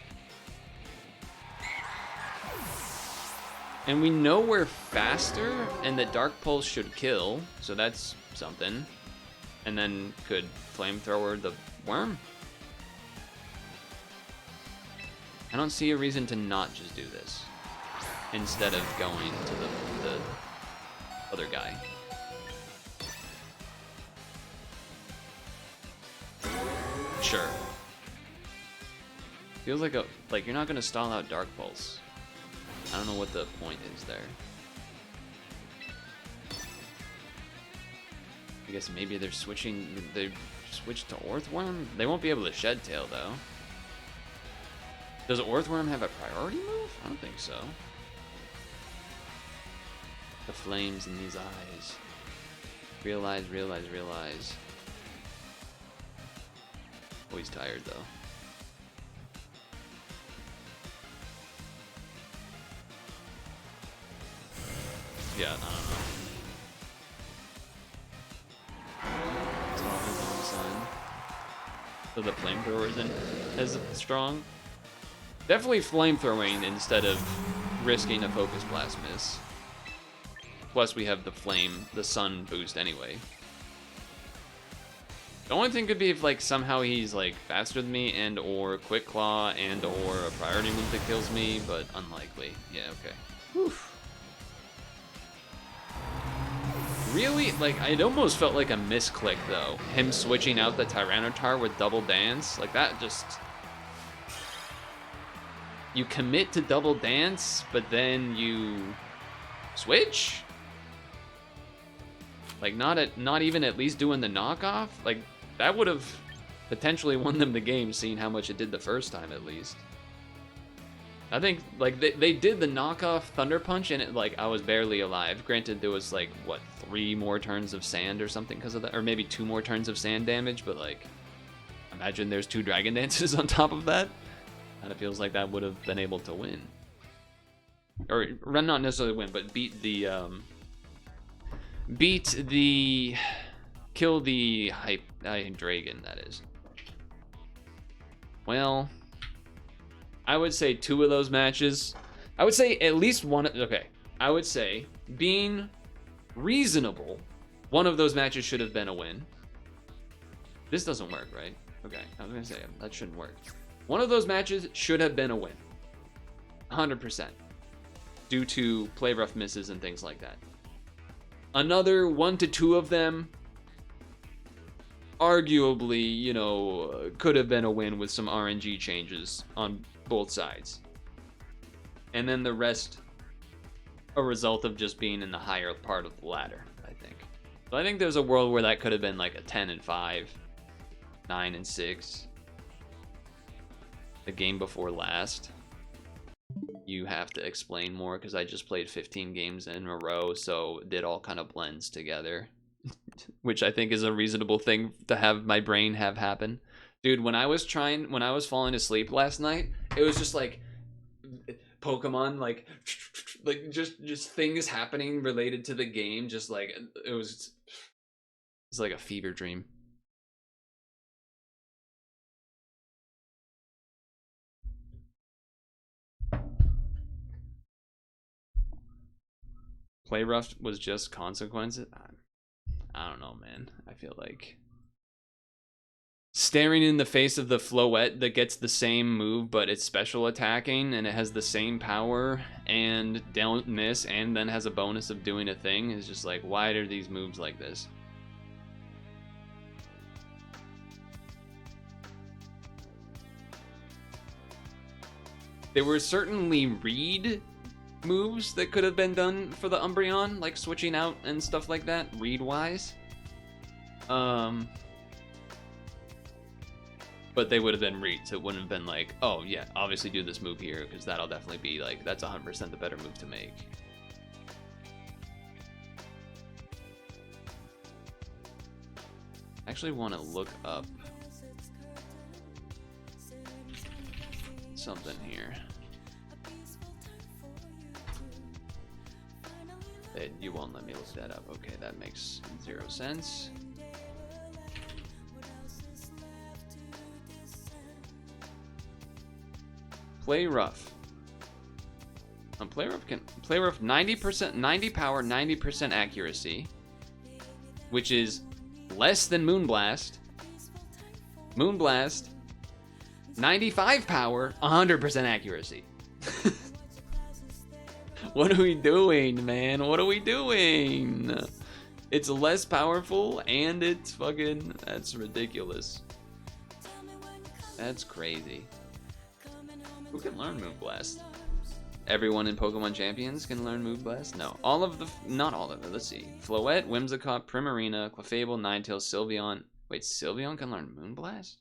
And we know we're faster, and that Dark Pulse should kill. So that's something. And then could Flamethrower the worm? I don't see a reason to not just do this instead of going to the other guy. Sure. Feels like you're not gonna stall out Dark Pulse. I don't know what the point is there. I guess maybe they're switching. They switched to Orthworm. They won't be able to Shed Tail though. Does Orthworm have a priority move? I don't think so. The flames in these eyes. Realize. Oh, he's tired though. Yeah, I don't know. It's all his own son. So the flamethrower isn't as strong. Definitely flamethrowing instead of risking a Focus Blast miss. Plus we have the sun boost anyway. The only thing could be if, like, somehow he's, like, faster than me and or Quick Claw and or a priority move that kills me, but unlikely. Yeah, okay. Whew. Really? Like, it almost felt like a misclick, though. Him switching out the Tyranitar with double dance. Like, that just... You commit to double dance, but then you... switch? Like, not even at least doing the knockoff? Like, that would have potentially won them the game, seeing how much it did the first time, at least. I think, like, they did the knockoff Thunder Punch, and it, like, I was barely alive. Granted, there was, like, what, 3 more turns of sand or something because of that? Or maybe 2 more turns of sand damage, but, like, imagine there's 2 Dragon Dances on top of that. Kind of feels like that would have been able to win. Or, not necessarily win, but beat the, kill the Dragon, that is. Well, I would say 2 of those matches. I would say at least one. Okay, I would say being reasonable, one of those matches should have been a win. This doesn't work, right? Okay, I was gonna say that shouldn't work. One of those matches should have been a win, 100%, due to play rough misses and things like that. Another 1 to 2 of them, arguably, you know, could have been a win with some RNG changes on both sides. And then the rest a result of just being in the higher part of the ladder, I think. So I think there's a world where that could have been like a 10-5, 9-6. The game before last. You have to explain more because I just played 15 games in a row, so it all kind of blends together. Which I think is a reasonable thing to have my brain have happen. Dude, when I was falling asleep last night, it was just like Pokemon, like just things happening related to the game, just like it's like a fever dream. Play rough was just consequences. I don't know, man. I feel like staring in the face of the Floette that gets the same move, but it's special attacking and it has the same power and don't miss and then has a bonus of doing a thing is just like, why are these moves like this? There were certainly read moves that could have been done for the Umbreon, like switching out and stuff like that, read-wise. But they would have been reads. It wouldn't have been like, oh yeah, obviously do this move here, because that'll definitely be like, that's 100% the better move to make. I actually want to look up something here. You won't let me look that up. Okay, that makes 0 sense. Play rough. Play rough 90%, 90 power, 90% accuracy, which is less than Moonblast. Moonblast 95 power, 100% accuracy. What are we doing, man? What are we doing? It's less powerful and it's fucking... That's ridiculous. That's crazy. Who can learn Moonblast? Everyone in Pokemon Champions can learn Moonblast? No. All of the... Not all of them. Let's see. Floette, Whimsicott, Primarina, Clefable, Ninetales, Sylveon. Wait, Sylveon can learn Moonblast?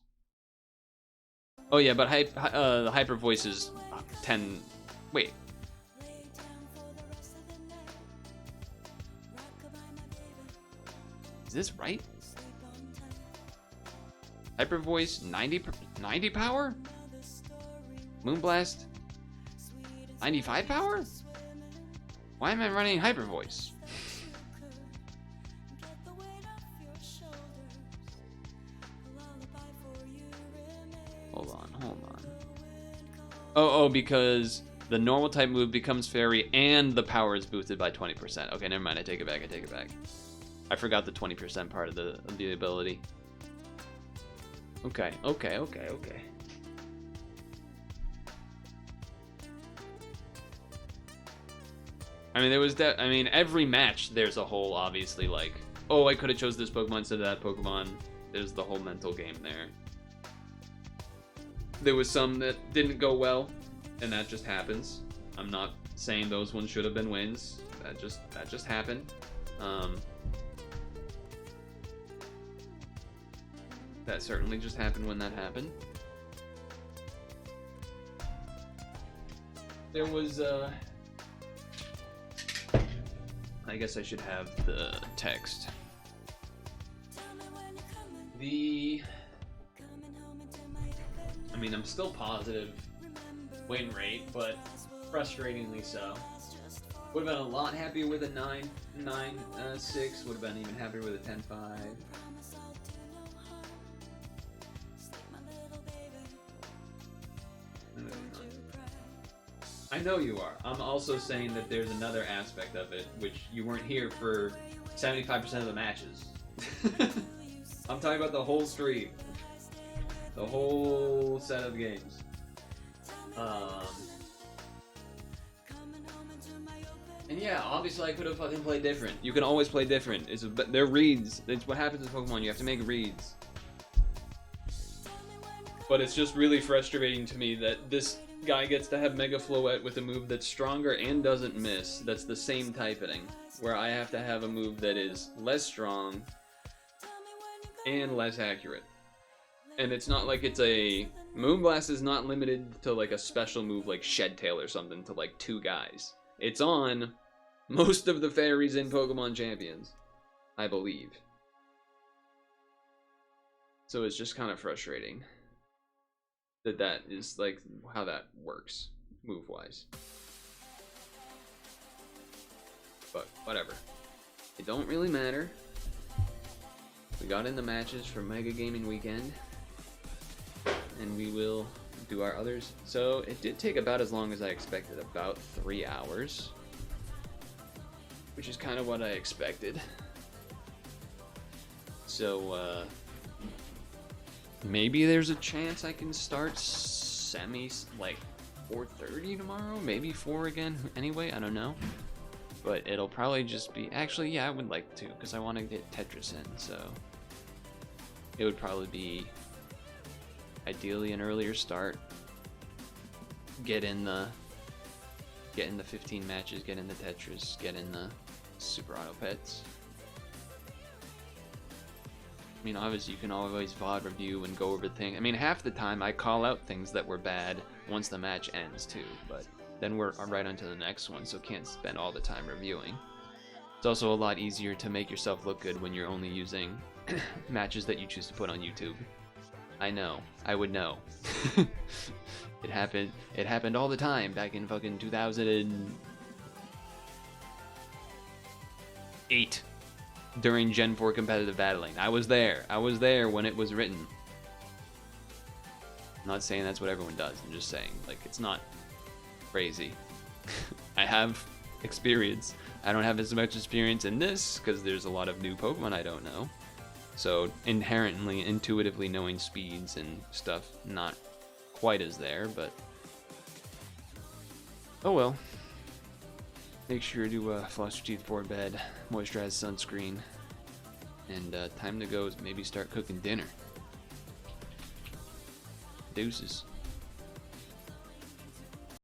Oh yeah, but the Hyper Voice is 10... Wait. Is this right? Hyper Voice 90 power? Moonblast 95 power? Why am I running Hyper Voice? Hold on. Oh, because the normal type move becomes fairy and the power is boosted by 20%. Okay, never mind. I take it back. I forgot the 20% part of the ability. Okay. I mean, there was that. I mean, every match there's a whole obviously like, oh, I could have chose this Pokemon instead of that Pokemon. There's the whole mental game there. There was some that didn't go well, and that just happens. I'm not saying those ones should have been wins. That just happened. That certainly just happened when that happened. There was, I guess I should have the text. I mean, I'm still positive win rate, but frustratingly so. Would have been a lot happier with a 9-6. Would have been even happier with a 10-5. I know you are. I'm also saying that there's another aspect of it, which you weren't here for 75% of the matches. I'm talking about the whole stream. The whole set of games. And yeah, obviously I could have fucking played different. You can always play different. They're reads. It's what happens in Pokemon. You have to make reads. But it's just really frustrating to me that this guy gets to have Mega Floette with a move that's stronger and doesn't miss. That's the same typing. Where I have to have a move that is less strong and less accurate. And it's not like it's a... Moonblast is not limited to like a special move like Shed Tail or something to like 2 guys. It's on most of the fairies in Pokemon Champions, I believe. So it's just kind of frustrating that is like how that works move-wise. But whatever. It don't really matter. We got in the matches for Mega Gaming Weekend. And we will do our others. So it did take about as long as I expected, about 3 hours, which is kind of what I expected. So maybe there's a chance I can start semis like 4:30 tomorrow, maybe 4 again. Anyway, I don't know, but it'll probably just be, actually, yeah, I would like to, because I want to get Tetris in. So it would probably be ideally an earlier start, get in the 15 matches, get in the Tetris, get in the Super Auto Pets. I mean, obviously you can always VOD review and go over things. I mean, half the time I call out things that were bad once the match ends too, but then we're right on to the next one, so can't spend all the time reviewing. It's also a lot easier to make yourself look good when you're only using matches that you choose to put on YouTube. I know. I would know. It happened all the time back in fucking 2008 during Gen 4 competitive battling. I was there when it was written. I'm not saying that's what everyone does. I'm just saying, like, it's not crazy. I have experience. I don't have as much experience in this because there's a lot of new Pokemon I don't know. So inherently, intuitively knowing speeds and stuff, not quite as there, but oh well. Make sure to floss your teeth before bed, moisturize sunscreen, and time to go is maybe start cooking dinner. Deuces.